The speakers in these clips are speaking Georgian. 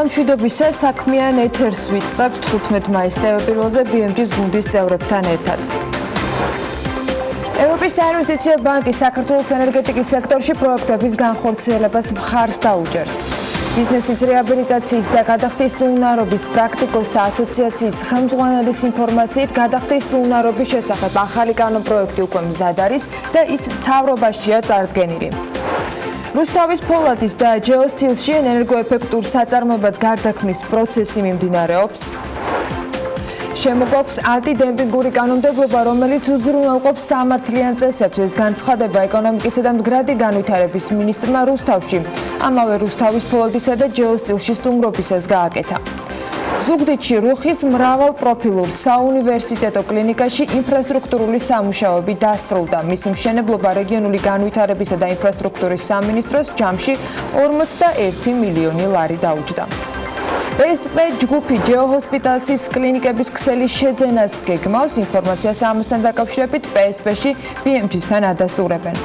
მშვიდობისა საქმიან ეთერს ვიწყებთ 15 მაისს ტელეპირველზე BMG-ს გუნდის წევრებთან ერთად. ევროპის საინვესტიციო ბანკი საქართველოს ენერგეტიკის სექტორში პროექტების განხორციელებას მხარს დაუჭერს. ბიზნესის რეაბილიტაციის და გადახდის უუნარობის პრაქტიკოსთა ასოციაციის ხელმძღვანელის ინფორმაციით გადახდის უუნარობის შესახებ ახალი კანონპროექტი უკვე მზად არის და ის მთავრობაშია წარდგენილი. რუსთავის ფოლადის და ჯეოსტილში ენერგოეფექტურ საწარმოებად გარდაქმნის პროცესი მიმდინარეობს. შემოგვაქვს ანტიდემპინგური კანონმდებლობა, რომელიც უზრუნველყოფს სამართლიან წესებს. ეს განცხადება ეკონომიკისა და მდგრადი განვითარების მინისტრმა რუსთავში, ამავე რუსთავის ფოლადისა და ჯეოსტილში სტუმრობისას გააკეთა. ზუგდიდში რუხის მრავალპროფილურ საუნივერსიტეტო კლინიკაში ინფრასტრუქტურული სამუშაოები დასრულდა. მისი მშენებლობა რეგიონული განვითარებისა და ინფრასტრუქტურის სამინისტროს ჯამში 41 მილიონი ლარი დაუჯდა. PSP ჯგუფი ჯეოჰოსპიტალსის კლინიკების ქსელის შეძენას გეგმავს. ინფორმაციას ამასთან დაკავშირებით PSP-ში BMG-სთან ადასტურებენ.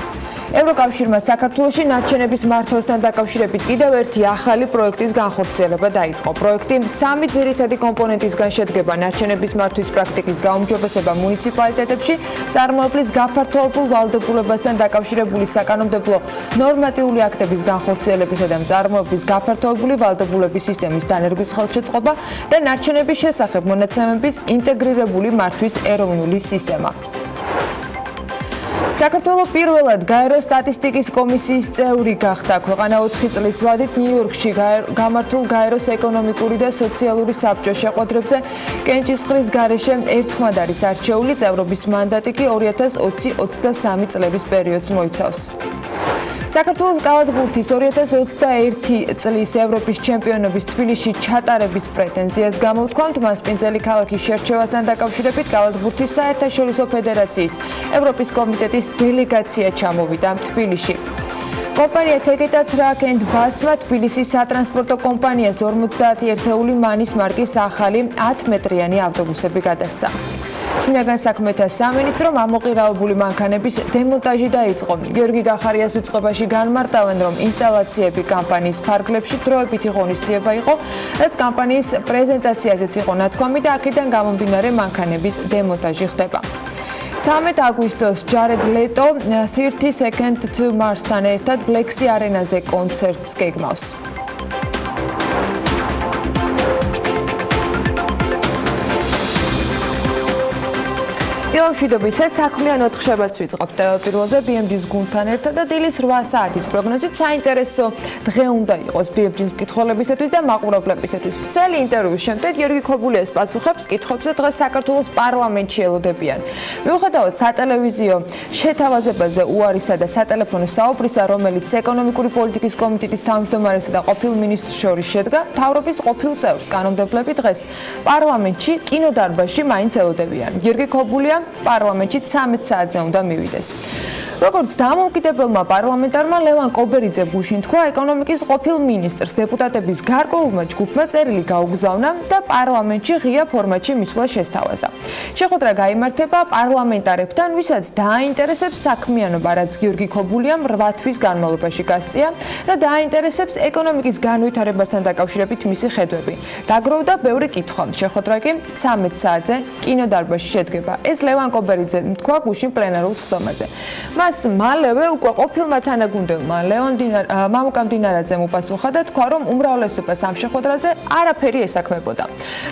ევროკავშირმა საქართველოში ნარჩენების მართვასთან დაკავშირებით კიდევ ერთი ახალი პროექტის განხორციელება დაიწყო. პროექტი სამი ძირითადი კომპონენტისგან შედგება: ნარჩენების მართვის პრაქტიკის გაუმჯობესება მუნიციპალიტეტებში, წარმოებლის გაფართოებულ ვალდებულებასთან დაკავშირებული საკანონმდებლო ნორმატიული აქტების განხორციელებისა და წარმოებლის გაფართოებული ვალდებულების სისტემის დანერგვის ხელშეწყობა და ნარჩენების შესახებ მონაცემების ინტეგრირებული მართვის ეროვნული სისტემა. საქართველო პირველად გაერო სტატისტიკის კომისიის წევრი გახდა. ქვეყანა 4 წლის ვადით ნიუ-იორკში გამართულ გაეროს ეკონომიკური და სოციალური საბჭოს შეხვედრებზე კენჭისყრის გარეშე ერთხმად არის არჩეული. წევრობის მანდატი კი 2020-23 წლების პერიოდს მოიცავს. საქართველოს კალათბურთის 2021 წლის ევროპის ჩემპიონობის თბილისში ჩატარების პრეტენზიას გამოვთქვამთ. მას პინძელი ქალაქის შერჩევასთან დაკავშირებით კალათბურთის საერთაშორისო ფედერაციის ევროპის კომიტეტის დელეგაცია ჩამოვიდა თბილისში. კომპანია Tegeta Truck and Bus-მა თბილისის სატრანსპორტო კომპანიას 50 ერთეული მანის მარკის ახალი 10 მეტრიანი ავტობუსები გადასცა. შინაგან საქმეთა სამინისტრომ ამოყირაებული მანქანების დემონტაჟი დაიწყო. გიორგი გახარიას უწყებაში განმარტავენ, რომ ინსტალაციები კამპანიის ფარგლებში დროებითი ღონისძიება იყო, რაც კამპანიის პრეზენტაციაზეც იყო ნათქვამი და აქედან გამომდინარე მანქანების დემონტაჟი ხდება. 13 აგვისტოს ჯარედ ლეტო 30 Second to Mars-თან ერთად ბლექსი არენაზე კონცერტს გეგმავს. დილა მშვიდობისა საქმიან 4 შაბათს ვიწყებთ ტელეპირველზე BMG-ს გუნდთან ერთად და დილის 8 საათის პროგნოზით საინტერესო დღე უნდა იყოს BMG-ს მკითხველებისათვის და მაყურებლებისათვის. ვრცელი ინტერვიუს შემდეგ გიორგი ქობულიას პასუხებს კითხვებზე დღეს საქართველოს პარლამენტში ელოდებიან. მიუხედავად სატელევიზიო შეთავაზებაზე უარისა და სატელეფონო საუბრისა, რომელიც ეკონომიკური პოლიტიკის კომიტეტის თავმჯდომარესა და ყოფილ მინისტრს შორის შედგა, მთავრობის ყოფილ წევრს კანონმდებლები დღეს პარლამენტში კინოდარბაზში მაინც ელოდებიან. გიორგი ქობულია პარლამენტში 13 საათზე უნდა მივიდეს. როგორც დამოუკიდებელმა პარლამენტარმა ლევან კობერიძე გუშინ თქვა, ეკონომიკის ყოფილ მინისტრს დეპუტატების გარკვეულმა ჯგუფმა წერილი გაუგზავნა და პარლამენტში ღია ფორმატში მისვლა შესთავაზა. შეხვედრა გაიმართება პარლამენტარებთან, ვისაც დააინტერესებს საქმიანობა, რაც გიორგი ქობულიამ 8 თვის განმავლობაში გასწია და დააინტერესებს ეკონომიკის განვითარებასთან დაკავშირებით მისი ხედვები. დაგროვდა ბევრი კითხვა. შეხვედრა კი 13 საათზე კინოდარბაზში შედგება. ეს ლევან კობერიძე თქვა გუშინ პლენარულ სხდომაზე. მას მალევე უკვე ყოფილმა თანაგუნდელმა მამუკა მდინარაძემ უპასუხა და თქვა, რომ უმრავლესობას ამ შეხვედრაზე არაფერი ესაქმებოდა.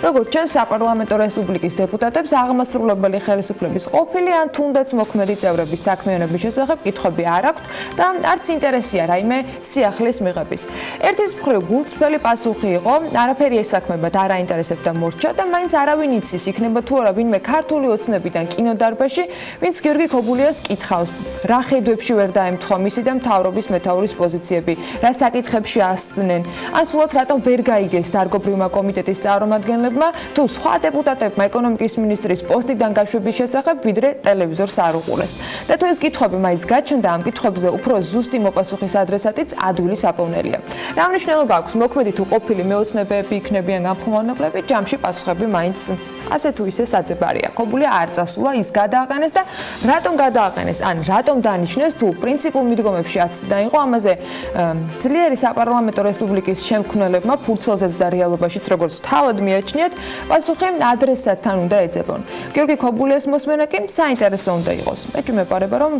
როგორც ჩანს, საპარლამენტო რესპუბლიკის დეპუტატებს აღმასრულებელი ხელისუფლების ყოფილი ან თუნდაც მოქმედი წევრების საქმიანობის შესახებ კითხვები არ აქვთ და არც ინტერესია რაიმე სიახლის მიღების. ერთის მხრივ გულწრფელი პასუხი იყო, არაფერი ესაქმებათ არ აინტერესებთ და მორჩა და მაინც არავინ იცის, იქნება თუ არა ვინმე ქართული ოცნებიდან კინოდარბაზში, ვინც გიორგი ქობულიას კითხავს. რა ხედვებში ვერ დაემთხვა მისი და მთავრობის მეთაურის პოზიციები, რა საკითხებში ასწნენ, ან სულაც რატომ ვერ გაიგეს დარგობრივმა კომიტეტის წარმომადგენლებმა თუ სხვა დეპუტატებმა ეკონომიკის მინისტრის პოსტიდან გაშვების შესახებ, ვიდრე ტელევიზორს არ უყურეს. და თუ ეს კითხვები მაინც გაჩნდა, ამ კითხვებზე უფრო ზუსტი მოპასუხის ადრესატიც ადვილი საპოვნელია. რა მნიშვნელობა აქვს მოქმედი თუ ყოფილი მეოცნებები იქნებიან გამხმოვანებლები, ჯამში პასუხები მაინც ასე თუ ისე საძებარი აქობული არ წასულა, ის გადააყენეს და რატომ გადააყენეს? ან რატომ დანიშნეს თუ პრინციპულ მიდგომებში აცდა იყო ამაზე ძლიერი საპარლამენტო რესპუბლიკის შემქმნელებმა ფურცელზეც და რეალობაშიც როგორც თავად მიაჩნიათ, პასუხი ადრესატთან უნდა ეძებონ. გიორგი ქობულიას მოსმენა კი საინტერესო უნდა იყოს. მეჭი მეპარება რომ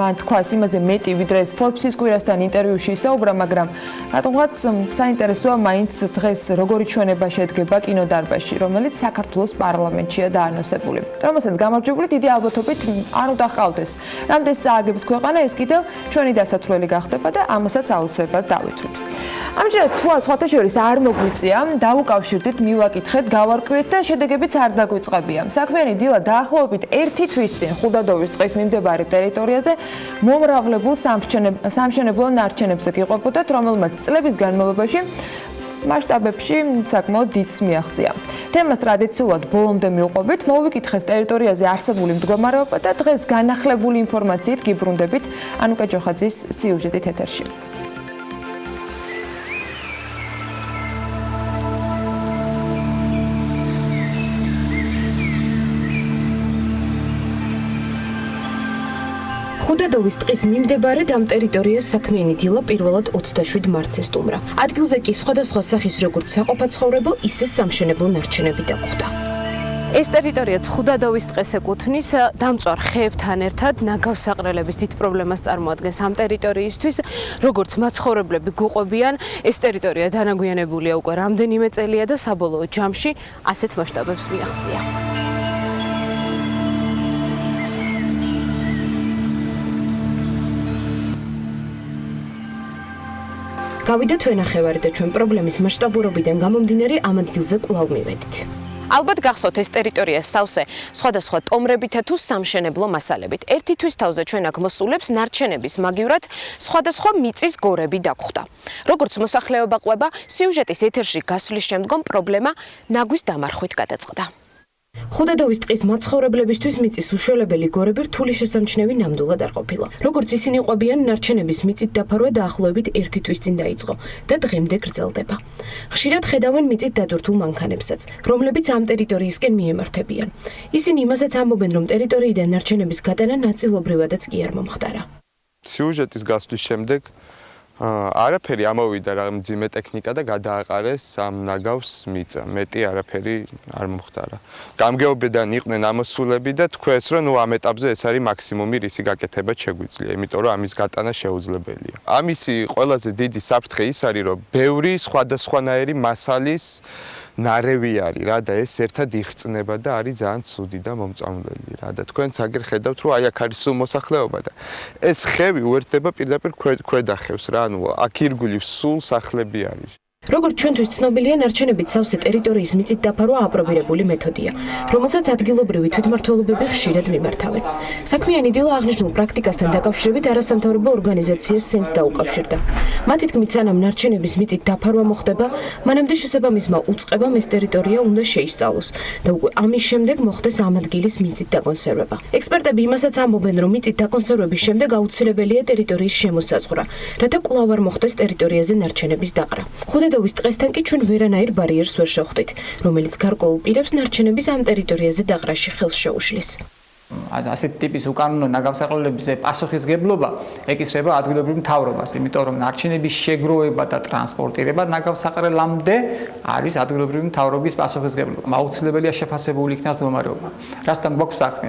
მან თქვას იმაზე მეტი ვიდრე Forbes-ის კვირასთან ინტერვიუში ისაუბრა, მაგრამ რატომღაც საინტერესოა მაინც დღეს როგორი ჩვენება შედგება კინოდარბაზში, რომელიც საქართველოს პარლამენტშია დაანონსებული. რომელსაც გამარჯვებული დიდი ალბათობით არ უნდა ჰყავდეს. რამდენს წააგებს ქვეყანა, ეს კიდევ ჩვენი დასათვლელი გახდება და ამასაც აუცილებლად დავითვლით. ამჯერად თუ სხვათა შორის არ მოგვიწია, დავუკავშირდით, მივაკითხეთ, გავარკვიეთ და შედეგებიც არ დაგვიწყებია. საქმიანი დილა დაახლოებით 1 თვის წინ ხუდადოვის ტყის მიმდებარე ტერიტორიაზე მომრავლებულ სამშენებლო ნარჩენებზე გიყვებოდათ, რომელმაც წლების განმავლობაში მასშტაბებში საკმაოდ დიდს მიაღწია. თემას ტრადიციულად ბოლომდე მივყვებით, მოვიკითხეთ ტერიტორიაზე არსებული მდგომარეობა და დღეს განახლებული ინფორმაციით გიბრუნდებით ანუკა ჯოხაძის სიუჟეტით ეთერში. ხუდადოვის ტყის მიმდებარედ ამ ტერიტორიას საქმიანი დილა პირველად 27 მარტს ესტუმრა. ადგილზე კი სხვადასხვა სახის როგორც საყოფაცხოვრებო, ისე სამშენებლო ნარჩენები დაგვხვდა. ეს ტერიტორიაც ხუდადოვის ტყეს ეკუთვნის, დამწვარ ხეებთან ერთად ნაგავსაყრელების დიდ პრობლემას წარმოადგენს ამ ტერიტორიისთვის, როგორც მაცხოვრებლები გვყვებიან, ეს ტერიტორია დანაგვიანებულია უკვე რამდენიმე წელია და საბოლოო ჯამში ასეთ მასშტაბებს მიაღწია. გავიდა თქვენ ახევარი და ჩვენ პრობლემის მასშტაბურობიდან გამომდინარე ამ ადგილზე კვლავ მივედით. ალბათ გახსოვთ ეს ტერიტორია სავსე სხვადასხვა ტომრებითა თუ სამშენებლო მასალებით. ერთი თვის თავზე ჩვენ აქ მოსულებს ნარჩენების მაგივრად სხვადასხვა მიწის გორები დაგვხვდა. როგორც მოსახლეობა ყვება, სიუჟეტის ეთერში გასვლის შემდგომ პრობლემა ნაგვის დამარხვით გადაწყდა. ხუდადოვის ტყის მაცხოვრებლებისთვის მიწის უშველებელი გორები რთული შესამჩნევი ნამდვილად არ ყოფილა. როგორც ისინი ყვებიან, ნარჩენების მიწით დაფარვა დაახლოებით 1 თვის წინ დაიწყო და დღემდე გრძელდება. ხშირად ხედავენ მიწით დადურთულ მანქანებსაც, რომლებიც ამ ტერიტორიისკენ მიემართებიან. ისინი იმასაც ამბობენ, რომ ტერიტორიიდან ნარჩენების გადანა ნაწილობრივადაც კი არ მომხდარა. სიუჟეტის გასვლის შემდეგ არაფერი ამოვიდა რა მძიმე ტექნიკა და გადააყარეს ამ ნაგავს მიწა. მეტი არაფერი არ მომხდარა. გამგეობიდან იყვნენ ამოსულები და თქვეს რომ ამ ეტაპზე ეს არის მაქსიმუმი რისი გაკეთება შეგვიძლია, იმიტომ რომ ამის გატანა შეუძლებელია. ამისი ყველაზე დიდი საფრთხე ის არის რომ ბევრი სხვადასხვანაირი მასალის ნარევი არის რა და ეს ერთად იხწნება და არის ძალიან ცუდი და მომწამლელი რა და თქვენც აგერ ხედავთ რომ აი აქ არის სულ მოსახლეობა და ეს ხევი უერთდება პირდაპირ ქვედახევს რა ანუ აქ ირგვლივ სულ სახლები არის. როგორც ჩვენთვის ცნობილია, ნარჩენებით სავსე ტერიტორიის მიწით დაფარვა აპრობირებული მეთოდია, რომელსაც ადგილობრივი თვითმმართველობები ხშირად მიმართავენ. საქმიანი დილა აღნიშნულ პრაქტიკასთან დაკავშირებით არასამთავრობო ორგანიზაციას სენს დაუკავშირდა. მათი თქმით, სანამ ნარჩენების მიწით დაფარვა მოხდება, მანამდე შესაბამისმა უწყებამ ეს ტერიტორია უნდა შეისწავლოს და უკვე ამის შემდეგ მოხდეს ამ ადგილის მიწით დაკონსერვება. ექსპერტები იმასაც ამბობენ, რომ მიწით დაკონსერვების შემდეგ აუცილებელია ტერიტორიის შემოსაზღვრა, რათა კვლავ არ მოხდეს ტერიტორიაზე ნარჩენების დაყრა. ხუდადოვის ტყესთან კი ჩვენ ვერანაირ ბარიერს ვერ შევხვდით, რომელიც გარკვეულ პირებს ნარჩენების ამ ტერიტორიაზე დაყრაში ხელს შეუშლის. ასეთი ტიპის უკანონო ნაგავსაყრელებზე პასუხისგებლობა ეკისრება ადგილობრივ მთავრობას, იმიტომ რომ ნარჩენების შეგროვება და ტრანსპორტირება ნაგავსაყრელამდე არის ადგილობრივი მთავრობის პასუხისგებლობა. აუცილებელია შეფასებული იქნას მდგომარეობა. რასთან გვაქვს საქმე,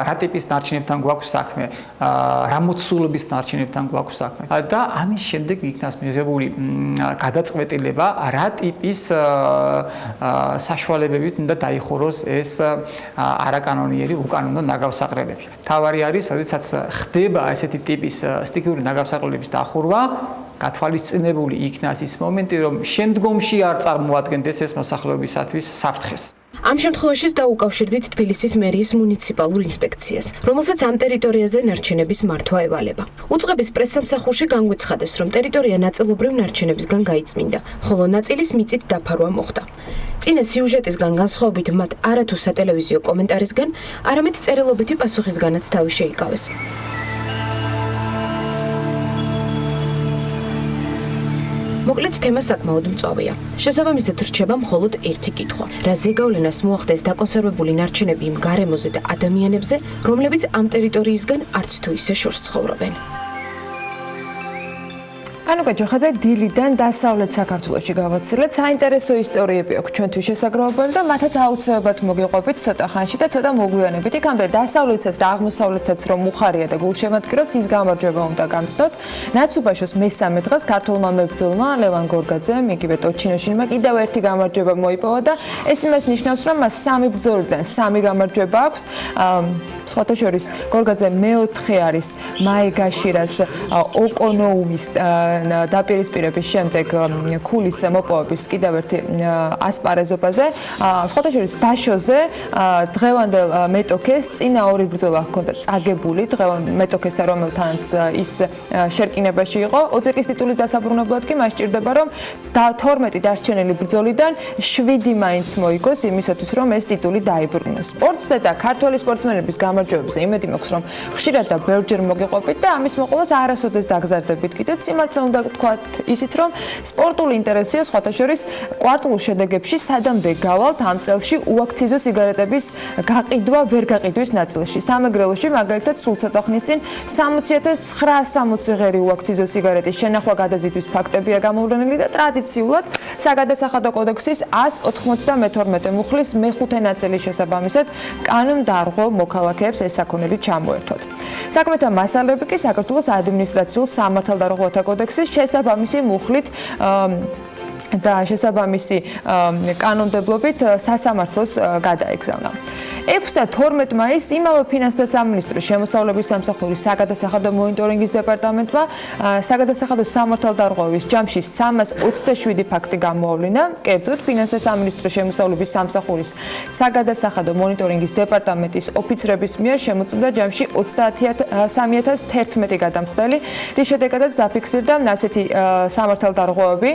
რა ტიპის ნარჩენებთან გვაქვს საქმე, რა მოცულობის ნარჩენებთან გვაქვს საქმე და ამის შემდეგ იქნას მიღებული გადაწყვეტილება, რა ტიპის საშუალებებით უნდა დაიხუროს ეს არაკანონიერი უკანონო ნაგავსაყრელები. თავარი არის, როდესაც ხდება ესეთი ტიპის სტიქიური ნაგავსაყრელების დახურვა, გათვალისწინებული იქნას ის მომენტი, რომ შემდგომში არ წარმოადგენდეს ეს მოსახლეობისათვის საფრთხეს. ამ შემთხვევაშიც დაუკავშირდით თბილისის მერიის მუნიციპალურ ინსპექციას, რომელსაც ამ ტერიტორიაზე ნარჩენების მართვა ევალება. უწყების პრესსამსახურში განგვეცხადეს, რომ ტერიტორია ნაწილობრივ ნარჩენებისგან გაიწმინდა, ხოლო ნაწილის მიწით დაფარვა მოხდა. წინა სიუჟეტისგან განსხვავებით მათ არათუ სატელევიზიო კომენტარისგან, არამედ წერილობითი პასუხისგანაც თავი შეიკავეს. მოკლედ თემა საკმაოდ მწვავეა. შესაბამისად რჩება მხოლოდ ერთი კითხვა: რა ზეგავლენას მოახდენს დაკონსერვებული ნარჩენები იმ გარემოზე და ადამიანებზე, რომლებიც ამ ტერიტორიისგან არც თუ ისე შორს ცხოვრობენ. ანუკა ჯოხაძე დილიდან დასავლეთ საქართველოში გავაცილეთ. საინტერესო ისტორიები აქვს ჩვენთვის შესაგროვებელი და მათაც აუცილებლად მოგიყვებით ცოტა ხანში და ცოტა მოგვიანებით. იქამდე დასავლეთსაც და აღმოსავლეთსაც რომ უხარია და გულშემატკივრებს, ის გამარჯვება უნდა გამცნოთ. ნაცუბაშოს მესამე დღეს ქართულმა მებრძოლმა ლევან გორგაძემ, იგივე ტოჩინოშინმა კიდევ ერთი გამარჯვება მოიპოვა და ეს იმას ნიშნავს, რომ მას 3 ბრძოლიდან 3 გამარჯვება აქვს. სხვათა შორის გორგაძე მეოთხე არის მაეგაშირას ოკონოუმის დაპირისპირების შემდეგ ქულის მოპოვების კიდევ ერთი ასპარეზობაზე. სხვათა შორის ბაშოზე დღევანდელ მეტოქეს წინა 2 ბრძოლა ჰქონდა წაგებული მეტოქესთან, რომელთანაც ის შერკინებაში იყო. ოძეკის ტიტულის დასაბრუნებლად კი მას სჭირდება, რომ 12 დარჩენილი ბრძოლიდან 7 მაინც მოიგოს იმისათვის, რომ ეს ტიტული დაიბრუნოს. სპორტზე და ქართველი სპორტსმენების გამარჯვებებზე იმედი მაქვს, რომ ხშირად და ბევრჯერ მოგიყვებით და ამის მოყოლას არასოდეს დაგზარდებით კიდეც. სიმართლე უნდა თქვათ ისიც, რომ სპორტული ინტერესია სხვათა შორის კვარტალურ შედეგებში სადამდე გავალთ ამ წელში უაქციზო სიგარეტების გაყიდვა ვერ გაყიდვის ნაწილში. სამეგრელოში მაგალითად სულ ცოტა ხნის წინ 60,960 ღერი უაქციზო სიგარეტის შენახვა გადაზიდვის ფაქტებია გამოვლენილი და ტრადიციულად საგადასახადო კოდექსის 192 მუხლის მეხუთე ნაწილის შესაბამისად კანონდარღვევ მოქალაქეებს ეს საქონელი ჩამოერთვათ. საქმეთა მასალები კი საქართველოს ადმინისტრაციულ სამართალდარღვევათა კოდექსის შესაბამისი მუხლით და შესაბამისი კანონმდებლობით სასამართლოს გადაეგზავნა. 6 და 12 მაისს იმავე ფინანსთა სამინისტროს შემოსავლების სამსახურის საგადასახადო მონიტორინგის დეპარტამენტმა საგადასახადო სამართალდარღვევის ჯამში 327 ფაქტი გამოავლინა. კერძოდ, ფინანსთა სამინისტროს შემოსავლების სამსახურის საგადასახადო მონიტორინგის დეპარტამენტის ოფიცრების მიერ შემოწმდა ჯამში 33,011 გადამხდელი, რის შედეგადაც დაფიქსირდა ასეთი სამართალდარღვევები: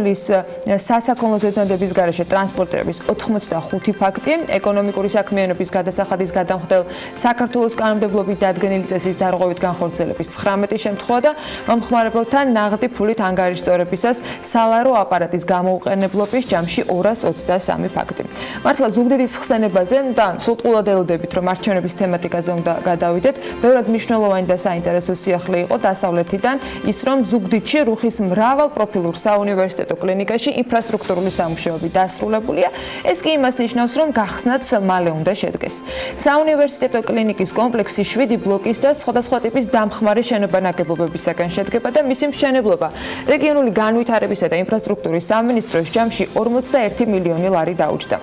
სასაქონლო ზედმეტების გარეშე ტრანსპორტირების 85 ფაქტი, ეკონომიკური საქმიანობის გადასახადის გადამხდელ საქართველოს კანონმდებლობით დადგენილი წესის დარღვევით განხორციელების 19 შემთხვევა და მომხმარებელთან ნაღდი ფულით ანგარიშწორებისას სალარო აპარატის გამოუყენებლობის ჯამში 223 ფაქტი. მართლა ზუგდიდის ხსენებაზე და სულტყუილად ელოდებით, რომ არჩევნების თემატიკაზე უნდა გადავიდეთ, ბევრად მნიშვნელოვანი და საინტერესო სიახლე იყო დასავლეთიდან ის, რომ ზუგდიდში რუხის მრავალ პროფილურ საუნივერსიტეტო კლინიკაში ინფრასტრუქტურული სამუშაოები დასრულებულია. ეს კი იმას ნიშნავს, რომ გახსნაც მალე უნდა შედგეს. საუნივერსიტეტო კლინიკის კომპლექსი 7 ბლოკის და სხვადასხვა ტიპის დამხმარე შენობა-ნაგებობებისაგან შედგება და მისი მშენებლობა რეგიონული განვითარებისა და ინფრასტრუქტურის სამინისტროს ჯამში 41 მილიონი ლარი დაუჯდა.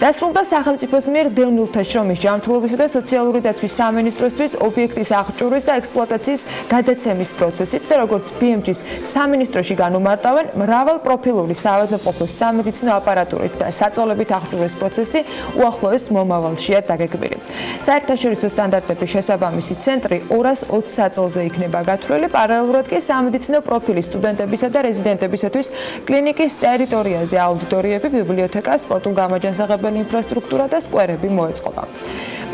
დასრულდა სახელმწიფოს მიერ დევნილთა შრომის ჯანმრთელობისა და სოციალური დაცვის სამინისტროსთვის ობიექტის აღჭურვის და ექსპლუატაციის გადაცემის პროცესიც და როგორც BMG-ს სამინისტროში განუმარტავენ მრავალ პროფილური საავადმყოფოს სამედიცინო აპარატურით და საწოლებით აღჭურვის პროცესი უახლოეს მომავალშია დაგეგმილი. საერთაშორისო სტანდარტების შესაბამისი ცენტრი 220 საწოლზე იქნება გათვლილი, პარალელურად კი სამედიცინო პროფილის სტუდენტებისა და რეზიდენტებისათვის კლინიკის ტერიტორიაზე აუდიტორიები, ბიბლიოთეკა, სპორტულ-გამაჯანსაღებელი ინფრასტრუქტურა და სკვერები მოეწყობა.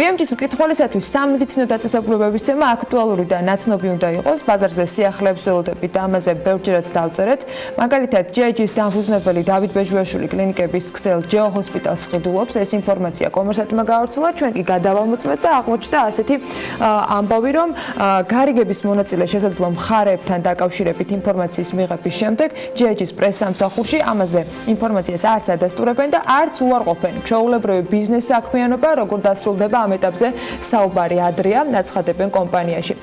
BMG-ს მკითხველისათვის სამედიცინო დაწესებულებების თემა აქტუალური და ნაცნობი უნდა იყოს. ბაზარზე სიახლეებს ველოდებით და ამაზე ბევრჯერაც დავწერეთ. მაგალითად, GIG-ის დამფუძნებელი დავით ბეჟუაშვილი კლინიკების ქსელ ჯეო ჰოსპიტალს ყიდულობს. ეს ინფორმაცია კომერსანტმა გავრცელა, ჩვენ კი გადავამოწმეთ და აღმოჩნდა ასეთი ამბავი, რომ გარიგების მონაწილე შესაძლო მხარეებთან დაკავშირებით ინფორმაციის მიღების შემდეგ GIG-ის პრესსამსახურში ამაზე ინფორმაციას არც ადასტურებენ და არც უარყოფენ. ჩვეულებრივი ბიზნეს საქმიანობა როგორ დასრულდება ამ ეტაპზე საუბარი ადრეა, აცხადებენ კომპანიაში.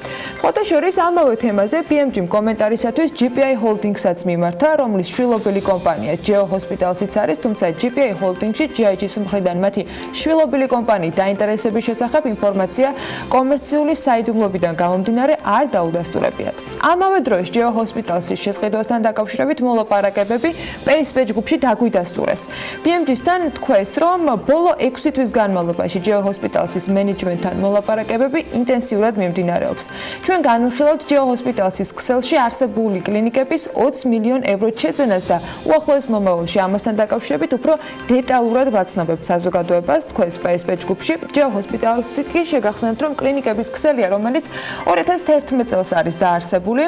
ხოთა შორის ამავე თემაზე BMG-მ კომენტარისათვის GPI Holdings-საც მიმართა, რომლის შვილობილი კომპანია ჯეო ჰოსპიტალსიც არის, თუმცა GPI Holdings-ში GIG-ის მხრიდან მათი შვილობილი კომპანიის დაინტერესების შესახებ ინფორმაცია კომერციული საიდუმლოებიდან გამომდინარე არ დაუდასტურებიათ. ამავე დროს ჯეო ჰოსპიტალსის შესყიდვასთან დაკავშირებით მოლაპარაკებები PSP ჯგუფში დაგვიდასტურეს. BMG-სთან თქვეს, რომ ბოლო 6 თვის განმავლობაში ჯეო ჰოსპიტალსის მენეჯმენტთან მოლაპარაკებები ინტენსიურად მიმდინარეობს. ჩვენ განვიხილავთ ჯეო ჰოსპიტალსის ქსელში არსებული კლინიკების 20 მილიონ ევროთ შეძენა დღესაც და უახლოეს მომავალში ამასთან დაკავშირებით უფრო დეტალურად ვაცნობებთ საზოგადოებას თქვენს PSP ჯგუფში. Hospitals კი შეგახსენებთ, რომ კლინიკების ქსელია, რომელიც 2011 წელს არის დაარსებული.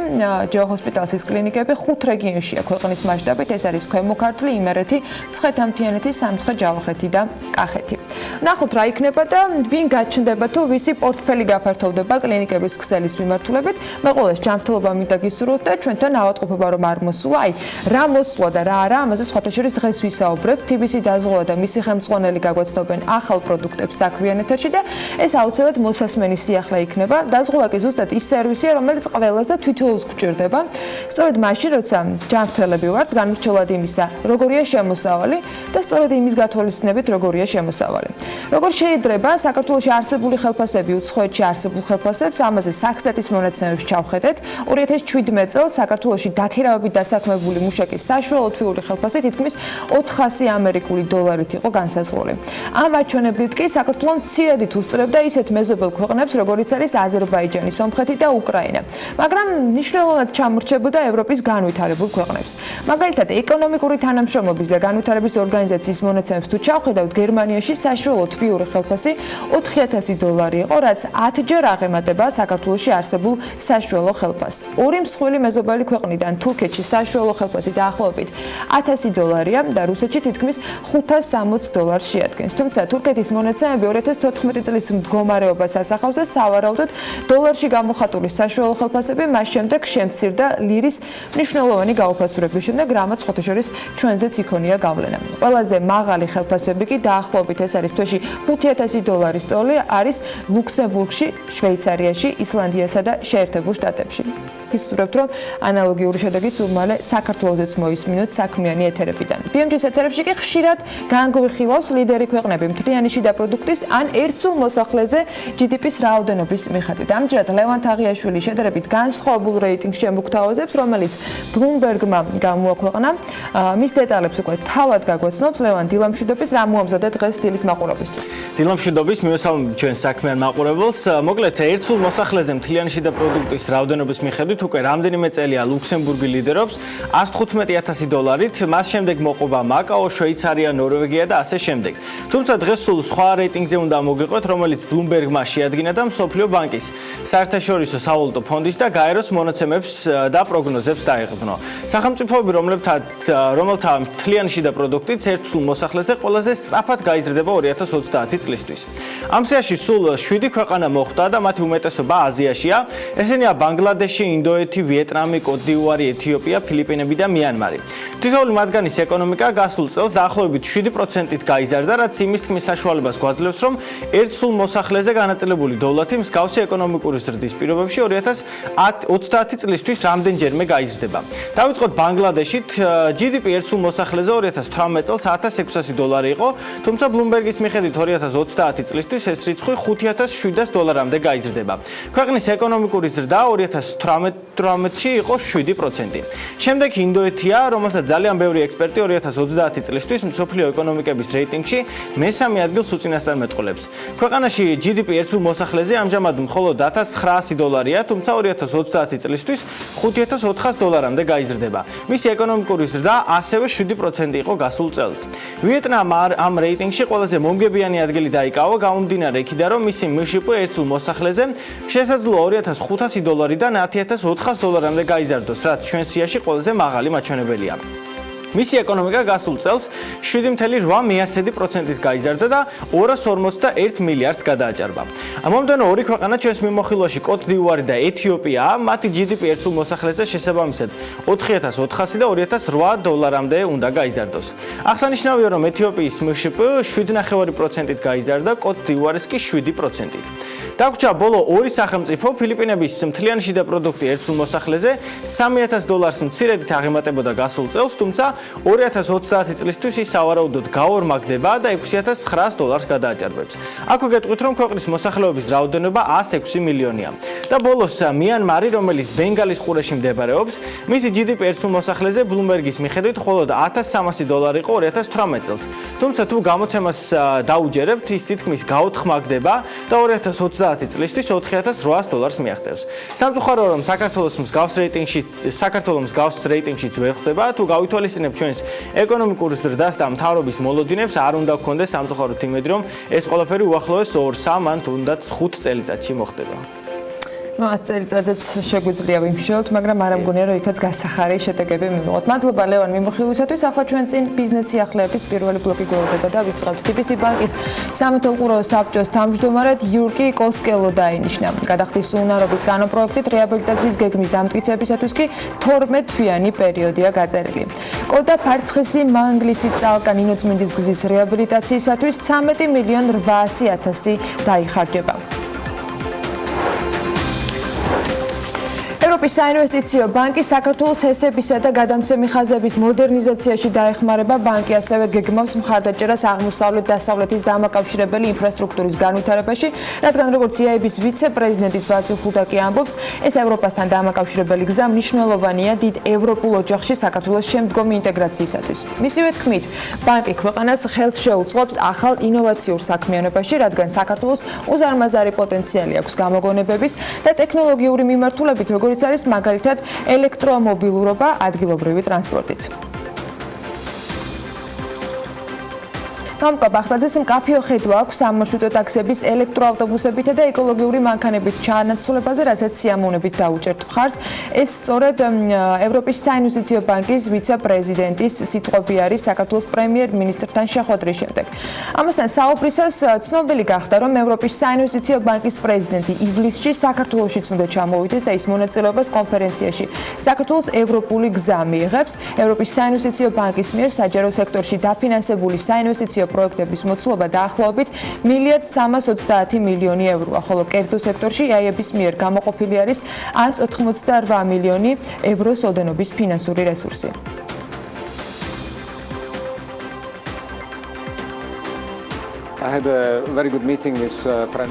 Hospitals-ის კლინიკები 5 რეგიონშია ქვეყნის მასშტაბით, ეს არის ქვემო ქართლი, იმერეთი, მცხეთა-მთიანეთი, სამცხე-ჯავახეთი და კახეთი. ნახოთ რა იქნება და ვინ გაჩნდება თუ ვისი პორტფელი გაფართოვდება კლინიკების ქსელის მიმართულებით. მე ყოველს ჯანმრთელობა მინდა გისურვოთ და ჩვენთან ავადმყოფობა რომ არ მოსულა, აი რა მოსულა და რა არა, ამაზე სხვათა შორის დღეს ვისაუბრებთ. TBC დაზღვევა და მისი ხელმძღვანელი გაგვაცნობენ ახალ პროდუქტებს საქმიან ეთერში და ეს აუცილებლად მოსასმენი სიახლე იქნება. დაზღვევა კი ზუსტად ის სერვისია, რომელიც ყველას და თითოეულს გვჭირდება. სწორედ მაშინ, როცა ჯანმრთელები ვართ, განურჩევლად იმისა, როგორია შემოსავალი და სწორედ იმის გათვალისწინებით, როგორია შემოსავალი. Როგორ შეიძლება საქართველოში არსებული ხელფასები უცხოეთში არსებულ ხელფასებს, ამაზე საქსტატის მონაცემებს ჩავხედეთ. 2017 წელს საქართველოში დაქირავებით დასაქმებული მუშაკის საშუალო თვიური ხელფასი თითქმის 400 ამერიკული დოლარით იყო განსაზღვრული. ამ აჩვენებლით კი საქართველო მცირედით უსწრებდა ისეთ მეზობელ ქვეყნებს, როგორიც არის აზერბაიჯანი, სომხეთი და უკრაინა. მაგრამ მნიშვნელოვნად ჩამორჩებოდა ევროპის განვითარებულ ქვეყნებს. მაგალითად, ეკონომიკური თანამშრომლობის და განვითარების ორგანიზაციის მონაცემებს თუ ჩავხედავთ, გერმანიაში საშუალო თვიური ხელფასი 4000 დოლარი იყო, რაც 10-ჯერ აღემატება საქართველოში არსებულ საშუალო ხელფასს. ორი მსხვილი მეზობელი ქვეყნიდან თურქეთში საშუალო ხელფასი დაახლოებით 1000 დოლარია და რუსეთში თითქმის 560 დოლარს შეადგენს. თუმცა თურქეთის მონაცემები 2014 წლის მდგომარეობას ასახავს და სავარაუდოდ დოლარში გამოხატული საშუალო ხელფასები მას შემდეგ შემცირდა ლირის მნიშვნელოვანი გაუფასურების შემდეგ, რამაც სხვათა შორის ჩვენზეც იქონია გავლენა. ყველაზე მაღალი ხელფასები კი დაახლოებით ეს არის თვეში 5000 დოლარის ტოლი არის ლუქსემბურგში, შვეიცარიაში, ისლანდიასა და შეერთებულ შტატებში. ვისურვებთ, რომ ანალოგიური შედეგი სულ მალე საქართველოსაც მოისმინოთ საქმიანი ეთერებიდან. BMG-ის ეთერებში კი ხშირად განგვიხილავს ლიდერი ქვეყნები მთლიანი შიდა პროდუქტის ან ერთსულ მოსახლეზე GDP-ის რაოდენობის მიხედვით. ამჯერად ლევან თაღიაშვილი შედარებით განსხვავებულ რეიტინგს შემოგთავაზებს, რომელიც Bloomberg-მა გამოაქვეყნა. მის დეტალებს უკვე თავად გაგვაცნობს ლევან დილამშვიდობის, რა მოამზადა დღეს დილის მაყურებლისთვის. დილამშვიდობის მივესალმებით ჩვენ საქმიან მაყურებელს. მოკლედ ერთსულ მოსახლეზე მთლიანი შიდა პროდუქტის რაოდენობის მიხედვით უკვე რამდენიმე წელია ლუქსემბურგი ლიდერობს 115000 დოლარით, მას შემდეგ მოყვება მაკაო, შვეიცარია, ნორვეგია და ასე შემდეგ. თუმცა დღეს სულ სხვა რეიტინგზე უნდა მოგიყვეთ, რომელიც Bloomberg-მა შეადგინა და მსოფლიო ბანკის საერთაშორისო სავალუტო ფონდის და გაეროს მონაცემებს და პროგნოზებს დაეყრდნო. სახელმწიფოები, რომელთა მთლიანი შიდა პროდუქტიც ერთსულ მოსახლეზე ყველაზე სწრაფად გაიზრდება 2030 წლისთვის. ამ სიაში სულ 7 ქვეყანა მოხვდა და მათი უმეტესობა აზიაშია. ესენია ბანგლადეში, ინდოეთი, ვიეტნამი, კოტ-დივუარი, ეთიოპია, ფილიპინები და მიანმარი. თითოეული მათგანის ეკონომიკა გასულ წელს დაახლოებით 7%-ით გაიზარდა, რაც იმის თქმის საშუალებას გვაძლევს, რომ ერთსულ მოსახლეზე განაწილებული დოლარი მსგავსი ეკონომიკური ზრდის პირობებში 2030 წლისთვის რამდენჯერმე გაიზრდება. დავიწყოთ ბანგლადეშით, GDP ერთსულ მოსახლეზე 2018 წელს 1600 დოლარი იყო, თუმცა Bloomberg-ის მიხედვით 2030 წლისთვის ეს რიცხვი 5700 დოლარამდე გაიზრდება. ქვეყნის ეკონომიკური ზრდა 2018-ში იყო 7%. შემდეგ ინდოეთია, რომელსაც ძალიან ბევრი ექსპერტი 2030 წლისთვის მსოფლიო ეკონომიკების რეიტინგში მესამე ადგილს უწინასწარმეტყველებს. ქვეყანაში GDP ერთსულ მოსახლეზე ამჟამად მხოლოდ 1900 დოლარია, თუმცა 2030 წლისთვის 5400 დოლარამდე გაიზრდება. მისი ეკონომიკური ზრდა ასევე 7% იყო გასულ წელს. ვიეტნამ ამ რეიტინგში ყველაზე მომგებიანი ადგილი დაიკავა, გამომდინარე იქიდან, რომ მისი მშპ ერთსულ მოსახლეზე შესაძლოა 2500 დოლარიდან 10400 დოლარამდე გაიზარდოს, რაც ჩვენ სიაში ყველაზე მაღალი მაჩვენებელია. მისი ეკონომიკა გასულ წელს 7.8%-ით გაიზარდა და 241 მილიარდს გადააჭარბა. მომდევნო ორი ქვეყანა ჩვენს მიმოხილვაში კოტ-დივუარი და ეთიოპია, მათი GDP ერთსულ მოსახლეზე შესაბამისად 4400 და 2008 დოლარამდე უნდა გაიზარდოს. აღსანიშნავია, რომ ეთიოპიის მშპ 7.9%-ით გაიზარდა, კოტ-დივუარის კი 7%-ით. დაგვრჩა ბოლო ორი სახელმწიფო, ფილიპინების მთლიანი შიდა პროდუქტი ერთსულ მოსახლეზე 3000 დოლარს მცირედით აღემატებოდა გასულ წელს, თუმცა 2030 წლისთვის ის სავარაუდოდ გაორმაგდება და 6900 დოლარს გადააჭარბებს. აქვე გეტყვით, რომ ქვეყნის მოსახლეობის რაოდენობა 106 მილიონია. და ბოლოს მიანმარი, რომელიც ბენგალის ყურეში მდებარეობს, მისი GDP ერთსულ მოსახლეზე Bloomberg-ის მიხედვით მხოლოდ 1300 დოლარი იყო 2018 წელს. თუმცა თუ გამოცემას დაუჯერებთ, ის თითქმის გაოთხმაგდება და 2030 30 წლისთვის $4,800 მიაღწევს. სამწუხაროა, რომ საქართველოს მსგავს რეიტინგშიც ვერ ხვდება, თუ გავითვალისწინებთ ჩვენს ეკონომიკურ ზრდას და მთავრობის მოლოდინებს, არ უნდა გქონდეს სამწუხაროდ იმედი, რომ ეს ყველაფერი უახლოეს 2-3 ან თუნდაც 5 წელიწადში მოხდება. მას წელიწადზეც შეგვიძლია ვიმშილოთ, მაგრამ არ ამგონია, რომ იქაც გასახარი შედეგები მივიღოთ. მადლობა ლევან მიმოხილვისათვის. ახლა ჩვენ წინ ბიზნესი ახლებების პირველი ბლოკი გვერდება და ვიწყებთ. TBC ბანკის სამეთვალყურო საბჭოს თავმჯდომარედ იურკი კოსკელო დაინიშნა. გადახდის უნარობის განპროექტით რეაბილიტაციის გეგმის დამტკიცებისათვის კი 12 თვიანი პერიოდია გაწერილი. კოდა ფარცხისი მანგლისი წალკა ნინოწმინდის გზის რეაბილიტაციისათვის 13,800,000 დაიხარჯება. ევროპის საინვესტიციო ბანკი საქართველოს ჰესებისა და გადამცემი ხაზების მოდერნიზაციაში დაეხმარება. ბანკი ასევე გეგმავს მხარდაჭერას აღმოსავლეთ-დასავლეთის დამაკავშირებელი ინფრასტრუქტურის განვითარებაში, რადგან როგორც EIB-ის ვიცე-პრეზიდენტის ვასილ ხუდაკი ამბობს, ეს ევროპასთან დამაკავშირებელი გზა მნიშვნელოვანია დიდ ევროპულ ოჯახში საქართველოს შემდგომი ინტეგრაციისათვის. მისივე თქმით, ბანკი ქვეყანას ხელს შეუწყობს ახალ ინოვაციურ საქმიანობაში, რადგან საქართველოს უზარმაზარი პოტენციალი აქვს გამოგონებების და ტექნოლოგიური მიმართულებით, როგორც არის მაგალითად ელექტრომობილურობა, ადგილობრივი ტრანსპორტით. მამუკა ბახტაძეს მკაფიო ხედვა აქვს სამარშრუტო ტაქსების ელექტროავტობუსებითა და ეკოლოგიური მანქანებით ჩანაცვლებაზე, რასაც სიამოვნებით დაუჭერთ მხარს. ეს სწორედ ევროპის საინვესტიციო ბანკის ვიცე-პრეზიდენტის სიტყვები არის საქართველოს პრემიერ-მინისტრთან შეხვედრის შემდეგ. ამასთან საუბრისას ცნობილი გახდა, რომ ევროპის საინვესტიციო ბანკის პრეზიდენტი ივლისში საქართველოშიც უნდა ჩამოვიდეს და ის მონაწილეობას კონფერენციაში საქართველოს ევროპული გზა მიიღებს. ევროპის საინვესტიციო ბანკის მიერ საჯარო სექტორში დაფინანსებული საინვესტიციო პროექტების მოცულობა დაახლოებით €1,320 მილიონია, ხოლო კერძო სექტორში EIB-ის მიერ გამოყოფილი არის €188 მილიონი ოდენობის ფინანსური რესურსი.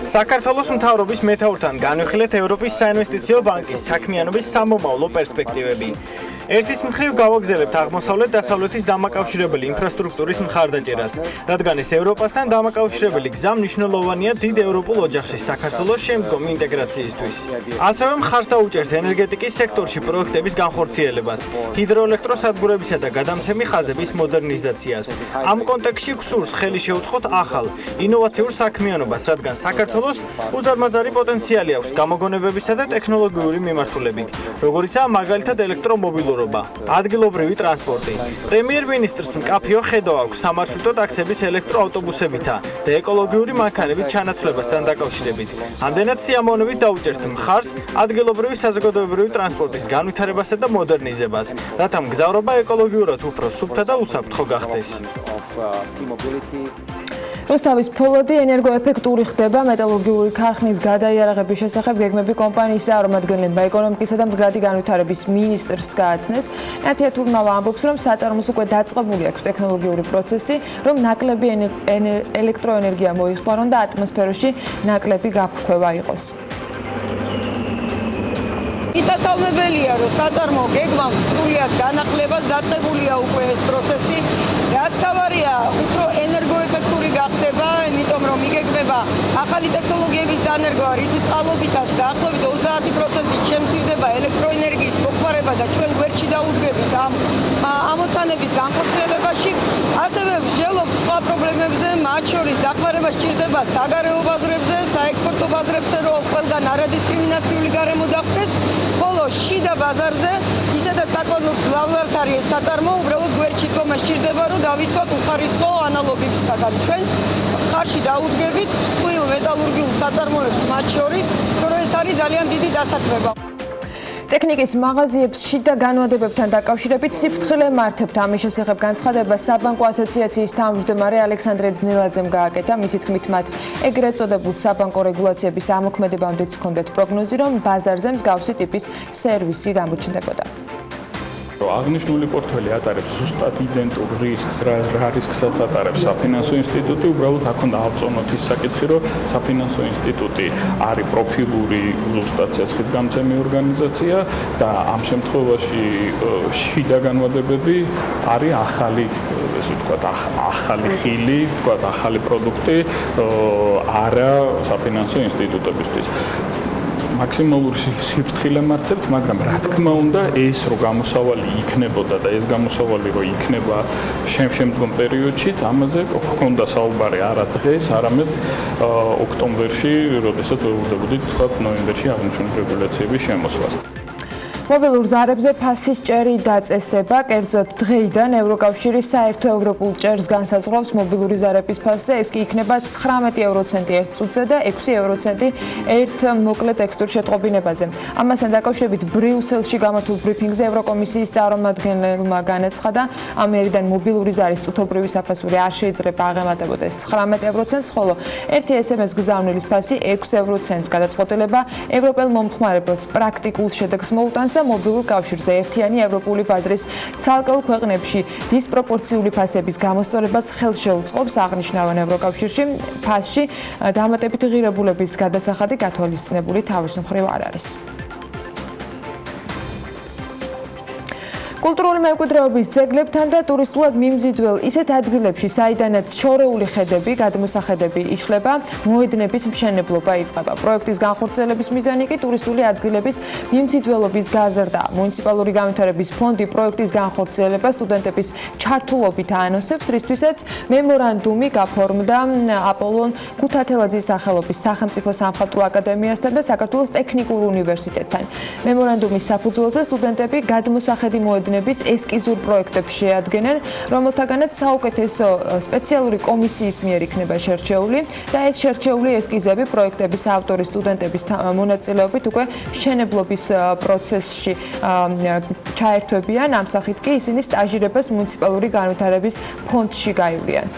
საქართველოს მთავრობის მეთაურთან განვიხილეთ ევროპის საინვესტიციო ბანკის საქმიანობის სამომავლო პერსპექტივები. ერთის მხრივ გავაგზავნებთ აღმოსავლეთ-დასავლეთის დამაკავშირებელი ინფრასტრუქტურის მხარდაჭერას, რადგან ეს ევროპასთან დამაკავშირებელი გზა მნიშვნელოვანია დიდ ევროპულ ოჯახში საქართველოს შემდგომი ინტეგრაციისთვის. ასევე მხარს დაუჭერთ ენერგეტიკის სექტორში პროექტების განხორციელებას, ჰიდროელექტროსადგურებისა და გადამცემი ხაზების მოდერნიზაციას. ამ კონტექსტში გსურს ხელი შეუწყოთ ახალ ინოვაციურ საქმიანობას, რადგან საქართველოს უზარმაზარი პოტენციალი აქვს გამოგონებებისა და ტექნოლოგიური მიმართულებით, როგორიცაა მაგალითად ელექტრომობილურობა, ადგილობრივი ტრანსპორტი. პრემიერ-მინისტრს მკაფიო ხედვა აქვს სამარშრუტო ტაქსების ელექტროავტობუსებითა და ეკოლოგიური მანქანებით ჩანაცვლებასთან დაკავშირებით. ამდენად სიამოვნებით დაუჭერთ მხარს ადგილობრივი საზოგადოებრივი ტრანსპორტის განვითარებასა და მოდერნიზებას, რათა მგზავრობა ეკოლოგიურად უფრო სუფთა და უსაფრთხო გახდეს. რუსთავის ფოლოდი ენერგოეფექტური ხდება. მეტალურგიული ქარხნის გადაიარაღების შესახებ გეგმები კომპანიის წარმომადგენლებმა ეკონომიკისა და მდგრადი განვითარების მინისტრს გააცნეს. ნათია თურნავა ამბობს, რომ საწარმოს უკვე დაწყებული აქვს ტექნოლოგიური პროცესი, რომ ნაკლები ელექტროენერგია მოიხმარონ და ატმოსფეროში ნაკლები გაფრქვევა იყოს. ისასალმებელია, რომ საწარმო გეგმავს სრულად განახლებას დაწყებულია უკვე ეს პროცესი. რაც თავარია, უფრო ენერგოეფექტური გახდება, იმიტომ რომ იგეგმება ახალი ტექნოლოგიების დანერგვა, რისიც წყალობითაც დაახლოებით 30% შემცირდება ელექტროენერგიის მოხმარება და ჩვენ გვერდში დაუდგებით ამ ამოცანების განხორციელებაში. ასევე ვსჯელობ სხვა პრობლემებზე, მათ შორის დახმარება სჭირდება საგარეო ბაზრებზე, საექსპორტო ბაზრებზე, რომ ყველგან არადისკრიმინაციული გარემო დახდეს, ხოლო შიდა ბაზარზე ისედაც საკმაოდ მძლავრად არის ეს საწარმო, უბრალოდ გვერდში დგომა სჭირდება, რომ დავიცვათ უხარისხო ანალოგებისაგან. ჩვენ ხარში დაუდგებით მსხვილ მეტალურგიულ საწარმოებს მათ შორის, რომ ეს არის ძალიან დიდი დასაქმება. ტექნიკის მაღაზიებს შიდა განვადებებთან დაკავშირებით სიფრთხილე მართებთ. ამის შესახებ განცხადება საბანკო ასოციაციის თავმჯდომარე ალექსანდრე ძნელაძემ გააკეთა. მისი თქმით, მათ ეგრეთ წოდებულ საბანკო რეგულაციების ამოქმედებამდეც ჰქონდათ პროგნოზი, რომ ბაზარზე მსგავსი ტიპის სერვისი გამოჩნდებოდა. აღნიშნული პორტფელი ატარებს ზუსტად იდენტურ რისკს, რა რისკსაც ატარებს საფინანსო ინსტიტუტი, უბრალოდ აქ უნდა ავწონოთ ის საკითხი, რომ საფინანსო ინსტიტუტი არის პროფილური ზუსტად ცეცხლის გამცემი ორგანიზაცია და ამ შემთხვევაში შიდა განვადებები არის ახალი, ესე ვთქვათ, ახალი ხილი, ვთქვათ, ახალი პროდუქტი არა საფინანსო ინსტიტუტებისთვის. მაქსიმალური სიფრთხილე მართავთ, მაგრამ რა თქმა უნდა, ეს რო გამოსავალი იქნებოდა და ეს გამოსავალი რო იქნება შემდგომ პერიოდშიც, ამაზე გქონდა საუბარი არა დღეს, არამედ ოქტომბერში, როდესაც ველოდებოდით, თქვათ, ნოემბერში აღნიშნული რეგულაციების შემოსვლას. მობილურ ზარებზე ფასის ჭერი დაწესდება, კერძოდ დღეიდან ევროკავშირის საერთო ევროპულ ჭერს განსაზღვრავს მობილური ზარების ფასზე, ეს კი იქნება 19 ევროცენტი 1 წუთზე და 6 ევროცენტი 1 მოკლე ტექსტურ შეტყობინებაზე. ამასთან დაკავშირებით ბრიუსელში გამართულ ბრიფინგზე ევროკომისიის წარმომადგენელმა განაცხადა, ამ ერიდან მობილური ზარის წუთობრივი საფასური არ შეიძლება აღემატებოდეს 19 ევროცენტს, ხოლო ერთი SMS გზავნილის ფასი 6 ევროცენტს გადაწყვეტილება ევროპელ მომხმარებელს პრაქტიკულ შედეგს მოუტანს და მობილურ კავშირზე ერთიანი ევროპული ბაზრის ცალკეულ ქვეყნებში დისპროპორციული ფასების გამოსწორებას ხელს შეუწყობს. აღნიშნავენ ევროკავშირში ფასში დამატებითი ღირებულების გადასახადი გათვალისწინებული თავის მხრივ არ არის. კულტურული მემკვიდრეობის ძეგლებთან და ტურისტულად მიმზიდველ ისეთ ადგილებში, საიდანაც შორეული ხედები, გადმოსახედები იშლება, მოედნების მშენებლობა იწყება. პროექტის განხორციელების მიზანი კი ტურისტული ადგილების მიმზიდველობის გაზრდა. მუნიციპალური განვითარების ფონდი პროექტის განხორციელებას სტუდენტების ჩართულობით აანონსებს, რისთვისაც მემორანდუმი გაფორმდა აპოლონ ქუთათელაძის სახელობის სახელმწიფო სამხატვრო აკადემიასთან და საქართველოს ტექნიკურ უნივერსიტეტთან. მემორანდუმის საფუძველზე სტუდენტები გადმოსახედი მოედნების ესკიზურ პროექტებს შეადგენენ, რომელთაგანაც საუკეთესო სპეციალური კომისიის მიერ იქნება შერჩეული და ეს შერჩეული ესკიზები პროექტების ავტორის სტუდენტების მონაწილეობით უკვე მშენებლობის პროცესში ჩაერთვებიან. ამ სახით კი ისინი სტაჟირებას მუნიციპალური განვითარების ფონდში გაივლიან.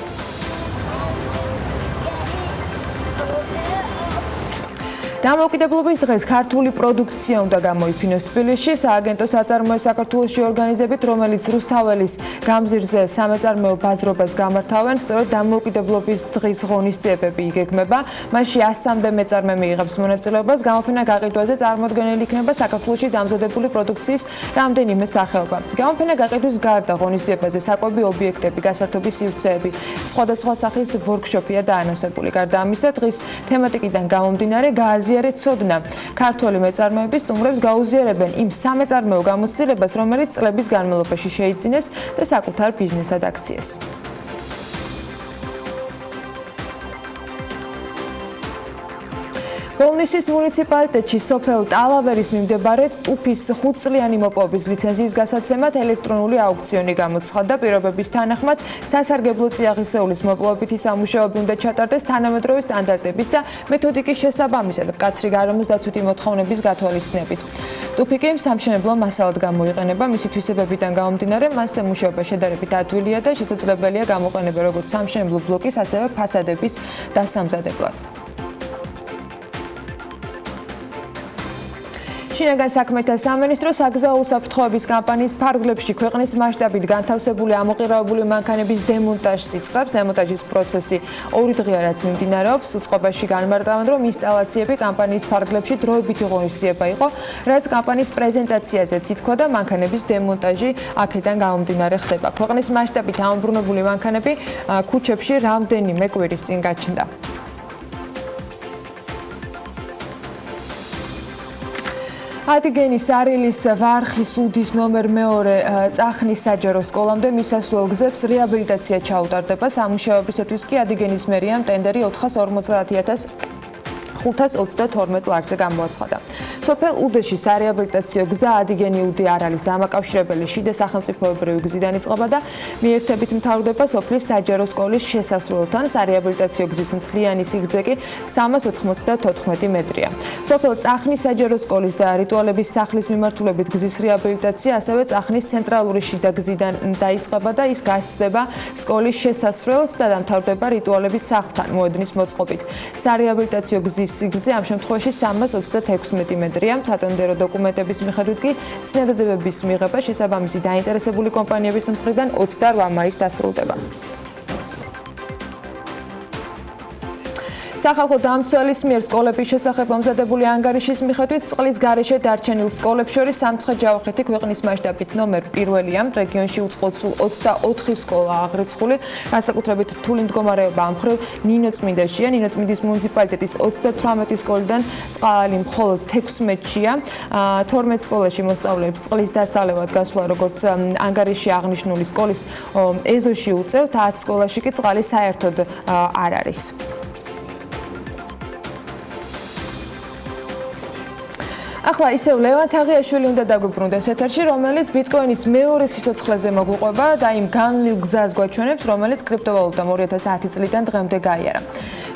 დამოუკიდებლობის დღეს ქართული პროდუქცია უნდა გამოიფინოს თბილისში. სააგენტო საწარმოო საქართველოში ორგანიზებით, რომელიც რუსთაველის გამზირზე სამეწარმეო ბაზრობას გამართავენ, სწორედ დამოუკიდებლობის დღის ღონისძიებები იგეგმება. მასში 100-მდე მეწარმე მიიღებს მონაწილეობას. გამოფენა გაყიდვაზე წარმოდგენილი იქნება საქართველოში დამზადებული პროდუქციის რამდენიმე სახეობა. გამოფენა გაყიდვის გარდა ღონისძიებაზე საკვები ობიექტები, გასართობი სივრცეები, სხვადასხვა სახის ვორქშოპია დაანონსებული. გარდა ამისა, დღის თემატიკიდან გამომდინარე გააზიარეთ ცოდნა. ქართველი მეწარმეები სტუმრებს გაუზიარებენ იმ სამეწარმეო გამოცდილებას, რომელიც წლების განმავლობაში შეიძინეს და საკუთარ ბიზნესად აქციეს. ბოლნისის მუნიციპალიტეტში სოფელ ტალავერის მიმდებარედ ტუფის 5 წლიანი მოპოვების ლიცენზიის გასაცემად ელექტრონული აუქციონი გამოცხადდა. პირობების თანახმად სასარგებლო წიაღისეულის მოპოვებითი სამუშაოები უნდა ჩატარდეს თანამედროვე სტანდარტების და მეთოდიკის შესაბამისად მკაცრი გარემოს დაცვითი მოთხოვნების გათვალისწინებით. ტუფი კი სამშენებლო მასალად გამოიყენება. მისი თვისებებიდან გამომდინარე, მას მუშაობა შედარებით ადვილია და შესაძლებელია გამოყენება როგორც სამშენებლო ბლოკის, ასევე ფასადების დასამზადებლად. შინაგან საქმეთა სამინისტრო საგზაო უსაფრთხოების კამპანიის ფარგლებში ქვეყნის მასშტაბით განთავსებული ამოყირაებული მანქანების დემონტაჟს იწყებს. დემონტაჟის პროცესი 2 დღეა რაც მიმდინარეობს. უწყობაში განმარტავენ, რომ ინსტალაციები კამპანიის ფარგლებში დროებითი ღონისძიება იყო, რაც კამპანიის პრეზენტაციაზეც ითქვა და მანქანების დემონტაჟი აქედან გამომდინარე ხდება. ქვეყნის მასშტაბით ამობრუნებული მანქანები ქუჩებში რამდენიმე კვირის წინ გაჩნდა. ადიგენის არილის ვარხის უდის ნომერ 2 წახნის საჯარო სკოლამდე მისასვლელ გზებს რეაბილიტაცია ჩაუტარდება. სამუშაოებისათვის კი ადიგენის მერიამ ტენდერი 450.522 ლარზე გამოაცხადა. სოფელ უდეში სარეაბილიტაციო გზა ადიგენი უდი არალის დამაკავშირებელი შიდა სახელმწიფოებრივი გზიდან იწყება და მიერთებით მთავრდება სოფლის საჯარო სკოლის შესასვლელთან. სარეაბილიტაციო გზის მთლიანი სიგრძე კი 394 მეტრია. სოფელ წახნის საჯარო სკოლის და რიტუალების სახლის მიმართულებით გზის რეაბილიტაცია ასევე წახნის ცენტრალური შიდა გზიდან დაიწყება და ის გასცდება სკოლის შესასვლელს და დამთავრდება რიტუალების სახლთან მოედნის მოწყობით. სარეაბილიტაციო გზის სკოლის სიგრძე ამ შემთხვევაში 336 მეტრია. სატენდერო დოკუმენტების მიხედვით კი წინადადებების მიღება შესაბამისი დაინტერესებული კომპანიების მხრიდან 28 მაისს დასრულდება. სახალხო დამცველის მიერ სკოლების შესახებ მომზადებული ანგარიშის მიხედვით წყლის გარეშე დარჩენილ სკოლებს შორის სამცხე-ჯავახეთი ქვეყნის მასშტაბით ნომერ 1-ია. რეგიონში უწყლოდ სულ 24 სკოლა აღრიცხული, განსაკუთრებით რთული მდგომარეობა ამ მხრივ ნინოწმინდაშია. ნინოწმინდის მუნიციპალიტეტის 38 სკოლიდან წყალი მხოლოდ 16-შია. 12 სკოლაში მოსწავლეებს წყლის დასალევად გასვლა, როგორც ანგარიში აღნიშნული სკოლის ეზოში უწევთ, 10 სკოლაში კი წყალი საერთოდ არ არის. ახლა ისევ ლევან თაღიაშვილი უნდა დაგვიბრუნდეს ეთერში, რომელიც ბიტკოინის მეორე სიცოცხლეზე მოგვიყვება და იმ განვლილ გზას გვაჩვენებს, რომელიც კრიპტოვალუტამ 2010 წლიდან დღემდე გაიარა.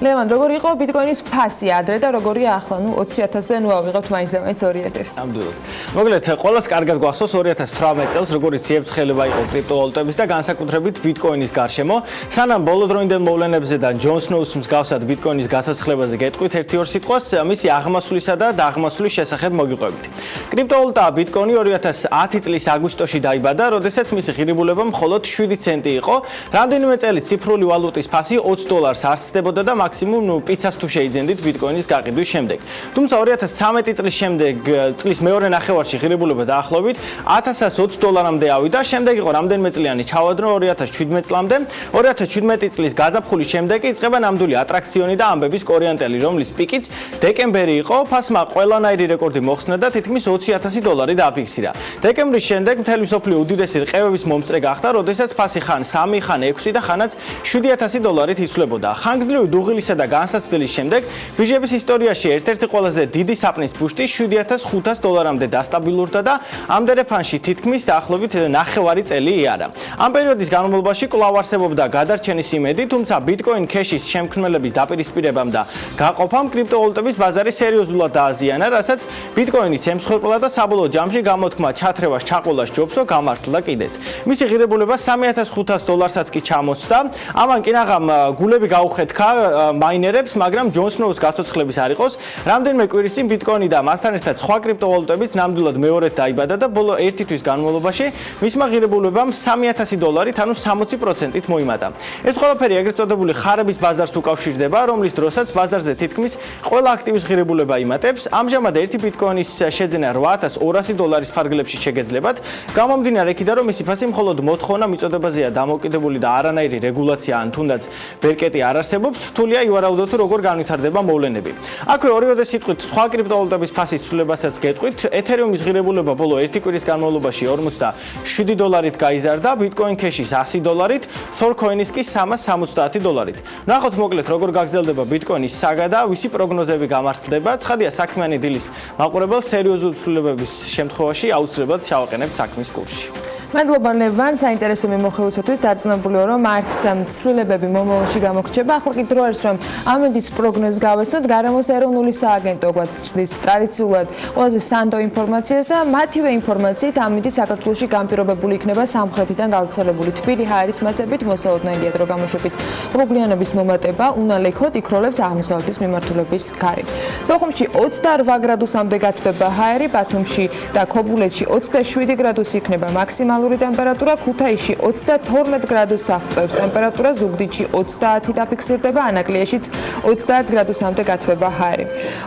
ლევან, როგორ იყო ბიტკოინის ფასი ადრე და როგორია ახლა? 20.000-ზე ავიღებთ მაინც და მაინც 2.000-ს. ნამდვილად. მოგლეთ, ყველას კარგად გახსოვს 2018 წელს, როგორი ციებ-ცხელება იყო კრიპტოვალუტების და განსაკუთრებით ბიტკოინის გარშემო. სანამ ბოლოდროინდელ მოვლენებზე და ჯონ სნოუს მსგავსად ბიტკოინის გაცოცხლებაზე გეტყვით ერთი-ორ სიტყვას, მისი აღმასვლისა და დაღმასვლის შესახებ მოგიყვებით. კრიპტოვალუტა ბიტკოინი 2010 წლის აგვისტოში დაიბადა, როდესაც მისი ღირებულება მხოლოდ 7 ценტი იყო. რამდენიმე წელი ციფრული ვალუტის ფასი $20 არსებობდა და მაქსიმუმ პიცას თუ შეიძენდით ბიტკოინის გაყიდვის შემდეგ. თუმცა 2013 წლის შემდეგ წლის მეორე ნახევარში ღირებულება დაახლოებით $1120-მდე ავიდა, შემდეგ იყო რამდენიმე წლიანი ჩავადრო 2017 წლამდე. 2017 წლის გაზაფხულის შემდეგ იწყება ნამდვილი ატრაქციონი და ამბების კორიანტელი, რომლის პიკიც დეკემბერი იყო. ფასმა ყველანაირი რეკორდი მოხსნა და თითქმის $20,000 დააფიქსირა. დეკემბრის შემდეგ მთელი მსოფლიო უდიდესი რყევების მომწრე გახდა, როდესაც ფასი ხან 3, ხან 6 და ხანაც $7,000 იცვლებოდა. ხანგრძლივი დუღილისა და განსაცდელის შემდეგ ბირჟების ისტორიაში ერთ-ერთი ყველაზე დიდი საპნის ბუშტი $7,500-მდე დასტაბილურდა და ამ დერეფანში თითქმის დაახლოებით ნახევარი წელი იარა. ამ პერიოდის განმავლობაში კვლავ არსებობდა გადარჩენის იმედი, თუმცა ბიტკოინ ქეშის შემქმნელების დაპირისპირებამ და გაყოფამ კრიპტოვალუტების ბაზარი სერიოზულად დააზიანა, რასაც ბიტკოინის ემსხვერპლა და საბოლოო ჯამში გამოთქმა ჩათრევას ჩაყოლას ჯობსო გამართლა კიდეც. მისი ღირებულება $3,500-საც კი ჩამოწდა. ამან კი ნაღამ გულები გაუხეთქა მაინერებს, მაგრამ ჯონ სნოუს გაცოცხლების არ იყოს. რამდენიმე კვირის წინ ბიტკოინი და მასთან ერთად სხვა კრიპტოვალუტებიც ნამდვილად მეორედ დაიბადა და ბოლო 1 თვის განმავლობაში მისმა ღირებულებამ $3,000, ანუ 60%-ით მოიმატა. ეს ყველაფერი ეგრეთ წოდებული ხარების ბაზარს უკავშირდება, რომლის დროსაც ბაზარზე თითქმის ყველა აქტივის ღირებულება იმატებს. ამჟამად ერთი ბიტკოინის შეძენა $8,200 ფარგლებში შეგეძლებათ. გამომდინარე იქიდან, რომ მისი ფასი მხოლოდ მოთხოვნა მიწოდებაზეა დამოკიდებული და არანაირი რეგულაცია ან თუნდაც ბერკეტი არ არსებობს, რთულია ივარაუდოთ, თუ როგორ განვითარდება მოვლენები. აქვე ორივე სიტყვით სხვა კრიპტოვალუტების ფასის ცვლილებასაც გეტყვით. ეთერიუმის ღირებულება ბოლო 1 კვირის განმავლობაში $47-ით გაიზარდა, ბიტკოინ ქეშის $100-ით, თორქოინის კი $370-ით. ნახოთ მოკლედ როგორ გაგრძელდება ბიტკოინის საგა და ვისი პროგნოზები გამართლდება. ცხადია, საქმიანი დილის მაყურებელს სერიოზული ცვლილებების შემთხვევაში აუცილებლად ჩავაყენებთ საქმის კურსში. მადლობა ლევან, საინტერესო მიმოხილვისათვის. დარწმუნებული ვარ, რომ არც ცვლილებები მომავალში გამოგრჩება. ახლა კი დრო არის, რომ ამინდის პროგნოზს გავესწროთ. გარემოს ეროვნული სააგენტო გვაწვდის ტრადიციულად ყველაზე სანდო ინფორმაციას და მათივე ინფორმაციით ამინდი საქართველოში განპირობებული იქნება სამხრეთიდან გავრცელებული თბილი ჰაერის მასებით, მოსალოდნელია დრო გამოშვებით ღრუბლიანობის მომატება, უნალექოთ იქროლებს აღმოსავლეთის მიმართულების გარეთ. სოხუმში 28 გრადუსამდე გათბება ჰაერი, ბათუმში და ქობულეთში 27 გრადუსი იქნება მაქსიმალური ტემპერატურა, ქუთაისში 32 გრადუსს აღწევს ტემპერატურა, ზუგდიდში 30 დაფიქსირდება, ანაკლიაშიც 30 გრადუსამდე გათბება ჰაერი.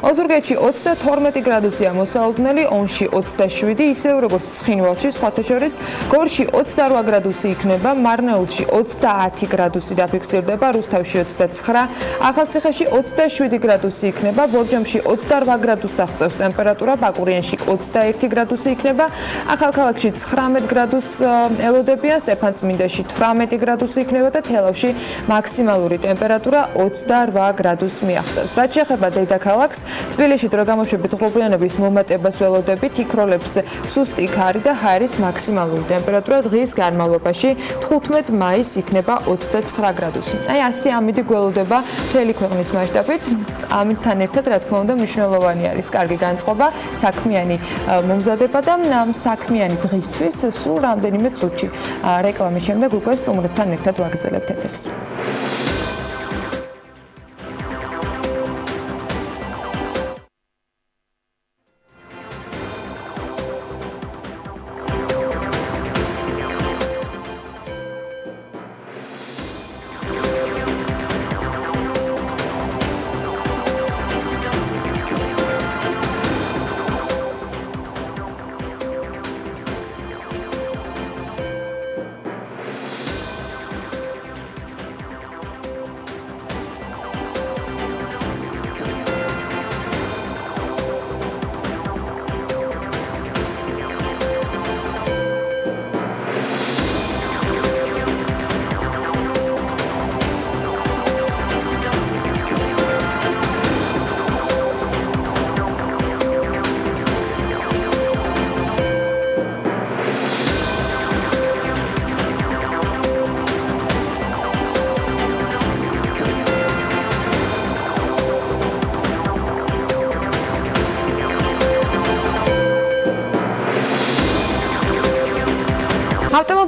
ოზურგეთში 32 გრადუსია მოსალოდნელი, ონში 27, ისევ როგორც ცხინვალში, სხვათა შორის, გორში 28 გრადუსი იქნება, მარნეულში 30 გრადუსი დაფიქსირდება, რუსთავში 29, ახალციხეში 27 გრადუსი იქნება, ბორჯომში 28 გრადუსს აღწევს ტემპერატურა, ბაკურიანში 21 გრადუსი იქნება, ახალქალაქში 19 გრადუსს ელოდებიან, სტეფანწმინდაში 18 გრადუსი იქნება და თელავში მაქსიმალური ტემპერატურა 28 გრადუსს მიაღწევს. რაც შეეხება დედაქალაქს, თბილისში დრო გამოშვებით ღრუბლიანობის მომატებას ველოდებით, იქროლებს სუსტი ქარი და ჰაერის მაქსიმალური ტემპერატურა დღის განმავლობაში 15 მაისს იქნება 29 გრადუსი. აი ასეთი ამინდი გველოდება მთელი ქვეყნის მასშტაბით. ამინდთან ერთად, რა თქმა უნდა, მნიშვნელოვანი არის კარგი განწყობა, საქმიანი მომზადება და საქმიანი დღისთვის სულ რამდენიმე წუთში რეკლამის შემდეგ უკვე სტუმრებთან ერთად ვაგრძელებთ ეთერს.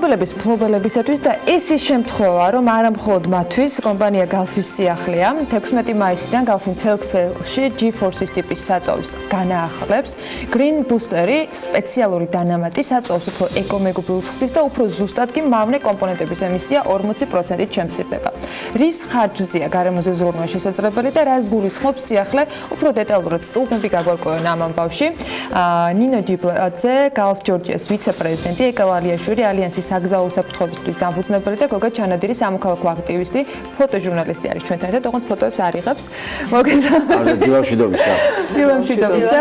პირველების მფლობელებისათვის და ეს ის შემთხვევა, რომ არა მხოლოდ მათთვის კომპანია Galf-ის სიახლეა, 16 მაისიდან Galf-ი თელქსელში G-Force-ის ტიპის საწვავის განაახლებს. Green Booster-ი სპეციალური დანამატი საწვავს უფრო ეკომეგობრულ ხდის და უფრო ზუსტად კი მავნე კომპონენტების ემისია 40%-ით შემცირდება. რის ხარჯზეა გარემოზე ზრუნვა შესაძლებელი და რას გულისხმობს სიახლე, უფრო დეტალურად სტუმრები გაგვარკვევენ ამ ამბავში. ნინო ჯიბლაძე, Galf Georgia-ს ვიცე-პრეზიდენტი, ეკალ ალიაშვილი, ალიანსის საგზაო უსაფრთხოებისთვის დამფუძნებელი და გოგა ჩანადირი სამოქალაქო აქტივისტი, ფოტოჟურნალისტი არის ჩვენთან და თქო ფოტოებს არიღებს. მოგესალმებით. დილამშვიდობისა. დილამშვიდობისა.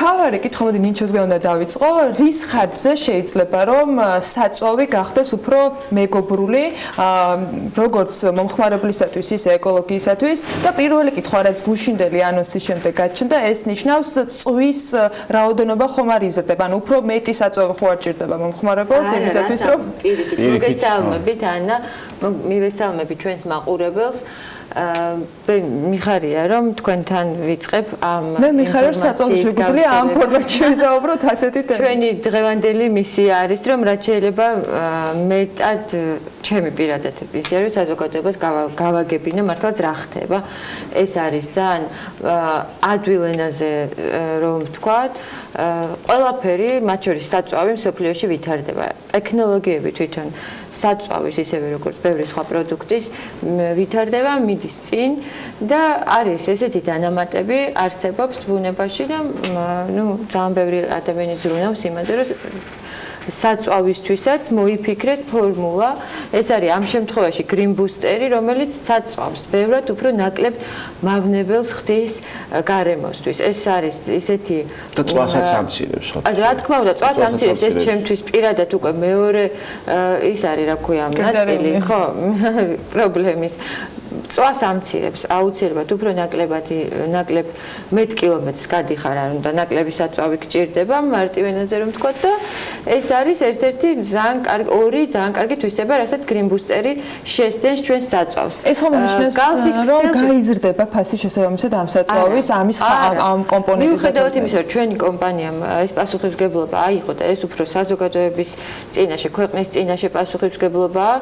თავარი კითხვა მოდი ნინჩოსგან უნდა დავიწყო. რის ხარჯზე შეიძლება რომ საწვავი გახდეს უფრო მეგობრული, როგორც მომხმარებლისათვის, ისე ეკოლოგიისათვის და პირველი კითხვა რაც გუშინდელი ანონსის შემდეგ გაჩნდა, ეს ნიშნავს წვის რაოდენობა ხომ არ იზრდება, ანუ უფრო მეტი საწვავი ხო არ ჭირდება მომხმარებელს იმისათვის რომ მოგესალმებით ანა, მივესალმებით ჩვენს მაყურებელს. მე მიხარია რომ თქვენთან ვიწყებ ამ მე მიხარია რომ საწოლი შეგვიძლია ამ ფორმატში ვიზაუბროთ ასეთი თემა. ჩვენი დღევანდელი მისია არის რომ რაც შეიძლება მეტად ჩემი პირადად მისია რომ საზოგადოებას გავაგებინო მართლაც რა ხდება. ეს არის ძალიან ადვილ ენაზე რომ ვთქვათ, ყველაფერი მათ შორის საწვავი მსოფლიოში ვითარდება. ტექნოლოგიები თვითონ საწვავის ისევე როგორც ბევრი სხვა პროდუქტის ვითარდება, მიდის წინ და არის ესეთი დანამატები არსებობს ბუნებაში და ძალიან ბევრი ადამიანი ზრუნავს იმაზე, რომ საწვავისთვისაც მოიფიქრეს ფორმულა. ეს არის ამ შემთხვევაში Green Booster-ი, რომელიც საწვავს ბევრად უფრო ნაკლებ მავნებელს ხდის გარემოსთვის. ეს არის ისეთი და წვასაც ამცირებს. რა თქმა უნდა, წვას ამცირებს. ეს ჩემთვის პირადად უკვე მეორე ის არის, რა ქვია, ნაწილი, ხო, პრობლემის. წვას ამცირებს აუცილებლად უფრო ნაკლებ მეტ კილომეტრს გადიხარ, არ უნდა ნაკლები საწვავი გჭირდება მარტივენაზე რომ ვთქვათ და ეს არის ერთ-ერთი ძალიან კარგი ორი ძალიან კარგი თვისება, რასაც Green Booster-ი შესძენს ჩვენს საწვავს. ეს ხომ ნიშნავს რომ გაიზრდება ფასი შესაბამისად ამ საწვავის ამის ამ კომპონენტის. მიუხედავად იმისა, რომ ჩვენი კომპანიამ ეს პასუხისმგებლობა აიღო და ეს უფრო საზოგადოების წინაშე, ქვეყნის წინაშე პასუხისმგებლობაა,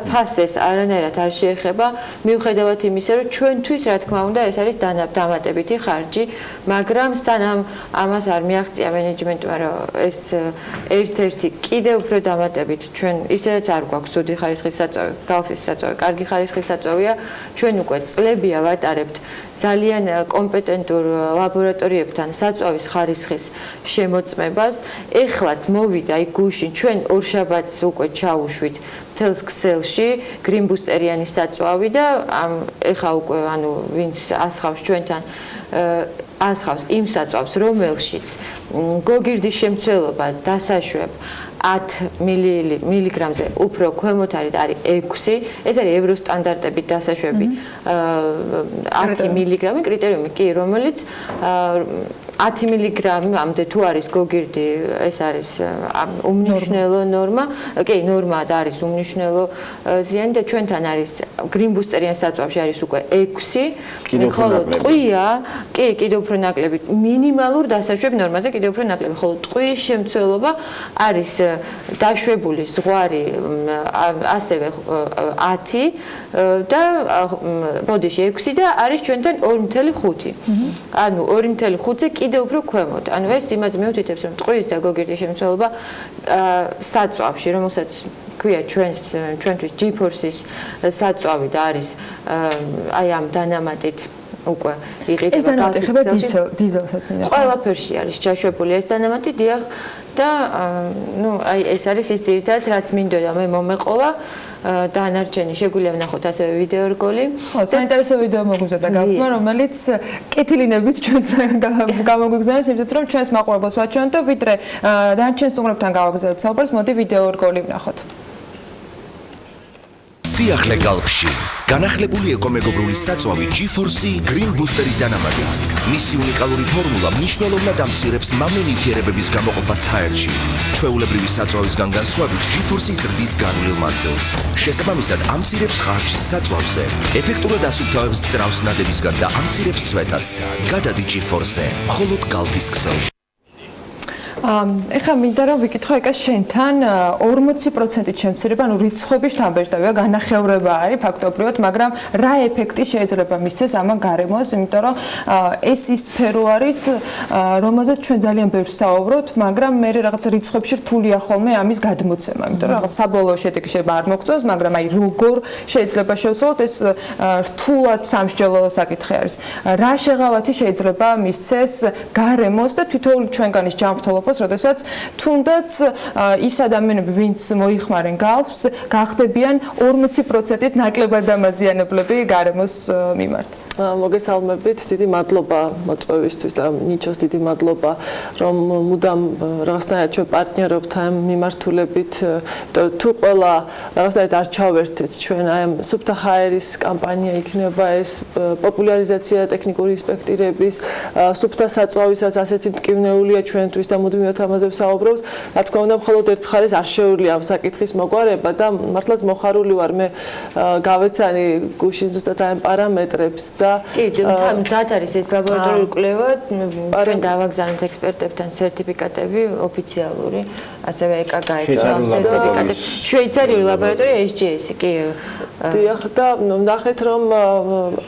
ფასს ეს არანაირად არ შეეხება. მიუხედავად იმისა, რომ ჩვენთვის რა თქმა უნდა ეს არის დამატებითი ხარჯი, მაგრამ სანამ ამას არ მიაღწია მენეჯმენტმა, რომ ეს ერთ-ერთი კიდევ უფრო დამატებით ჩვენ ისედაც არ გვაქვს სუდი ხარისხის საწვავი, Galf-ის საწვავი, კარგი ხარისხის საწვავია, ჩვენ უკვე წლებია ვატარებთ ძალიან კომპეტენტურ ლაბორატორიებთან საწვავის ხარისხის შემოწმებას. ეხლაც მოვიდა იქ გუშინ ჩვენ ორშაბათს უკვე ჩაუშვით მთელს ქსელში Green Booster-იანი საწვავი და ეხა უკვე ანუ ვინც ასხავს ჩვენთან ასხავს იმ საწვავს, რომელშიც გოგირდის შემცველობა დასაშვებ 10 მილიგრამზე უფრო ქვემოთ არის 6. ეს არის ევრო სტანდარტებით დასაშვები 10 მილიგრამი კრიტერიუმი კი, რომელიც 10 მილიგრამამდე თუ არის გოგირდი, ეს არის უმნიშვნელო ნორმა. კი, ნორმა და არის უმნიშვნელო ზიანი და ჩვენთან არის Green Booster-იან საწვავში არის უკვე 6. ხოლო ტყვია, კი, კიდევ უფრო ნაკლები, მინიმალურ დასაშვებ ნორმაზე კიდევ უფრო ნაკლები, ხოლო ტყვის შემცველობა არის დაშვებული ზღვარი ასევე 10 და ბოდიში 6 და არის ჩვენთან 2.5. ანუ 2.5-ზე კიდევ უფრო ქვემოთ. ანუ ეს იმას მიუთითებს, რომ ტყვის და გოგირდის შემცველობა საწვავში, რომელსაც ქვია ჩვენთვის G-Force-ის საწვავი და არის აი ამ დანამატით უკვე იყიდება. ეს დანამატი ხება დიზელსაც მინდა. ყველაფერში არის ჩაშვებული ეს დანამატი, დიახ და აი ეს არის ის ძირითადად რაც მინდოდა მე მომეყოლა. დანარჩენი შეგვიძლია ვნახოთ ასევე ვიდეო რგოლი. ხო, საინტერესო ვიდეო მოგვიზარდა Galf-მა, რომელიც კეთილინებით ჩვენს გამოგვიგზავნეს, იმისათვის რომ ჩვენს მაყურებელს ვაჩვენოთ და ვიდრე დანარჩენ სტუმრებთან გავაგზავნებთ საუბარს, მოდი ვიდეო რგოლი ვნახოთ. სიახლე Galf-ში განახლებული ეკომეგობრული საწვავი G-Force Green Booster-ის დანამატით. მისი უნიკალური ფორმულა მნიშვნელოვნად ამცირებს მავნე ნივთიერებების გამოყოფას ჰაერში. ჩვეულებრივი საწვავისგან განსხვავებით G-Force-ის ზრდის განვლილ მანძილს. შესაბამისად ამცირებს ხარჯს საწვავზე, ეფექტურად ასუფთავებს ძრავს ნადებისგან და ამცირებს წვეთას. გადადი G-Force მხოლოდ Galf-ის ქსელში. ეხლა მინდა რომ ვიკითხო ეკა შენთან 40%-ით შემცირება, ანუ რიცხვების შთამბეჭდავია, განახევრება არის ფაქტობრივად, მაგრამ რა ეფექტი შეიძლება მისცეს ამან გარემოს, იმიტომ რომ ეს ის სფერო არის, რომელზეც ჩვენ ძალიან ბევრს საუბრობთ, მაგრამ მე რაღაც რიცხვებში რთულია ხოლმე ამის გადმოცემა, იმიტომ რომ რაღაც საბოლოო შედეგი შეიძლება არ მოგწონს, მაგრამ აი როგორ შეიძლება შევცვალოთ ეს რთულად სამსჯელო საკითხი არის. რა შეღავათი შეიძლება მისცეს გარემოს და თითოეული ჩვენგანის ჯანმრთელობას, როდესაც თუნდაც ის ადამიანები, ვინც მოიხმარენ გალფს, გახდებიან 40%-ით ნაკლებად დამაზიანებლები გარემოს მიმართ. მოგესალმებით, დიდი მადლობა მოწვევისთვის და ნიჩოს დიდი მადლობა, რომ მუდამ რაღაცნაირად ჩვენ პარტნიორობთ ამ მიმართულებით, თუ ყველა რაღაცნაირად არ ჩავერთეთ ჩვენ აი ამ სუფთა ჰაერის კამპანია იქნება ეს პოპულარიზაცია ტექნიკური ინსპექტირების, სუფთა საწვავისაც ასეთი მტკივნეულია ჩვენთვის და მუდმივად ამაზე ვსაუბრობთ. რა თქმა უნდა, მხოლოდ ერთ მხარეს არ შეუძლია ამ საკითხის მოგვარება და მართლაც მოხარული ვარ მე გავეცანი გუშინ ზუსტად აი ამ პარამეტრებს კი, მზად არის ეს ლაბორატორიული კვლევა, ჩვენ დავაგზავნეთ ექსპერტებთან სერტიფიკატები ოფიციალური, ასევე ეკა გაეწვა ამ სერტიფიკატები. შვეიცარიული ლაბორატორია SGS-ი, კი. დიახ, და ნახეთ რომ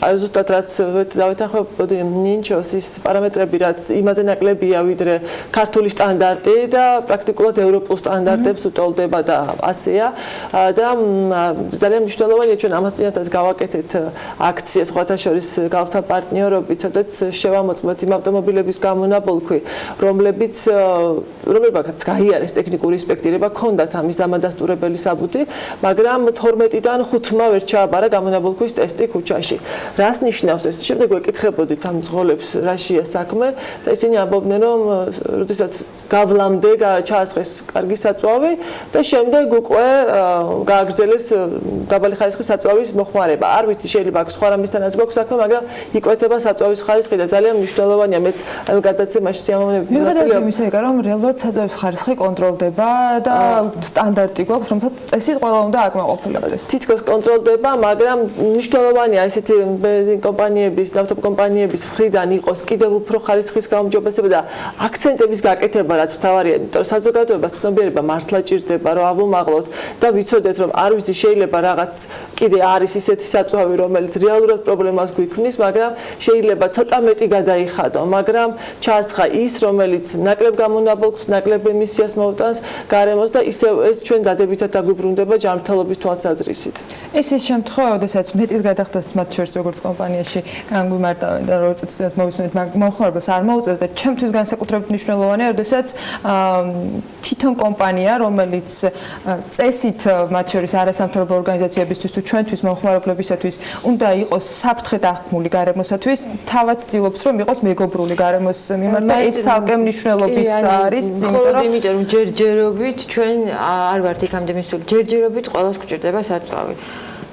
აი ზუსტად რაც დავითანხმებოდი ნინჩოს ის პარამეტრები, რაც იმაზე ნაკლებია, ვიდრე ქართული სტანდარტი და პრაქტიკულად ევროპულ სტანდარტებს უტოლდება და ასეა და ძალიან მნიშვნელოვანია ჩვენ ამას წინათაც გავაკეთეთ აქციას სხვათა შორის გალფთა პარტნიორობით, სადაც შევამოწმოთ იმ ავტომობილების გამონაბოლქვი, რომლებიც გაიარეს ტექნიკური ინსპექტირება, ქონდათ ამის დამადასტურებელი საბუთი, მაგრამ 12-დან 5-მა ვერ ჩააბარა გამონაბოლქვის ტესტი ქუჩაში. რას ნიშნავს ეს? შემდეგ ვეკითხებოდით ამ მძღოლებს, რაშია საქმე და ისინი ამბობდნენ, რომ როდესაც გავლამდე ჩაასხეს კარგი საწვავი და შემდეგ უკვე გააგრძელეს დაბალი ხარისხის საწვავის მოხმარება. არ ვიცი, შეიძლება აქ სხვა რამისთანაც გვაქვს საქმე, მაგრამ იკვეთება საწვავის ხარისხი და ძალიან მნიშვნელოვანია მეც ამ გადაცემაში სიამოვნებით მივხვდით იმისა, რომ რეალურად საწვავის ხარისხი კონტროლდება და სტანდარტი გვაქვს, რომელსაც წესით ყველა უნდა აკმაყოფილებდეს. თითქოს კონტროლდება, მაგრამ მნიშვნელოვანია ესეთი ბენზინ კომპანიების, ნავთობ კომპანიების მხრიდან იყოს კიდევ უფრო ხარისხის გაუმჯობესება და აქცენტების გაკეთება, რაც მთავარია, იმიტომ რომ საზოგადოებას ცნობიერება მართლა ჭირდება, რომ ავუმაღლოთ და ვიცოდეთ, რომ არ ვიცი, შეიძლება რაღაც კიდე არის ისეთი საწვავი, რომელიც რეალურად პრობლემას გვიქმნის, მაგრამ შეიძლება ცოტა მეტი გადაიხადო, მაგრამ ჩაასხა ის, რომელიც ნაკლებ გამონაბოლქვს, ნაკლებ ემისიას მოუტანს გარემოს და ისევ ეს ჩვენ დადებითად დაგვიბრუნდება ჯანმრთელობის თვალსაზრისით. ეს ის შემთხვევა, როდესაც მეტის გადახდას მათ შორის როგორც კომპანიაში განგვიმარტავენ და როგორც წესით მოვისმენთ, მომხმარებელს არ მოუწევთ და ჩემთვის განსაკუთრებით მნიშვნელოვანია, როდესაც თვითონ კომპანია, რომელიც წესით მათ შორის არასამთავრობო ორგანიზაციებისთვის თუ ჩვენთვის მომხმარებლებისათვის უნდა იყოს საფრთხე დაღმული გარემოსათვის, თავად ცდილობს რომ იყოს მეგობრული გარემოს მიმართ და ეს ცალკე მნიშვნელობის არის, იმიტომ რომ ჯერჯერობით ჩვენ არ ვართ იქამდე მისული, ჯერჯერობით ყველას გვჭირდება საწვავი.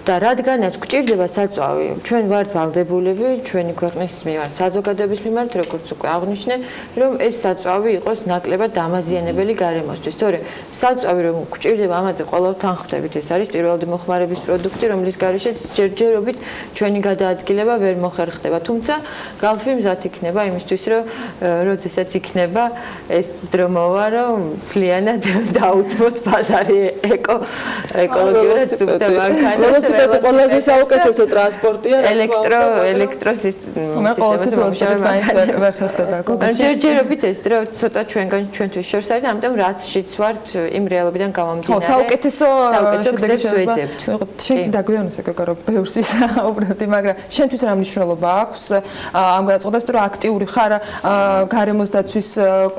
და რადგანაც გვჭირდება საწვავი, ჩვენ ვართ ვალდებულები ჩვენი ქვეყნის მიმართ, საზოგადოების მიმართ, როგორც უკვე აღნიშნე, რომ ეს საწვავი იყოს ნაკლებად დამაზიანებელი გარემოსთვის. თორემ საწვავი რომ გვჭირდება, ამაზე ყოველთვის ხვდებით, ეს არის პირველადი მოხმარების პროდუქტი, რომლის გარეშე ჯერჯერობით ჩვენი გადაადგილება ვერ მოხერხდება. თუმცა გალფი მზად იქნება იმისთვის, რომ როდესაც იქნება ეს დრო მოვა, რომ მთლიანად დაუთმოთ ბაზარი ეკოლოგიურად სუფთა მანქანას. ყველაზე საუკეთესო ტრანსპორტია ელექტროსისტემა. ჯერჯერობით ეს დრო ცოტა ჩვენთვის შორს არის, ამიტომ რაცშიც ვართ იმ რეალობიდან გამომდინარე. საუკეთესო შედეგს ვეძებთ. შენ დაგვიანოს ეკა რომ ბევრს ისაუბრებდი, მაგრამ შენთვის რა მნიშვნელობა აქვს ამ გადაწყვეტას, რომ აქტიური ხარ გარემოს დაცვის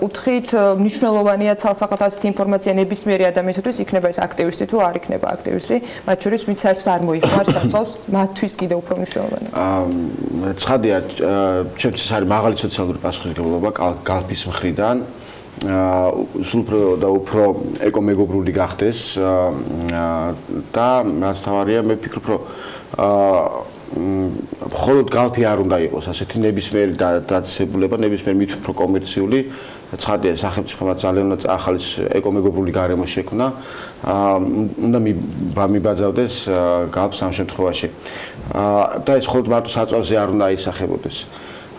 კუთხით, მნიშვნელოვანია ცალსახად ასეთი ინფორმაცია ნებისმიერი ადამიანისთვის, იქნება ეს აქტივისტი თუ არ იქნება აქტივისტი, მათ შორის ვინც საერთოდ არ მოიხმარ საწვავს, მათთვის კიდევ უფრო მნიშვნელოვანია. ცხადია, ჩემთვის არის მაღალი სოციალური პასუხისმგებლობა გალფის მხრიდან. სულ უფრო ეკომეგობრული გახდეს და რაც თავარია, მე ვფიქრობ, რომ მხოლოდ გალფი არ უნდა იყოს ასეთი ნებისმიერი დაწესებულება, ნებისმიერი მით უფრო კომერციული. ცხადია, სახელმწიფომა ძალიან უნდა წაახალეს ეკომეგობრული გარემო შექმნა. უნდა მიბაძავდეს გალფს ამ შემთხვევაში. და ეს მხოლოდ მარტო საწვავზე არ უნდა ისახებოდეს.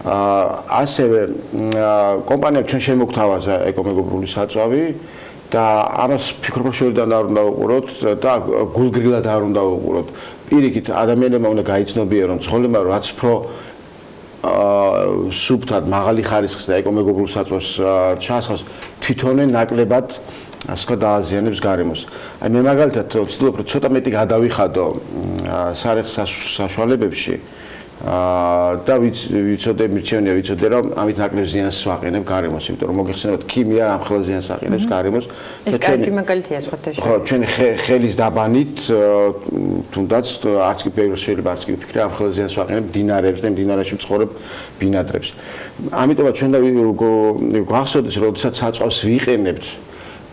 ასევე კომპანიამ ჩვენ შემოგთავაზა ეკომეგობრული საწვავი და ამას ფიქრობ რომ შორიდან არ უნდა უყუროთ და გულგრილად არ უნდა უყუროთ. პირიქით ადამიანებმა უნდა გაიცნობიერონ რომ ცხოველებმა რაც უფრო სუფთად მაღალი ხარისხის და ეკომეგობრულ საწვავს ჩაასხავს თვითონვე ნაკლებად ასე ვთქვათ დააზიანებს გარემოს. აი მე მაგალითად ვცდილობ რომ ცოტა მეტი გადავიხადო სარეხს საშუალებებში და ვიცოდე მირჩევნია ვიცოდე რომ ამით ნაკლებ ზიანს ვაყენებ გარემოს, იმიტომ რომ მოგეხსენებათ ქიმია ამ ხელს ზიანს აყენებს გარემოს ეს კარგი მაგალითია სხვათა ხო ჩვენი ხელის დაბანით თუნდაც არც კი ბევრი შეიძლება არც კი ვფიქრე ამ ხელს ზიანს ვაყენებ დინარებს და დინარებში მცხოვრებ ბინადრებს. ამიტომაც ჩვენ და გვახსოვდეს რომ როდესაც საწვავს ვიყენებთ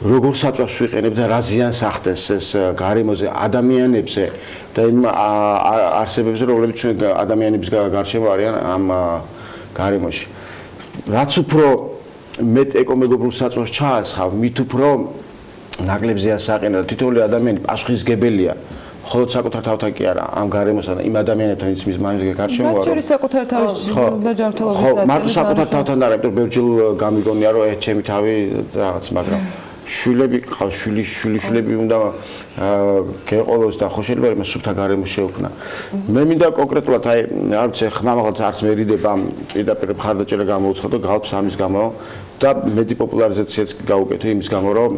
როგორ საწვავს ვიყენებთ და რა ზიანს ახდენს ეს გარემოზე ადამიანებზე და იმ არსებებზე რომლებიც ჩვენ ადამიანების გარშემო არიან ამ გარემოში. რაც უფრო მეტ ეკომეგობრულ საწვავს ჩაასხავ, მით უფრო ნაკლებ ზიანს აყენება და თითოეული ადამიანი პასუხისმგებელია. ხოლო საკუთარ თავთან კი არა ამ გარემოსთან და იმ ადამიანებთან ვინც მის მაინც გარშემო რაც შორის საკუთარ თავის დაჯანმრთელობის ხო მარტო საკუთარ თავთან არა, იმიტომ ბევრჯერ გამიგონია რომ ჩემი თავი რაღაც მაგრამ შვილები ყავს შვილები უნდა გეყოლოს და ხო შეიძლება იმას სუფთა გარემოს შეუქმნა. მე მინდა კონკრეტულად აი არ ვიცი ხმამაღალს არც მერიდება პირდაპირ მხარდაჭერა გამოუცხადო გალფს ამის გამო და მედი პოპულარიზაციაც გაუკეთე იმის გამო რომ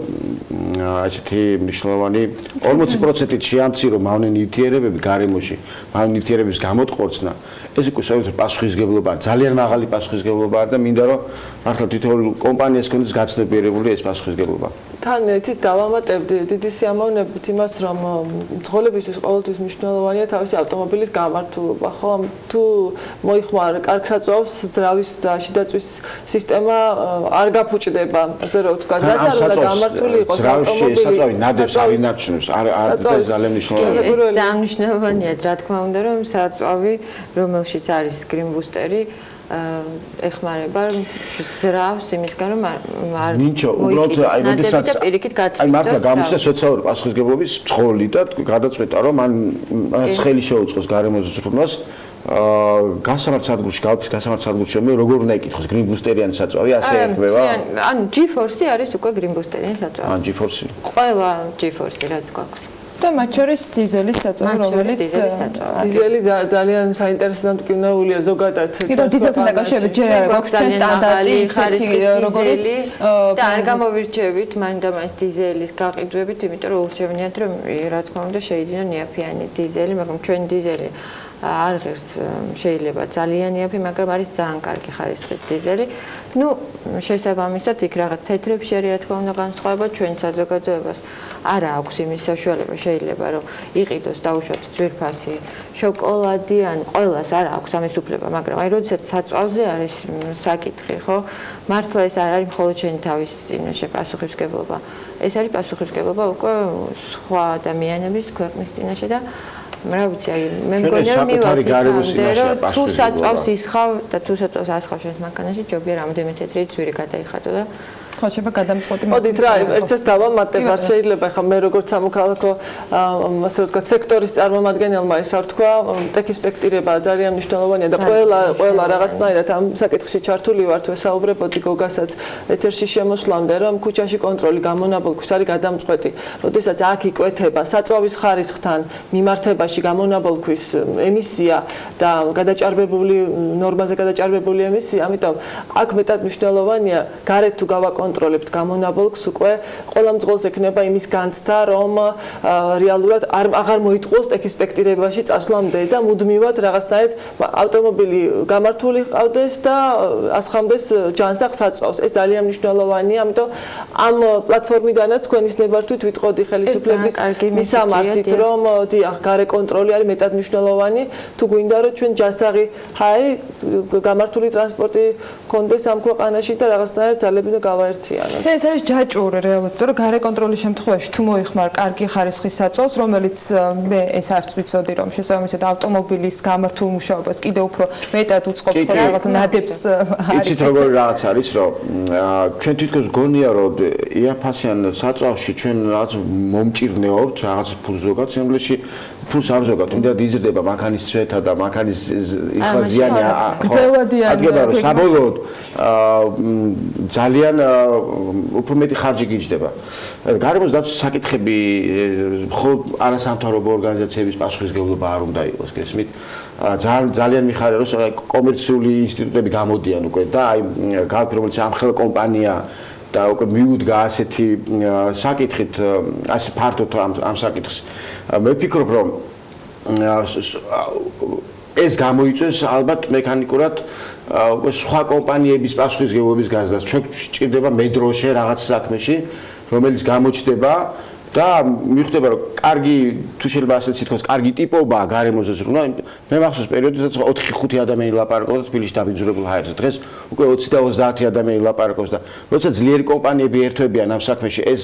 ასეთი მნიშვნელოვანი 40%-ით შეამცირო მავნე ნივთიერებები გარემოში, მავნე ნივთიერების გამოტყორცნა ეს უკვე საერთოდ პასუხისმგებლობაა, ძალიან მაღალი პასუხისმგებლობაა და მინდა რომ მართლა თითოეულ კომპანიას კონდეს გაცნობიერებული ეს პასუხისმგებლობა. თან ერთით დავამატებდი დიდი სიამოვნებით იმას, რომ მძღოლებისთვის ყოველთვის მნიშვნელოვანია თავისი ავტომობილის გამართულება, ხო? თუ მოიხმარ კარგ საწვავს, ძრავის და შიდაწვის სისტემა არ გაფუჭდება, ასე რომ ვთქვა, რაც არ უნდა გამართული იყოს ავტომობილი. საწვავი ნადებს არ ინარჩუნებს, არ ძალიან მნიშვნელოვანია. ეს ძალიან მნიშვნელოვანია, რა თქმა უნდა, რომ საწვავი, რომელშიც არის green booster-ი ეხმარება ძრავს იმისგან რომ არ მინჩო უბრალოდ აი როდესაც აი მართლა გამოსცა სოციალური პასუხისმგებლობის მძღოლი და გადაწყვეტა რომ მან ცხელი შეუწყოს გარემოს ზრუნვას გასამართ სადგურში გავთის გასამართ სადგურში მე როგორ უნდა იკითხოს green booster-იანი საწვავი ასე ექნება ან G-Force არის უკვე green booster-იანი საწვავი ან G-Force ყველა G-Force რაც გვაქვს და მათ შორის დიზელის საწვავი, რომელიც დიზელი ძალიან საინტერესო და მტკივნეულია ზოგადად. კიდევ დიზელთან დაკავშირებით ჯერ არ გვაქვს ჩვენ სტანდარტი ისეთი როგორც და არ გამოვირჩევით მაინდა-მაინც დიზელის გაყიდვებით, იმიტომ რომ ურჩევნიათ რომ რა თქმა უნდა შეიძინონ ნიაფიანი დიზელი, მაგრამ ჩვენ დიზელი არ ღირს შეიძლება ძალიან იაფი, მაგრამ არის ძალიან კარგი ხარისხის დიზელი. ნუ შესაბამისად იქ რაღაც თეთრებში არის რა თქმა უნდა განსხვავება ჩვენ საზოგადოებას არა აქვს იმის საშუალება შეიძლება რომ იყიდოს დაუშვათ ძვირფასი შოკოლადი ან ყველას არ აქვს ამის უფლება მაგრამ აი როდესაც საწვავზე არის საკითხი ხო მართლა ეს არ არის მხოლოდ შენი თავის წინაშე პასუხისმგებლობა ეს არის პასუხისმგებლობა უკვე სხვა ადამიანების ქვეყნის წინაშე და რა ვიცი აი მე მგონია რომ მივადი თუ საწვავს ისხავ და თუ საწვავს ასხავ შენს მანქანაში ჯობია რამოდენიმე თეთრი ძვირი გადაიხადო და ხო შეიძლება გადამწყვეტი მოდით რა ერთს დავამატებ არ შეიძლება ხა მე როგორც სამოქალაქო ასე ვთქვათ სექტორის წარმომადგენელმა ეს არ თქვა ტექისპექტირება ძალიან მნიშვნელოვანია და ყველა რაღაცნაირად ამ საკითხში ჩართული ვართ ვესაუბრებოდი გოგასაც ეთერში შემოსვლამდე რომ ქუჩაში კონტროლი გამონაბოლქვის არის გადამწყვეტი როდესაც აქ იკვეთება საწვავის ხარისხთან მიმართებაში გამონაბოლქვის ემისია და გადაჭარბებული ნორმაზე გადაჭარბებული ემისია ამიტომ აქ მეტად მნიშვნელოვანია გარეთ თუ გავაკონტროლებთ გამონაბოლქს უკვე ყველა მძღოლს ექნება იმის განცდა რომ რეალურად აღარ მოიტყუოს ტექისპექტირებაში წასვლამდე და მუდმივად რაღაცნაირად ავტომობილი გამართული ყავდეს და ასხამდეს ჯანსაღ საწვავს ეს ძალიან მნიშვნელოვანია ამიტომ ამ პლატფორმიდანაც თქვენის ნებართვით ვიტყოდი ხელისუფლების მისამართით რომ დიახ გარე კონტროლი არის მეტად მნიშვნელოვანი თუ გვინდა რომ ჩვენ ჯანსაღი ჰაერი გამართული ტრანსპორტი გქონდეს ამ ქვეყანაში და რაღაცნაირად ძალები და გავაერთიანოთ. ეს არის ჯაჭვური რეალურად, რომ გარე კონტროლის შემთხვევაში თუ მოიხმარ კარგი ხარისხის საწვავს, რომელიც მე ეს არც ვიცოდი, რომ შესაბამისად ავტომობილის გამართულ მუშაობას კიდევ უფრო მეტად უწყობს ხოლმე რაღაც ნადებს არის. იცით როგორი რაღაც არის, რომ ჩვენ თვითონ გონია, რომ იაფასიან საწვავში ჩვენ რაღაც მომჭირნეობთ, რაღაც ფულს ზოგადად სინამდვილეში ფულს არ ზოგავთ, იმდენად იზრდება მანქანის ცვეთა და მანქანის იხლა ზიანი გრძელვადიანი რომ საბოლოოდ ძალიან უფრო მეტი ხარჯი გიჯდება. გარემოს დაცვის საკითხები მხოლოდ არასამთავრობო ორგანიზაციების პასუხისმგებლობა არ უნდა იყოს, გესმით? ძალიან მიხარია რომ კომერციული ინსტიტუტები გამოდიან უკვე და აი გააქვთ რომელიც ამხელა კომპანია და უკვე მიუდგა ასეთი საკითხით, ასე ფართოდ ამ საკითხს. მე ვფიქრობ, რომ ეს გამოიწვევს ალბათ მექანიკურად უკვე სხვა კომპანიების პასუხისმგებლობის გაზრდას. ჩვენ გვჭირდება მედროშე რაღაც საქმეში, რომელიც გამოჩნდება და მიხვდება რომ კარგი თუ შეიძლება ასეც ითქვას, კარგი ტიპობაა გარემოზე ზრუნვა. მე მახსოვს პერიოდი, სადაც 4-5 ადამიანი ლაპარაკობდა თბილისში დაბინძურებულ ჰაერზე. დღეს უკვე 20 და 30 ადამიანი ლაპარაკობს და როცა ძლიერი კომპანიები ერთვებიან ამ საქმეში, ეს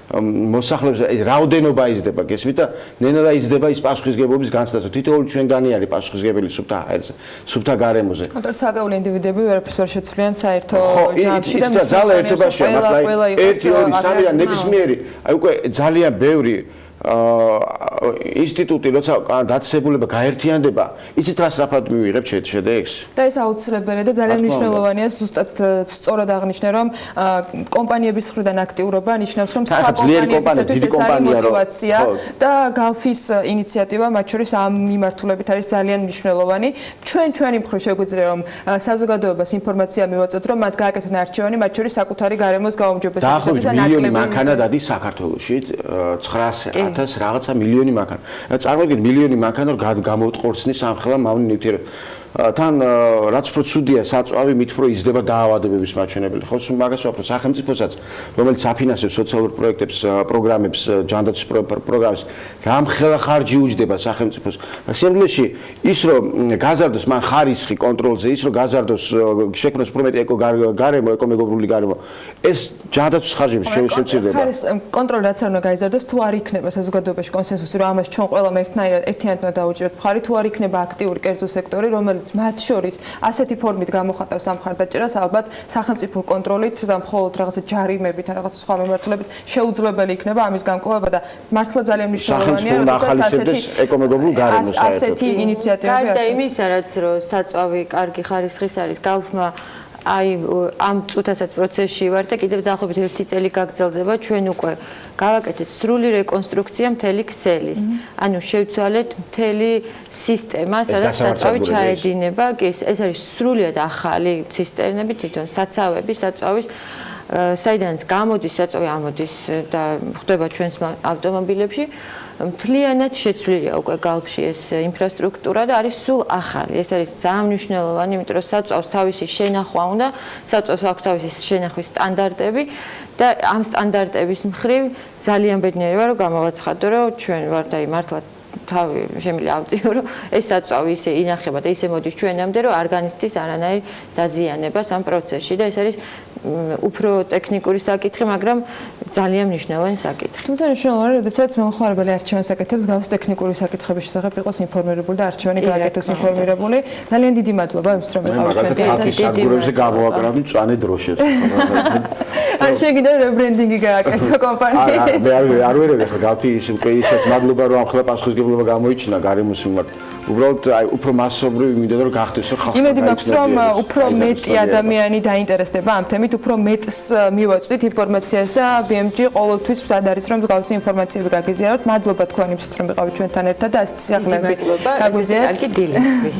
მოსახლეობის რაოდენობა იზრდება, გესმით და ნელა იზრდება ის პასუხისმგებლობის განცდაზე. თითოეული ჩვენგანი არის პასუხისმგებელი სუფთა ჰაერზე, სუფთა გარემოზე. მაგრამ ცალკეული ინდივიდები ვერაფერს ვერ შეცვლიან საერთო ჯამში და ძალა ერთობაშია, მაგრამ 1, 2, 3 და ნებისმიერი, აი უკვე ძალიან ბევრი ინსტიტუტი როცა დაწესებულება გაერთიანდება, იცით რა სწრაფად მივიღებ შედეგს? და ეს აუცილებელია და ძალიან მნიშვნელოვანია, ზუსტად სწორად აღნიშნე, რომ კომპანიების მხრიდან აქტიურობა ნიშნავს, რომ სხვა კომპანიებისათვის ეს არის мотиваცია და Galf-ის ინიციატივა მათ შორის ამ მიმართულებით არის ძალიან მნიშვნელოვანი. ჩვენი მხრივ შეგვიძლია რომ საზოგადოებას ინფორმაცია მივაწოდოთ, რომ მათ გააკეთონ არჩევანი, მათ შორის საკუთარი გარემოს გაუმჯობესებისათვის და მილიონი მანქანა დადის საქართველოში 900,000 რაღაცა მილიონი მანქანა. წარმოიდგინეთ მილიონი მანქანა რომ გამოვტყორცნის ამხელა მავნე ნივთიერება. თან რაც უფრო ცუდია საწვავი, მით უფრო იზრდება დაავადებების მაჩვენებელი. ხო, მაგას ვაფრო სახელმწიფოსაც, რომელიც აფინანსებს სოციალურ პროექტებს, პროგრამებს, ჯანდაცვის პროგრამებს, რამხელა ხარჯი უჯდება სახელმწიფოს. სიამოვნებაში ის რომ გაზარდოს მან ხარისხი კონტროლზე, ის რომ გაზარდოს შექმნას უფრო მეტი გარემო, ეკომეგობრული გარემო, ეს ჯანდაცვის ხარჯები შეუცვლელია. ხარის კონტროლი რაც არ უნდა გაიზარდოს, თუ არ იქნება საზოგადოებაში კონსენსუსი, რომ ამას ჩვენ ყველამ ერთიანად უნდა დაუჭიროთ მხარი, თუ არ იქნება აქტიური კერძო სექტორი, რომელიც მათ შორის ასეთი ფორმით გამოხატავს ამ ხარდაჭერას, ალბათ სახელმწიფო კონტროლით და მხოლოდ რაღაცა ჯარიმებით ან რაღაცა სხვა მიმართულებით შეუძლებელი იქნება ამის გამკლავება და მართლა ძალიან მნიშვნელოვანია, როდესაც ასეთი ინიციატივები არის. გარდა იმისა, რაც რომ საწვავი კარგი ხარისხის არის, Galf-მა აი ამ წუთასაც პროცესში ვარ და კიდევ დაახლოებით 1 წელი გაგრძელდება, ჩვენ უკვე გავაკეთეთ სრული რეკონსტრუქცია მთელი ქსელის. ანუ შევცვალეთ მთელი სისტემა, სადაც საწვავი ჩაედინება. ეს არის სრულიად ახალი ცისტერნები, თვითონ საცავები, საწვავის საიდანაც გამოდის საწვავი ამოდის და ხდება ჩვენს ავტომობილებში. მთლიანად შეცვლილია უკვე Galf-ში ეს ინფრასტრუქტურა და არის სულ ახალი. ეს არის ძალიან მნიშვნელოვანი, იმიტომ რომ საწვავს თავისი შენახვა უნდა, საწვავს აქვს თავისი შენახვის სტანდარტები და ამ სტანდარტების მხრივ ძალიან ბედნიერი ვარ, რომ გამოვაცხადო, რომ ჩვენ ვართ აი მართლა თავი შემიძლია ავწიო, რომ ეს საწვავი ისე ინახება და ისე მოდის ჩვენამდე, რომ არ განიცდის არანაირ დაზიანებას ამ პროცესში და ეს არის უფრო ტექნიკური საკითხი, მაგრამ ძალიან მნიშვნელოვანი საკითხი. თუმცა მნიშვნელოვანია, როდესაც მომხმარებელი არჩევანს აკეთებს, გავს ტექნიკური საკითხების შესახებ იყოს ინფორმირებული და არჩევანი გააკეთოს ინფორმირებული. ძალიან დიდი მადლობა იმისთვის, რომ იყავით ჩვენთან. სადგურებზე გამოვაკრავდი მწვანე დროშებს. არ შეგიძლია რებრენდინგი გააკეთო კომპანიას. არ ვერები ხა Galf-ი უკვე ისეც მადლობა რომ ახლა პასუხისმგებლობა გამოიჩინა გარემოს მიმართ. უბრალოდ აი უფრო მასობრივი მინდოდა რომ გახდეს რომ ხალხი. იმედი მაქვს რომ უფრო მეტი ადამიანი დაინტერესდება ამ თემით, უფრო მეტს მივაწვით ინფორმაციას და BMG ყოველთვის მზად არის რომ გავსი ინფორმაციები გაგიზიაროთ. მადლობა თქვენ იმისთვის რომ იყავით ჩვენთან ერთად და ასეთი სიახლეები გაგვიზიარეთ. კარგი დილისთვის.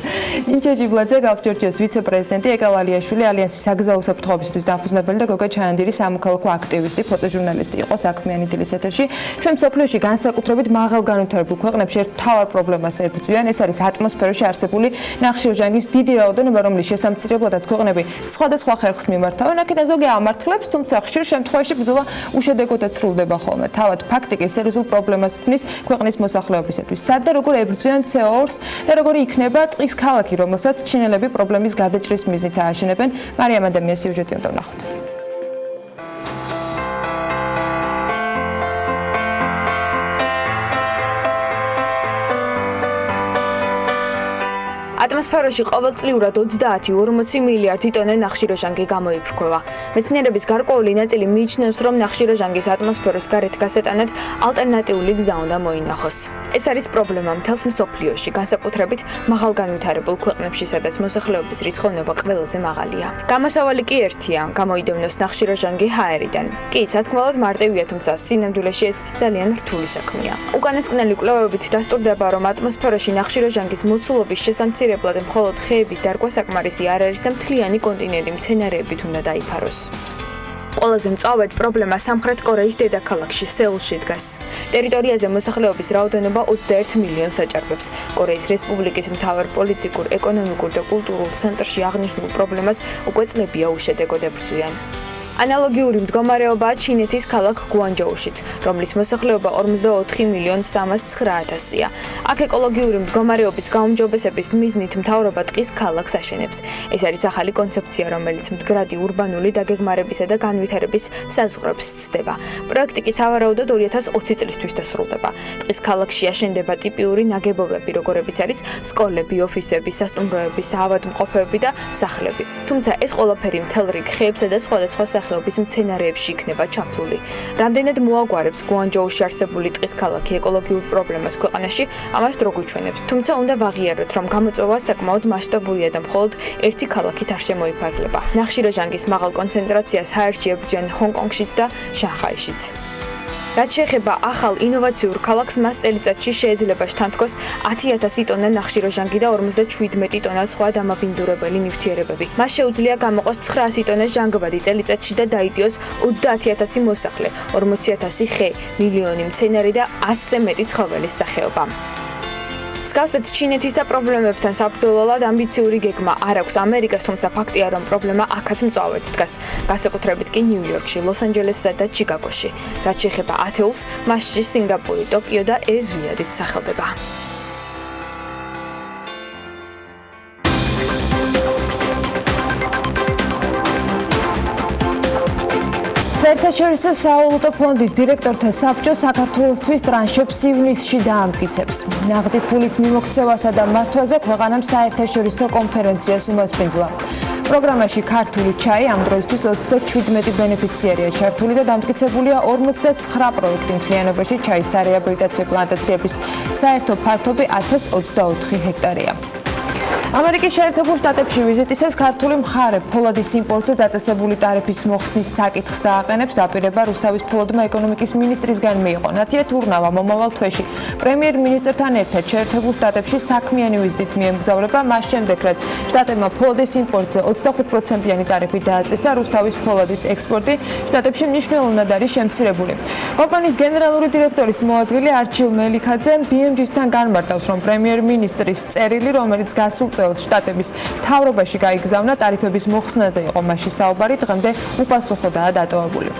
ნინჩა ჯიბლაძე, Galf ჯორჯიის ვიცე-პრეზიდენტი, ეკავალიაშვილი, ალიანსის საგზაო საფრთხეობისთვის დამფუძნებელი და გოგა ჩაანდირი სამოქალაქო აქტივისტი, ფოტოჟურნალისტი იყო საქმიანი დილის ეთერში. ჩვენ მსოფლიოში განსაკუთრებით მაღალ განვითარებულ ქვეყნებში ერთ მთავარ პრობლემას ებრძვიან, ეს არის ატმოსფეროში არსებული ნახშირორჟანგის დიდი რაოდენობა, რომლის შესამცირებლადაც ქვეყნები სხვადასხვა ხერხს მიმართავენ. აქედან ზოგი ამართლებს, თუმცა ხშირ შემთხვევაში ბრძოლა უშედეგოდაც სრულდება ხოლმე. თავად ფაქტი კი სერიოზულ პრობლემას ქმნის ქვეყნის მოსახლეობისათვის. სად და როგორ ებრძვიან CO2-ს და როგორი იქნება ტყის ქალაქი, რომელსაც ჩინელები პრობლემის გადაჭრის მიზნით ააშენებენ. მარიამ ადამიანის სიუჟეტი უნდა ვნახოთ. ატმოსფეროში ყოველწლიურად 30-40 მილიარდი ტონა ნახშირორჟანგი გამოიფრქვევა. მეცნიერების გარკვეული ნაწილი მიიჩნევს, რომ ნახშირორჟანგის ატმოსფეროს გარეთ გასატანად ალტერნატიული გზა უნდა მოინახოს. ეს არის პრობლემა მთელს მსოფლიოში, განსაკუთრებით მაღალგანვითარებულ ქვეყნებში, სადაც მოსახლეობის რიცხოვნობა ყველაზე მაღალია. გამოსავალი კი ერთია, გამოიდევნოს ნახშირორჟანგი ჰაერიდან. კი, სათქმელად მარტივია, თუმცა სინამდვილეში ეს ძალიან რთული საქმეა. უკანასკნელი კვლევებით დასტურდება, რომ ატმოსფეროში ნახშირორჟანგის მოცულობის შესამცირებლად მხოლოდ ხეების დარგვა საკმარისი არ არის და მთლიანი კონტინენტი მცენარეებით უნდა დაიფაროს. ყველაზე მწვავედ პრობლემა სამხრეთ კორეის დედაქალაქში სეულში დგას. ტერიტორიაზე მოსახლეობის რაოდენობა 21 მილიონს აჭარბებს. კორეის რესპუბლიკის მთავარ პოლიტიკურ, ეკონომიკურ და კულტურულ ცენტრში აღნიშნულ პრობლემას უკვე წლებია უშედეგოდ ებრძვიან. ანალოგიური მდგომარეობაა ჩინეთის ქალაქ გუანჯოუშიც, რომლის მოსახლეობა 44,309,000-ია. აქ ეკოლოგიური მდგომარეობის გაუმჯობესების მიზნით მთავრობა ტყის ქალაქს აშენებს. ეს არის ახალი კონცეფცია, რომელიც მდგრადი ურბანული დაგეგმარებისა და განვითარების საზღვრებს სცდება. პროექტი კი სავარაუდოდ 2020 წლისთვის დასრულდება. ტყის ქალაქში აშენდება ტიპიური ნაგებობები, როგორებიც არის სკოლები, ოფისები, სასტუმროები, საავადმყოფოები და სახლები. თუმცა ეს ყველაფერი მთელ რიგ ხეებსა და სხვადასხვა სახეობის მცენარეებში იქნება ჩაფლული. რამდენად მოაგვარებს გუანჯოუში არსებული ტყის ქალაქი ეკოლოგიურ პრობლემას ქვეყანაში, ამას დრო გვიჩვენებს. თუმცა უნდა ვაღიაროთ, რომ გამოწვევა საკმაოდ მასშტაბურია და მხოლოდ ერთი ქალაქით არ შემოიფარგლება. ნახშირორჟანგის მაღალ კონცენტრაციას ჰაერში ებრძვიან ჰონკონგშიც და შანხაიშიც. რაც შეეხება ახალ ინოვაციურ ქალაქს, მას წელიწადში შეიძლება შთანთქოს 10,000 ტონა ნახშირორჟანგი და 57 ტონა სხვა დამაბინძურებელი ნივთიერებები. მას შეუძლია გამოყოს 900 ტონა ჟანგბადი წელიწადში და დაიდიოს 30,000 მოსახლე, 40,000 ხე, მილიონი მცენარე და 100-ზე მეტი ცხოველის სახეობა. მსგავსად ჩინეთის და პრობლემებთან საბრძოლველად ამბიციური გეგმა არ აქვს ამერიკას, თუმცა ფაქტია, რომ პრობლემა აქაც მწვავედ დგას, განსაკუთრებით კი ნიუ-იორკში, ლოს-ანჯელესსა და ჩიკაგოში. რაც შეეხება ათეულს, მასში სინგაპური, ტოკიო და ერ-რიადიც სახელდება. საერთაშორისო სავალუტო ფონდის დირექტორთა საბჭო საქართველოსთვის ტრანშებს ივნისში დაამტკიცებს. ნაღდი ფულის მიმოქცევასა და მართვაზე ქვეყანამ საერთაშორისო კონფერენციას უმასპინძლა. პროგრამაში ქართული ჩაი ამ დროისთვის 37 ბენეფიციარია ჩართული და დამტკიცებულია 59 პროექტი მთლიანობაში ჩაის სარეაბილიტაციო პლანტაციების საერთო ფართობი 1024 ჰექტარია. ამერიკის შეერთებულ შტატებში ვიზიტისას ქართული მხარე ფოლადის იმპორტზე დაწესებული ტარიფის მოხსნის საკითხს დააყენებს. აპირება რუსთავის ფოლადმა ეკონომიკის მინისტრისგან მიიღო. ნათია თურნავა მომავალ თვეში პრემიერ-მინისტრთან ერთად შეერთებულ შტატებში საქმიანი ვიზიტით მიემგზავრება, მას შემდეგ რაც შტატებმა ფოლადის იმპორტზე 25%-იანი ტარიფი დააწესა, რუსთავის ფოლადის ექსპორტი შტატებში მნიშვნელოვნად არის შემცირებული. კომპანიის გენერალური დირექტორის მოადგილე არჩილ მელიქაძე BMG-სთან განმარტავს, რომ პრემიერ-მინისტრის წერილი, რომელიც გასულ წელს შტატების მთავრობაში გაიგზავნა ტარიფების მოხსნაზე იყო მასში საუბარი, დღემდე უპასუხოდაა დატოვებული.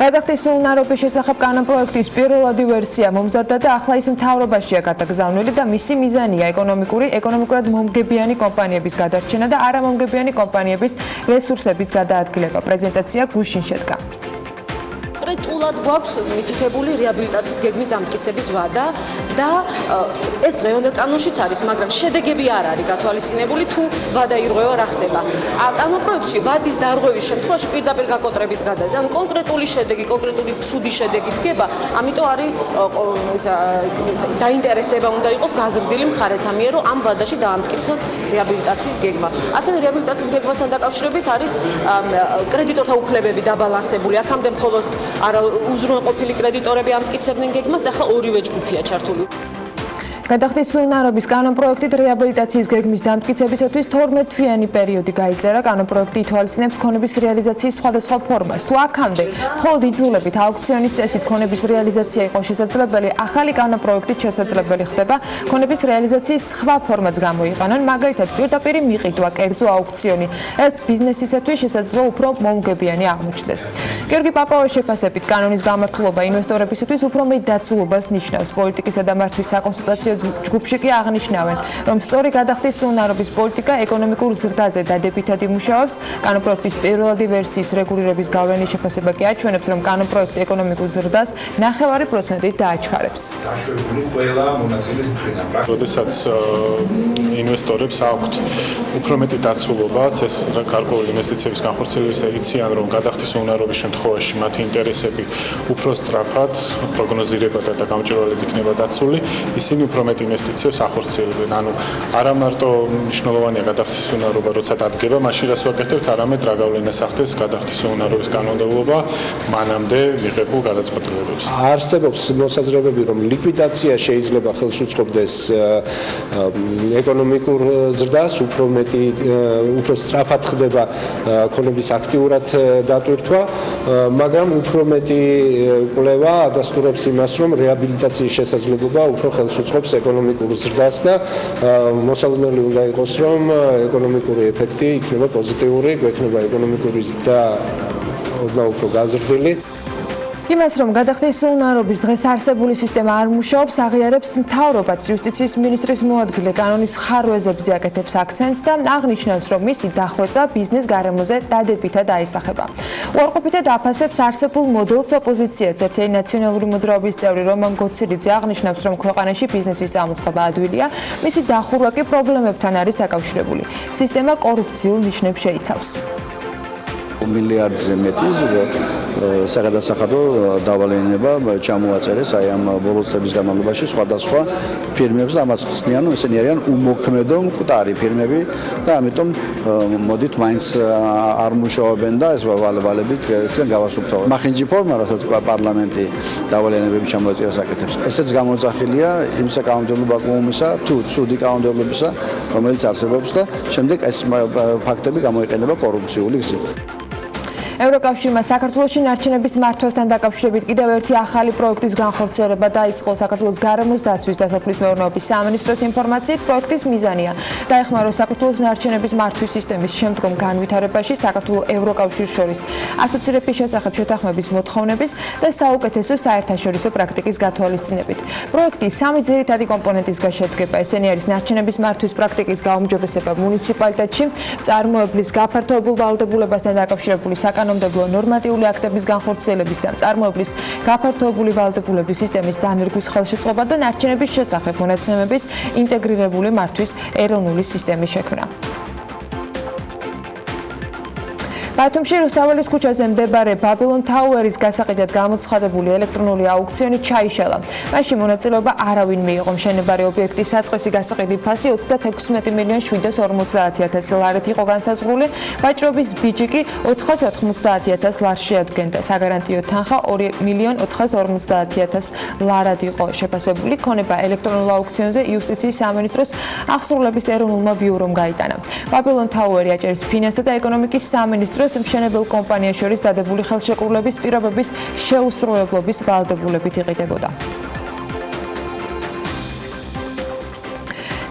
გადახდის უნარობის შესახებ კანონპროექტის პირველადი ვერსია მომზადდა და ახლა ის მთავრობაშია გადაგზავნილი და მისი მიზანია ეკონომიკურად მომგებიანი კომპანიების გადარჩენა და არამომგებიანი კომპანიების რესურსების გადაადგილება. პრეზენტაცია გუშინ შედგა. კონკრეტულად გვაქვს მითითებული რეაბილიტაციის გეგმის დამტკიცების ვადა და ეს დღევანდელ კანონშიც არის, მაგრამ შედეგები არ არის გათვალისწინებული, თუ ვადა ირღვევა რა ხდება. კანონპროექტში ვადის დარღვევის შემთხვევაში პირდაპირ გაკოტრებით გადადის. ანუ კონკრეტული შედეგი, კონკრეტული ცუდი შედეგი დგება, ამიტომ არის დაინტერესება უნდა იყოს გაზრდილი მხარეთა მიერ, რომ ამ ვადაში დაამტკიცონ რეაბილიტაციის გეგმა. ასევე რეაბილიტაციის გეგმასთან დაკავშირებით არის კრედიტორთა უფლებები დაბალანსებული. აქამდე მხოლოდ უზრუნველყოფილი კრედიტორები ამტკიცებდნენ გეგმას, ახლა ორივე ჯგუფია ჩართული. გადახდის უნარობის კანონპროექტით რეაბილიტაციის გეგმის დამტკიცებისათვის 12 თვიანი პერიოდი გაიწერა. კანონპროექტი ითვალისწინებს ქონების რეალიზაციის სხვადასხვა ფორმას. თუ აქამდე მხოლოდ იძულებით აუქციონის წესით ქონების რეალიზაცია იყო შესაძლებელი, ახალი კანონპროექტით შესაძლებელი ხდება ქონების რეალიზაციის სხვა ფორმაც გამოიყენონ, მაგალითად პირდაპირ მიყიდვა, კერძო აუქციონი, რაც ბიზნესისათვის შესაძლო უფრო მომგებიანი აღმოჩნდეს. გიორგი პაპაუას შეფასებით კანონის გამართულობა ინვესტორებისათვის უფრო მეტ დაცულობას ნიშნავს. პოლიტიკისა და მართვის საკონსულტაციო ჯგუფში კი აღნიშნავენ, რომ სწორი გადახდის უნარობის პოლიტიკა ეკონომიკურ ზრდაზე დადებითად იმუშავებს. კანონპროექტის პირველადი ვერსიის რეგულირების გავლენის შეფასება კი აჩვენებს, რომ კანონპროექტი ეკონომიკურ ზრდას 9% დააჩქარებს. დაშვებული ყველა მონაწილის მხრიდან. როდესაც ინვესტორებს აქვთ უფრო მეტი დაცულობა, ეს გარკვეული ინვესტიციების განხორციელების იციან, რომ გადახდის უნარობის შემთხვევაში მათი ინტერესები უფრო სწრაფად, პროგნოზირებადად და გამჭვირვალედ იქნება დაცული, ისინი უფრო მეტ ინვესტიციებს ახორციელებენ. ანუ არა მარტო მნიშვნელოვანია გადახდის უნარობა, როცა დადგება, მაშინ რას ვაკეთებთ, არამედ რა გავლენას ახდენს გადახდის უნარობის კანონმდებლობა მანამდე მიღებულ გადაწყვეტილებებს. არსებობს მოსაზრებები, რომ ლიკვიდაცია შეიძლება ხელს უწყობდეს ეკონომიკურ ზრდას, უფრო სწრაფად ხდება ქონების აქტიურად დატვირთვა, მაგრამ უფრო მეტი კვლევა ადასტურებს იმას, რომ რეაბილიტაციის შესაძლებლობა უფრო ხელს უწყობს ეკონომიკურ ზრდას და მოსალოდნელი უნდა იყოს, რომ ეკონომიკური ეფექტი იქნება პოზიტიური, გვექნება ეკონომიკური ზრდა ოდნავ უფრო გაზრდილი. იმას, რომ გადახდის უნარობის დღეს არსებული სისტემა არ მუშაობს, აღიარებს მთავრობაც. იუსტიციის მინისტრის მოადგილე კანონის ხარვეზებზე აკეთებს აქცენტს და აღნიშნავს, რომ მისი დახვეწა ბიზნეს გარემოზე დადებითად აისახება. უარყოფითად აფასებს არსებულ მოდელს ოპოზიციაც. ერთ-ერთი ნაციონალური მოძრაობის წევრი რომან გოცირიძე აღნიშნავს, რომ ქვეყანაში ბიზნესის წამოწყება ადვილია, მისი დახურვა კი პრობლემებთან არის დაკავშირებული. სისტემა კორუფციულ ნიშნებს შეიცავს. მილიარდზე მეტი საგადასახადო დავალენება ჩამოაწერეს აი ამ ბოლო წლების განმავლობაში სხვადასხვა ფირმებს და ამას ხსნიან, რომ ესენი არიან უმოქმედო მკვდარი ფირმები და ამიტომ მოდით მაინც არ მუშაობენ და ეს ვალებით გავასუფთავოთ. მახინჯი ფორმა, რასაც პარლამენტი დავალენებები ჩამოაწერას აკეთებს. ესეც გამოძახილია იმ საკანონმდებლო ბაკუმისა თუ ცუდი კანონმდებლობისა, რომელიც არსებობს და შემდეგ ეს ფაქტები გამოიყენება კორუფციული გზით. ევროკავშირმა საქართველოში ნარჩენების მართვასთან დაკავშირებით კიდევ ერთი ახალი პროექტის განხორციელება დაიწყო. საქართველოს გარემოს დაცვის და სოფლის მეურნეობის სამინისტროს ინფორმაციით, პროექტის მიზანია დაეხმაროს საქართველოს ნარჩენების მართვის სისტემის შემდგომ განვითარებაში საქართველოს ევროკავშირს შორის ასოცირების შესახებ შეთანხმების მოთხოვნების და საუკეთესო საერთაშორისო პრაქტიკის გათვალისწინებით. პროექტი სამი ძირითადი კომპონენტისგან შედგება. ესენი არის ნარჩენების მართვის პრაქტიკის გაუმჯობესება მუნიციპალიტეტში, წარმოებლის გაფართოებულ ვალდებულებასთან დაკავშირებული საკანონმდებლო ნორმატიული აქტების განხორციელების და წარმოებლის გაფართოებული ვალდებულების სისტემის დანერგვის ხელშეწყობა და ნარჩენების შესახებ მონაცემების ინტეგრირებული მართვის ეროვნული სისტემის შექმნა. ბათუმში რუსთაველის ქუჩაზე მდებარე ბაბილონ თაუერის გასაყიდად გამოცხადებული ელექტრონული აუქციონი ჩაიშალა. მაშინ მონაწილეობა არავინ მიიღო. მშენებარე ობიექტის საწყისი გასაყიდი ფასი 36,450,000 ლარით იყო განსაზღვრული. ვაჭრობის ბიჭი კი 490,000 ლარს შეადგენდა. საგარანტიო თანხა 2,450,000 ლარად იყო შეფასებული. ქონება ელექტრონულ აუქციონზე იუსტიციის სამინისტროს აღსრულების ეროვნულმა ბიურომ გაიტანა. ბაბილონ თაუერი აჭარის ფინანსთა და ეკონომიკის სამინისტროს მშენებელ კომპანიას შორის დადებული ხელშეკრულების პირობების შეუსრულებლობის ვალდებულებით იყიდებოდა.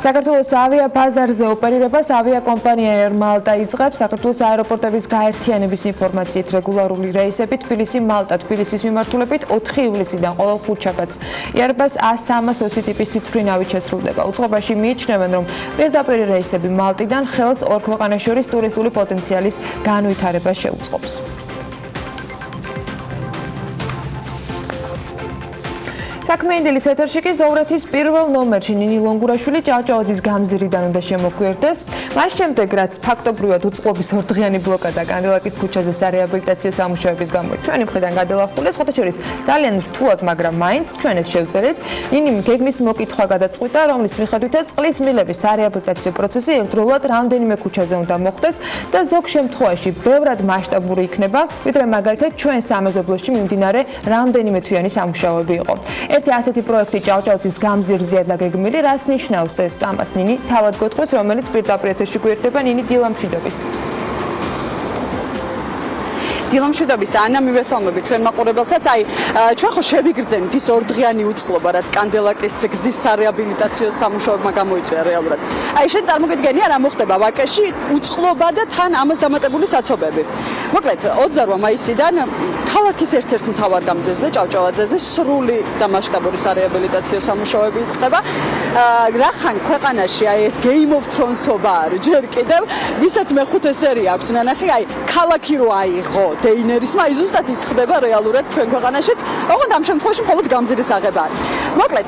საქართველოს ავიაბაზარზე ოპერირებას ავიაკომპანია Air Malta იწყებს. საქართველოს აეროპორტების გაერთიანების ინფორმაციით რეგულარული რეისები თბილისი-მალტა თბილისის მიმართულებით 4 ივლისიდან ყოველ ხუთშაბათს იარბას A320 ტიპის თვითმფრინავით შესრულდება. უწყებაში მიიჩნევენ, რომ პირდაპირ რეისები მალტიდან ხელს ორ ქვეყანას შორის ტურისტული პოტენციალის განვითარებას შეუწყობს. საქმიანი დილის ეთერში კი ზოვრეთის პირველ ნომერში ნინი ლონგურაშვილი ჭავჭავაძის გამზირიდან უნდა შემოგვიერთდეს. მას შემდეგ, რაც ფაქტობრივად უწყლობის ორდღიანი ბლოკადა კანდილაკის ქუჩაზე სარეაბილიტაციო სამუშაოების გამო ჩვენი მხრიდან გადალახულეს, ხოთაშორის ძალიან რთულად, მაგრამ მაინც ჩვენ ეს შევწერეთ. ნინიმ გეგმის მოკითხვა გადაწყვიტა, რომლის მიხედვითაც წყლის მილების სარეაბილიტაციო პროცესი ერთდროულად რამდენიმე ქუჩაზე უნდა მოხდეს და ზოგ შემთხვევაში ბევრად მასშტაბური იქნება, ვიდრე მაგალითად ჩვენ სამეზობლოში მიმდინარე რამდენიმე თვიანი სამუშაოები იყო. ერთი ასეთი პროექტი ჭავჭავაძის გამზირზეა დაგეგმილი, რას ნიშნავს ეს ამას ნინი თავად გეტყვის, რომელიც პირდაპირ ეთერში გვერდება. ნინი დილა მშვიდობის. დილა მშვიდობის ანა მივესალმები ჩვენ მაყურებელსაც. აი ჩვენ ხო შევიგრძენით ის ორდღიანი უწყლობა, რაც კანდელაკის გზის სარეაბილიტაციო სამუშაოებმა გამოიწვია რეალურად. აი შენ წარმოგიდგენია რა მოხდება ვაკეში უწყლობა და თან ამას დამატებული საცობები. მოკლედ 28 მაისიდან ქალაქის ერთ-ერთ მთავარ გამზირზე ჭავჭავაძეზე სრული და მასშტაბური სარეაბილიტაციო სამუშაოები იწყება. რახან ქვეყანაში აი ეს Game of Thrones-ობა არის ჯერ კიდევ, ვისაც მეხუთე სერია აქვს ნანახი, აი ქალაქი რო აიღო დეინერისმა, აი ზუსტად ის ხდება რეალურად ჩვენ ქვეყანაშიც, ოღონდ ამ შემთხვევაში მხოლოდ გამზირის აღება არის. მოკლედ,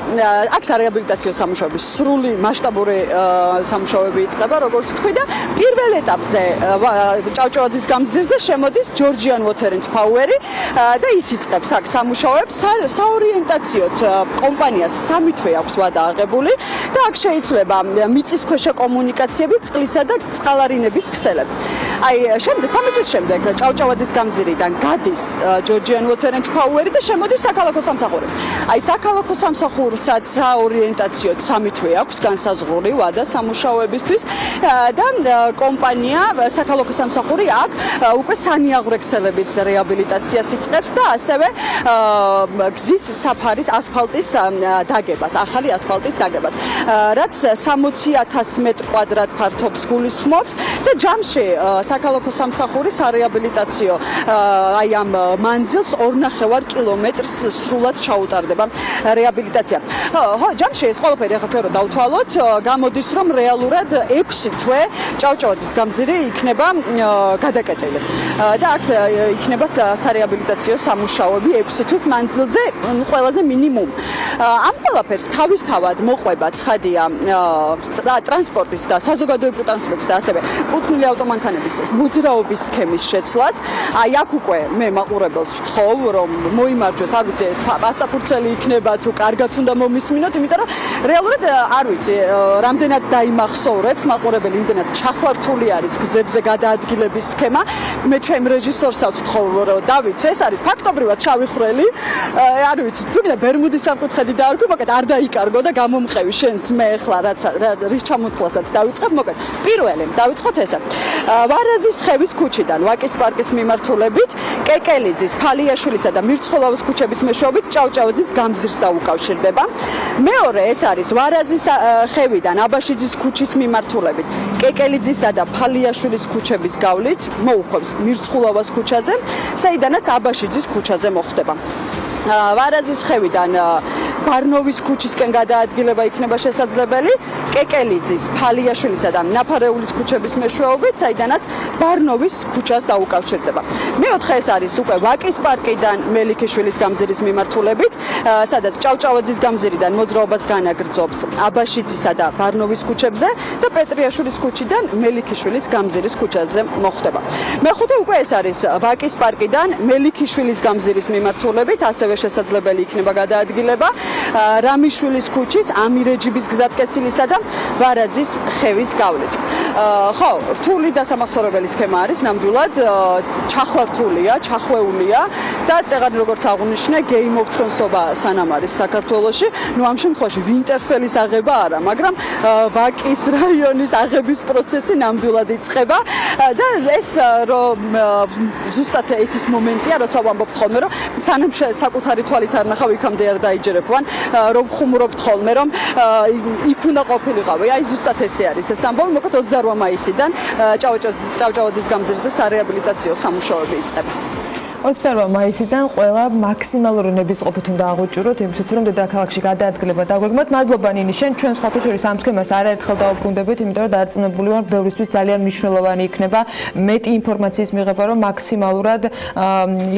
აქ სარეაბილიტაციო სამუშაოები სრული მასშტაბური სამუშაოები იწყება, როგორც თქვი და პირველ ეტაპზე ჭავჭავაძის გამზირზე შემოდის Georgian Water and Power-ი და ის იწყებს აქ სამუშაოებს. საორიენტაციოდ კომპანიას 3 თვე აქვს ვადა აღებული და აქ შეიცვლება მიწისქვეშა კომუნიკაციები, წყლისა და წყალარინების ქსელები. აი, 3 თვის შემდეგ ჭავჭავაძის გამზირიდან გადის Georgian Water and Power-ი და შემოდის საქალაქო სამსახური. აი, საქალაქო სამსახურსაც საორიენტაციოდ 3 თვე აქვს განსაზღვრული ვადა სამუშაოებისთვის და კომპანია საქალაქო სამსახური აქ უკვე სანიაღვრე ქსელების რეაბილიტაციას იწყებს და ასევე გზის საფარის ასფალტის დაგებას, ახალი ასფალტის დაგებას, რაც 60,000 მეტრ კვადრატ ფართობს გულისხმობს და ჯამში საქალაქო სამსახური სარეაბილიტაციო აი ამ მანძილს 2,5 კილომეტრს სრულად ჩაუტარდება რეაბილიტაცია. ხო, ჯამში ეს ყველაფერი ახლა ჩვენ რო დავთვალოთ, გამოდის რომ რეალურად 6 თვე ჭავჭავაძის გამზირი იქნება გადაკეტილი. და აქ იქნება სარეაბილიტაციო სამუშაოები 6 თვის მანძილზე, ყველაზე მინიმუმ. ამ ყველაფერს თავისთავად მოყვება ცხადია ტრანსპორტის და საზოგადოებრივი ტრანსპორტის და ასევე კუთვნილი ავტომანქანების მოძრაობის სქემის შეცვლაც. აი აქ უკვე მე მაყურებელს ვთხოვ, რომ მოიმარჯვეს, არ ვიცი ეს პასტაფურცელი იქნება თუ კარგად უნდა მომისმინოთ, იმიტომ რომ რეალურად არ ვიცი რამდენად დაიმახსოვრებს მაყურებელი, იმდენად ჩახლართული არის გზებზე გადაადგილების სქემა. მე ჩემ რეჟისორსაც ვთხოვ, რომ დავით, ეს არის ფაქტობრივად შავი ხვრელი. არ ვიცი, თუნდაც ბერმუდის სამკუთხედი დაარქვი, მოკლედ არ დაიკარგო და გამომყევი შენც მე ახლა რაც რის ჩამოთვლასაც დავიწყებ, მოკლედ პირველი დავიწყოთ ესა. ვარაზის ხევის ქუჩიდან ვაკის პარკის მიმართულებით, კეკელიძის, ფალიაშვილისა და მირცხოლავის ქუჩების მეშვეობით ჭავჭავაძის გამზირს დაუკავშირდება. მეორე ეს არის ვარაზის ხევიდან აბაშიძის ქუჩის მიმართულებით, კეკელიძისა და ფალიაშვილის ქუჩების გავლით მოუხვევს მირცხულავას ქუჩაზე, საიდანაც აბაშიძის ქუჩაზე მოხდება. ვარაზის ხევიდან ბარნოვის ქუჩისკენ გადაადგილება იქნება შესაძლებელი, კეკელიძის, ფალიაშვილისა და ნაფარეულის ქუჩების მეშვეობით, საიდანაც ბარნოვის ქუჩას დაუკავშირდება. მეოთხე ეს არის უკვე ვაკის პარკიდან მელიქიშვილის გამზირის მიმართულებით, სადაც ჭავჭავაძის გამზირიდან მოძრაობას განაგრძობს აბაშიძისა და ბარნოვის ქუჩებზე და პეტრიაშვილის ქუჩიდან მელიქიშვილის გამზირის ქუჩაზე მოხდება. მეხუთე უკვე ეს არის ვაკის პარკიდან მელიქიშვილის გამზირის მიმართულებით, ასევე შესაძლებელი იქნება გადაადგილება რამიშვილის ქუჩის, ამირეჯიბის გზატკეცილისა და ვარაზის ხევის გავლით. ხო, რთული და სამახსოვრებელი სქემა არის, ნამდვილად ჩახლართულია, ჩახვეულია და წეღანი როგორც აღნიშნე, Game of Thrones-ობა სანამ არის საქართველოში, ნუ ამ შემთხვევაში ვინტერფელის აღება არა, მაგრამ ვაკის რაიონის აღების პროცესი ნამდვილად იწყება და ეს რომ ზუსტად ეს ის მომენტია, როცა ვამბობთ ხოლმე, რომ სანამ საკუთარი თვალით არ ნახავ, იქამდე არ დაიჯერებვან, რომ ხუმრობთ ხოლმე, რომ იქ უნდა ყოფილიყავი. აი ზუსტად ესე არის ეს ამბავი, მოკლედ 28 მაისიდან ჭავჭავაძის გამზირზე სარეაბილიტაციო სამუშაოები იწყება. 28 მაისიდან ყველა მაქსიმალური ნებისყოფით უნდა აღუჭიროთ იმისთვის, რომ დედაქალაქში გადაადგილება დაგვეგმოთ. მადლობა ნინი, შენ ჩვენ სხვათა შორის ამ სქემას არაერთხელ დავუბრუნდებით, იმიტომ რომ დარწმუნებული ვარ, ბევრისთვის ძალიან მნიშვნელოვანი იქნება მეტი ინფორმაციის მიღება, რომ მაქსიმალურად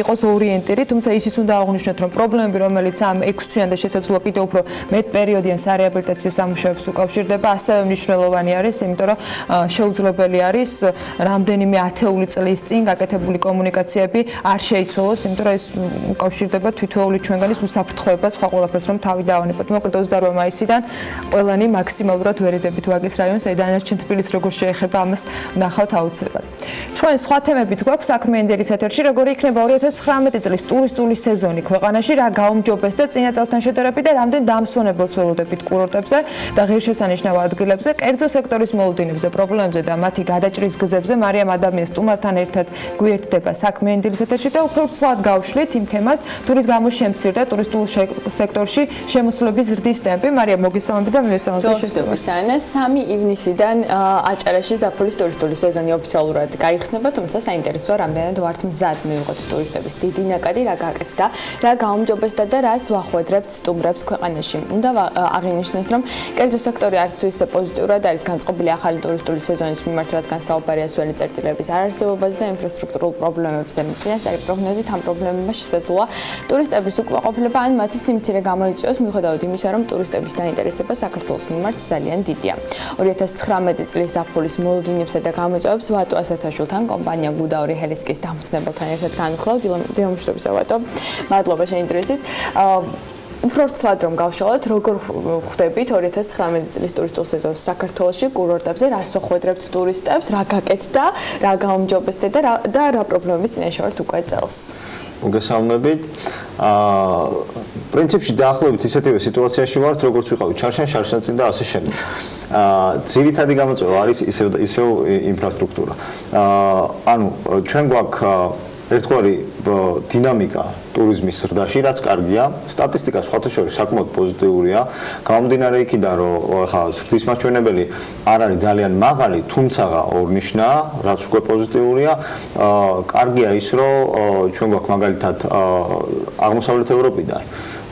იყოს ორიენტირი, თუმცა ისიც უნდა აღნიშნოთ, რომ პრობლემები, რომელიც ამ 6 თვიან და შესაძლოა კიდევ უფრო მეტ პერიოდიან სარეაბილიტაციო სამუშაოებს უკავშირდება, ასევე მნიშვნელოვანი არის, იმიტომ რომ შეუძლებელი არის რამდენიმე ათეული წლის წინ გაკეთებული კომუნიკაციები არ შეიცვალოს, იმიტომ რომ ეს უკავშირდება თითოეული ჩვენგანის უსაფრთხოებას, სხვა ყველაფერს რომ თავი დავანებოთ. მოკლედ 28 მაისიდან ყველანი მაქსიმალურად ვერიდებით ვაკის რაიონს, აი დანარჩენ თბილისს როგორ შეეხება ამას ნახავთ აუცილებლად. ჩვენ სხვა თემებიც გვაქვს საქმიანი დილის ეთერში, როგორი იქნება 2019 წლის ტურისტული სეზონი ქვეყანაში, რა გაუმჯობესდა წინა წელთან შედარებით და რამდენ დამსვენებელს ველოდებით კურორტებზე და ღირსშესანიშნავ ადგილებზე, კერძო სექტორის მოლოდინებზე, პრობლემებზე და მათი გადაჭრის გზებზე. მარიამ ადამიანის სტუმართან ერთად გვიერთდება საქმიანი დილის ეთერში და უფრო ცვლად გავშლით იმ თემას, თუ რის გამო შემცირდა ტურისტულ სექტორში შემოსვლების ზრდის ტემპი. მარიამ, მოგესალმებით და მივესალმებით შეშტომის. 3 ივნისიდან აჭარაში ზაფხულის ტურისტული სეზონი ოფიციალურად გაიხსნება, თუმცა საინტერესოა, რამდენად ვართ მზად მივიღოთ ტურისტების დიდი ნაკადი, რა გააკეთდა, რა გაუმჯობესდა და რას ვახვედრებთ სტუმრებს ქვეყანაში. უნდა აღინიშნოს, რომ კერძო სექტორი არც ისე პოზიტიურად არის განწყობილი ახალი ტურისტული სეზონის მიმართ, რადგან საუბარია სველი წერტილების არარსებობაზე და ინფრასტრუქტურულ პრობლემებზე. წინასწარი პროგნოზით ამ პრობლემებმა შესაძლოა ტურისტების უკმაყოფილება ან მათი სიმცირე გამოიწვიოს, მიუხედავად იმისა, რომ ტურისტების დაინტერესება საქართველოს მიმართ ძალიან დიდია. 2019 წლის ზაფხულის მოლოდინებსა და გამოწვევებს ვატო ასათაშვილთან კომპანია გუდაური ჰელისკის დამფუძნებელთან ერთად განვხილავ. დილა მშვიდობისა ვატო. მადლობა შენი ინტერესის. უფრო ცლად რომ გავშალოთ, როგორ ხვდებით 2019 წლის ტურისტულ სეზონს საქართველოში კურორტებზე, რას ვახვედრებთ ტურისტებს, რა გაკეთდა, რა გაუმჯობესდა და რა პრობლემების წინაშე ვართ უკვე წელს. მოგესალმებით. პრინციპში დაახლოებით ისეთივე სიტუაციაში ვართ, როგორც ვიყავით შარშან წინ და ასე შემდეგ. ძირითადი გამოწვევა არის ისევ ინფრასტრუქტურა. ანუ ჩვენ გვაქვს ერთგვარი დინამიკა ტურიზმის ზრდაში, რაც კარგია. სტატისტიკა სხვათა შორის საკმაოდ პოზიტიურია. გამომდინარე იქიდან, რომ ხა ზრდის მაჩვენებელი არ არის ძალიან მაღალი, თუმცა ორნიშნაა, რაც უკვე პოზიტიურია. კარგია ის, რომ ჩვენ გვაქვს მაგალითად აღმოსავლეთ ევროპიდან,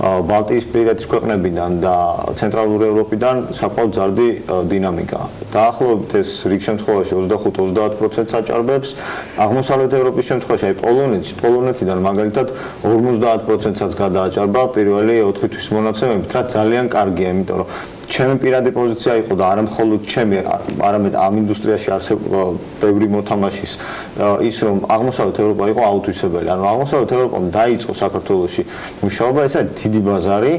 ბალტიისპირეთის ქვეყნებიდან და ცენტრალური ევროპიდან საკმაოდ ზარდი დინამიკა. დაახლოებით ეს რიგ შემთხვევაში 25-30%-ს აჭარბებს. აღმოსავლეთ ევროპის შემთხვევაში აი პოლონეთიდან მაგალითად 50%-საც გადააჭარბა პირველი 4 თვის მონაცემებით, რაც ძალიან კარგია, იმიტომ რომ ჩემი პირადი პოზიცია იყო და არა მხოლოდ ჩემი, არამედ ამ ინდუსტრიაში ბევრი მოთამაშის ის, რომ აღმოსავლეთ ევროპა იყო აუთვისებელი. ანუ აღმოსავლეთ ევროპამ დაიწყო საქართველოში მუშაობა, ეს არის დიდი ბაზარი,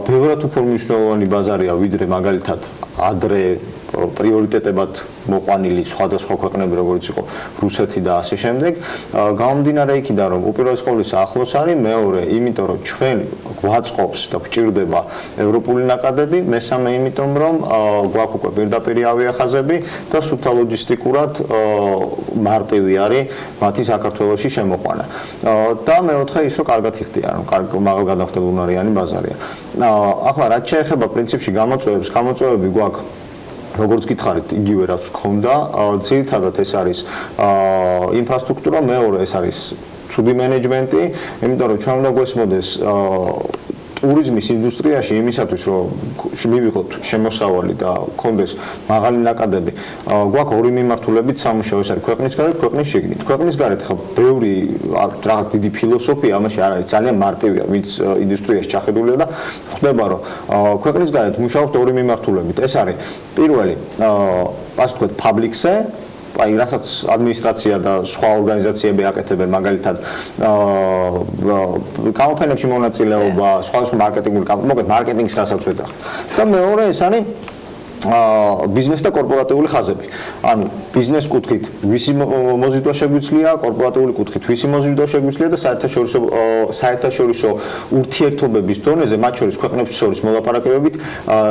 ბევრად უფრო მნიშვნელოვანი ბაზარია, ვიდრე მაგალითად ადრე პრიორიტეტებად მოყვანილი სხვადასხვა ქვეყნები, როგორც იყო რუსეთი და ასე შემდეგ. გამომდინარე იქიდან, რომ უპირველეს ყოვლისა ახლოს არის, მეორე, იმიტომ რომ ჩვენ გვაწყობს და გვჭირდება ევროპული ნაკადები, მესამე იმიტომ რომ გვაქვს უკვე პირდაპირი ავიახაზები და სუფთა ლოჯისტიკურად მარტივი არის მათი საქართველოში შემოყვანა. და მეოთხე ის, რომ კარგად იხდია, რომ მაღალ გადახდებულნარიანი ბაზარია. ახლა რაც შეეხება პრინციპში გამოწვევები გვაქვს როგორც გითხარით, იგივე რაც გქონდა, ძირითადად ეს არის ინფრასტრუქტურა, მეორე ეს არის ცუდი მენეჯმენტი, იმიტომ რომ ჩვენ უნდა გვესმოდეს ტურიზმის ინდუსტრიაში იმისათვის, რომ მივიღოთ შემოსავალი და გქონდეს მაღალი ნაკადები, გვაქვს ორი მიმართულებით სამუშაო, ეს არის ქვეყნის გარეთ, ქვეყნის შიგნით. ქვეყნის გარეთ ხა ბევრი რაღაც დიდი ფილოსოფია ამაში არ არის, ძალიან მარტივია, ვინც ინდუსტრიაში ჩახედულია და ხვდება, რომ ქვეყნის გარეთ მუშაობთ ორი მიმართულებით. ეს არის პირველი, ასე ვთქვათ, public-ზე, აი რასაც ადმინისტრაცია და სხვა ორგანიზაციები აკეთებენ, მაგალითად კამპანიებში მონაწილეობა, სხვადასხვა მარკეტინგული კამპანიები, მარკეტინგს რასაც ვეძახთ. და მეორე ეს არის ბიზნეს და კორპორატიული ხაზები. ანუ ბიზნეს კუთხით ვისი მოზიდვა შეგვიძლია, კორპორატიული კუთხით ვისი მოზიდვა შეგვიძლია და საერთაშორისო ურთიერთობების დონეზე, მათ შორის ქვეყნებს შორის მოლაპარაკებებით,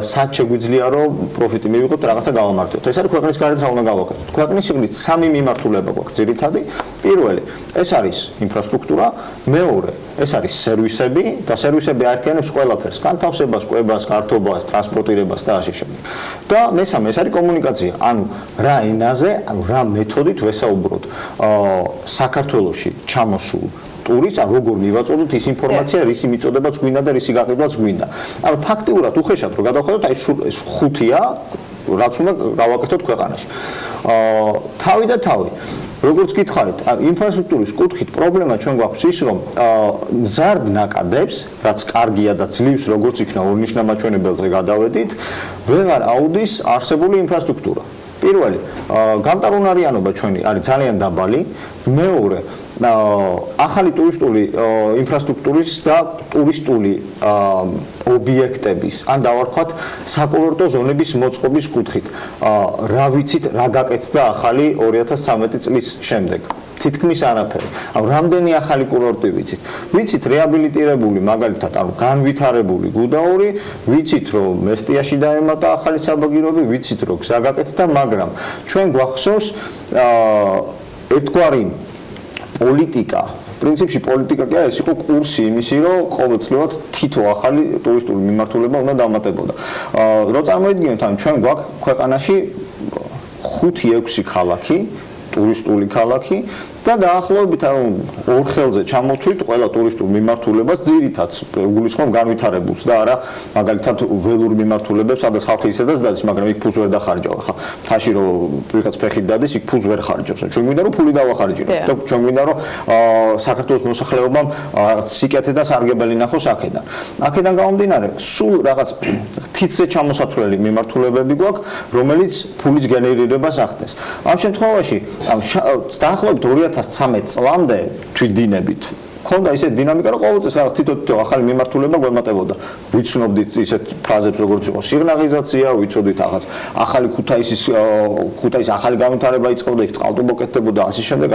სად შეგვიძლია რომ პროფიტი მივიღოთ, რაღაცა გავამართლოთ. ეს არის ქვეყნის გარეთ რა უნდა გავაკეთოთ. ქვეყნის შიგნით სამი მიმართულება გვაქვს ძირითადი. პირველი, ეს არის ინფრასტრუქტურა, მეორე, ეს არის სერვისები და სერვისები აერთიანებს ყველაფერს, განთავსებას, კვებას, გართობას, ტრანსპორტირებას და ასე შემდეგ. და მესამე ეს არის კომუნიკაცია, ანუ რა ენაზე, ანუ რა მეთოდით ვესაუბროთ საქართველოში ჩამოსულ ტურისტს, ან როგორ მივაწოდოთ ის ინფორმაცია, რისი მიწოდებაც გვინდა და რისი გაყიდვაც გვინდა. ანუ ფაქტიურად უხეშად რომ გადავხედოთ, აი ეს ხუთია, რაც უნდა გავაკეთოთ ქვეყანაში. თავი და თავი. როგორც გითხარით, ინფრასტრუქტურის კუთხით პრობლემა ჩვენ გვაქვს ის, რომ მზარდ ნაკადებს, რაც კარგია და ძლივს როგორც იქნა ორნიშნა მაჩვენებელზე გადავედით, ვეღარ აუდის არსებული ინფრასტრუქტურა. პირველი, გამტარუნარიანობა ჩვენი არის ძალიან დაბალი, მეორე, ახალი ტურისტული ინფრასტრუქტურის და ტურისტული ობიექტების, ან დავარქვათ საკურორტო ზონების მოწყობის კუთხით. რა ვიცით, რა გაკეთდა ახალი 2013 წლის შემდეგ? თითქმის არაფერი. რამდენი ახალი კურორტი ვიცით? ვიცით რეაბილიტირებული, მაგალითად, განვითარებული გუდაური, ვიცით რომ მესტიაში დაემატა ახალი საბაგიროები, ვიცით რომ გზა გაკეთდა, მაგრამ ჩვენ გვახსოვს ერთგვარი პოლიტიკა, პრინციპში პოლიტიკა კი არის, იყო კურსი იმისი, რომ ყოველწლიურად თითო ახალი ტურისტული მიმართულება უნდა დამატებოდა. რო წარმოიდგინოთ, ჩვენ გვაქვს ქვეყანაში 5-6 ქალაქი, ტურისტული ქალაქი და დაახლოებით ორ ხელზე ჩამოთვლით ყველა ტურისტულ მიმართულებას, ძირითადად გულისხმობ განვითარებულს და არა მაგალითად ველურ მიმართულებებს, სადაც ხალხი ისედაც დადის, მაგრამ იქ ფულს ვერ დახარჯავ. ახლა მთაში რომ ვიღაც ფეხით დადის, იქ ფულს ვერ ხარჯავს. ჩვენ გვინდა რომ ფული დავახარჯინოთ და ჩვენ გვინდა რომ საქართველოს მოსახლეობამ რაღაც სიკეთე და სარგებელი ნახოს აქედან. აქედან გამომდინარე, სულ რაღაც თითზე ჩამოსათვლელი მიმართულებები გვაქვს, რომელიც ფულის გენერირებას ახდენს. ამ შემთხვევაში დაახლოებით 2013 წლამდე თვითდინებით ქონდა ისეთი დინამიკა, რომ ყოველ წელს რაღაც თითო ახალი მიმართულება გვემატებოდა. ვიცნობდით ისეთ ფრაზებს, როგორც იყო სიღნაღიზაცია, ვიცოდით რაღაც ახალი ქუთაისის ახალი განვითარება იწყებოდა, იქ წყალტუბო კეთდებოდა, ასე შემდეგ.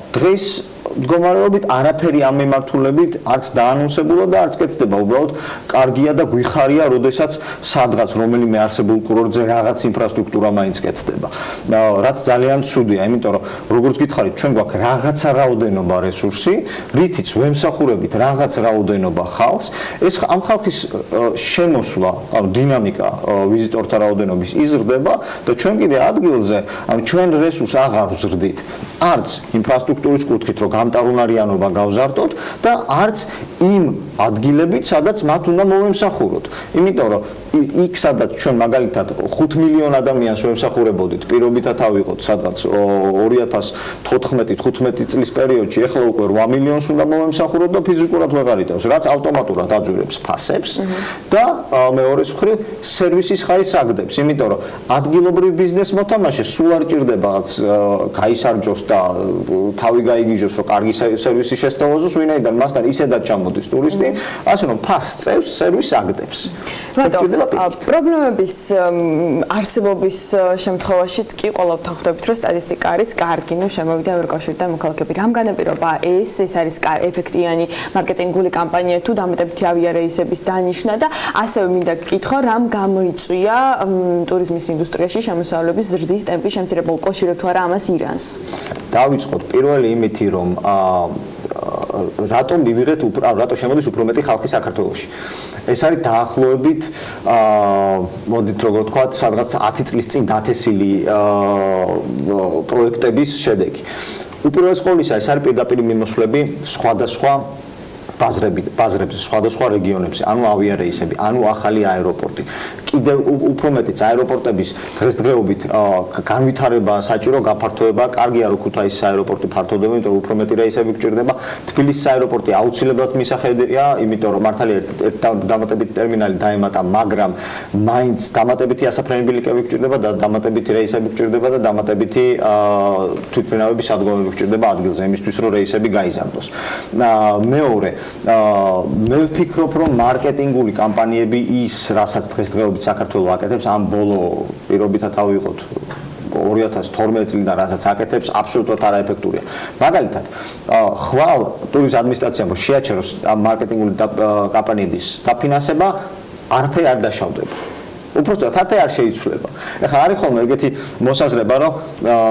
დღეს მდგომარეობით არაფერი ამ მიმართულებით არც დაანონსებულა და არც კეთდება. უბრალოდ კარგია და გვიხარია, როდესაც სადღაც რომელიმე არსებულ კურორტზე რაღაც ინფრასტრუქტურა მაინც კეთდება. რაც ძალიან ცუდია, იმიტომ რომ როგორც გითხარით, ჩვენ გვაქვს რაღაცა რაოდენობა რესურსი, რითიც ვემსახურებით რაღაც რაოდენობა ხალხს. ეს ამ ხალხის შემოსვლა, დინამიკა ვიზიტორთა რაოდენობის იზრდება და ჩვენ კიდე ადგილზე, ჩვენ რესურსს აღარ ვზრდით. არც ინფრასტრუქტურის კუთხით, რომ გამტარუნარიანობა გავზარდოთ და არც იმ ადგილებით, სადაც მათ უნდა მოვემსახუროთ. იმიტომ რომ იქ სადაც ჩვენ მაგალითად 5 მილიონ ადამიანს ვემსახურებოდით, პირობითად ავიღოთ სადღაც 2014-15 წლის პერიოდში, ეხლა უკვე 8 მილიონს უნდა მოვემსახუროთ და ფიზიკურად ვეღარ იტევს, რაც ავტომატურად აძვირებს ფასებს და მეორეს მხრივ სერვისის ხარისხს აგდებს, იმიტომ რომ ადგილობრივ ბიზნეს მოთამაშე სულ არ ჭირდება გაისარჯოს და თავი გაიგიჟოს, რომ კარგი სერვისი შესთავაზოს, ვინაიდან მასთან ისედაც ჩამოდის ტურისტი, ასე რომ ფასს წევს, სერვისს აგდებს. პრობლემების არსებობის შემთხვევაშიც კი ყოველთვის ხვდებით, რომ სტატისტიკა არის კარგი, შემოვიდა ევროკავშირიდან მოქალაქეები. რამ განაპირობა ეს არის ეფექტიანი მარკეტინგული კამპანია თუ დამატებითი ავიარეისების დანიშვნა და ასევე მინდა გკითხო, რამ გამოიწვია ტურიზმის ინდუსტრიაში შემოსავლების ზრდის ტემპი შემცირებულ კავშირებ თუ არა ამას ირანს? დავიწყოთ პირველი იმითი, რომ რატომ მივიღეთ რატო შემოდის უფრო მეტი ხალხი საქართველოში. ეს არის დაახლოებით მოდით როგორ ვთქვათ, სადღაც 10 წლის წინ დათესილი პროექტების შედეგი. უპირველეს ყოვლისა, ეს არის პირდაპირ მიმოსვლები სხვადასხვა ბაზრებზე, სხვადასხვა რეგიონებში, ანუ ავიარეისები, ანუ ახალი აეროპორტი. კიდევ უფრო მეტიც აეროპორტების დღესდღეობით განვითარება, საჭირო გაფართოება, კარგია რომ ქუთაისის აეროპორტი ფართოვდება, იმიტომ რომ უფრო მეტი რეისები გჭირდება. თბილისის აეროპორტი აუცილებლად მისახედია, იმიტომ რომ მართალია დამატებითი ტერმინალი დაემატა, მაგრამ მაინც დამატებითი ასაფრენებლიკები გჭირდება და დამატებითი რეისები გჭირდება და დამატებითი თვითმფრინავების სადგომები გჭირდება ადგილზე, იმისთვის რომ რეისები გაიზარდოს. მეორე, მე ვფიქრობ, რომ მარკეტინგული კამპანიები ის, რასაც დღესდღეობით საქართველოს აკეთებს, ამ ბოლო პირობითად ავიღოთ 2012 წლიდან რასაც აკეთებს, აბსოლუტურად არაეფექტურია. მაგალითად, ხვალ ტურიზმის ადმინისტრაციამ შეაჩეროს მარკეტინგული კამპანიების დაფინანსება, არაფერი არ დაშავდება. უпростоად არაფერი არ შეიცვლება. ეხლა არის ხოლმე ეგეთი მოსაზრება, რომ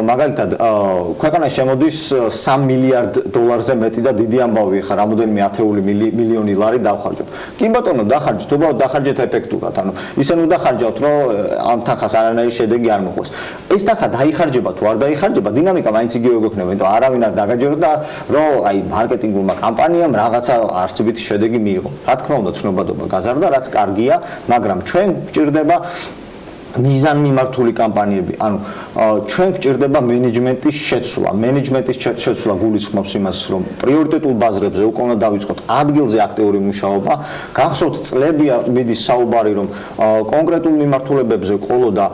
მაგალითად ქვეყანაში შემოდის 3 მილიარდ დოლარზე მეტი და დიდი ამბავი ხარ, რამოდენიმე ათეული მილიონი ლარი დავხარჯოთ. კი ბატონო, დახარჯეთ, უბრალოდ დახარჯეთ ეფექტურად. ანუ ისე უნდა ხარჯავთ, რომ ამ თანხას არანაირი შედეგი არ მოხდეს. ეს თანხა დაიხარჯება თუ არ დაიხარჯება, დინამიკა მაინც იგივე გვექნება, იმიტომ არავინ არ დაგაჯერდა, რომ აი მარკეტინგულმა კამპანიამ რაღაცა არცებითი შედეგი მიიღო. რა თქმა უნდა, ცნობადობა გაზარდა, რაც კარგია, მაგრამ ჩვენ გვჭირდება მიზანმიმართული კამპანიები, ანუ ჩვენ გვჭირდება მენეჯმენტის შეცვლა გულისხმობს იმას, რომ პრიორიტეტულ ბაზრებზე უკვე უნდა დავიწყოთ ადგილზე აქტიური მუშაობა. გახსოვთ წლებია მიდის საუბარი, რომ კონკრეტულ მიმართულებებზე ყოლოდა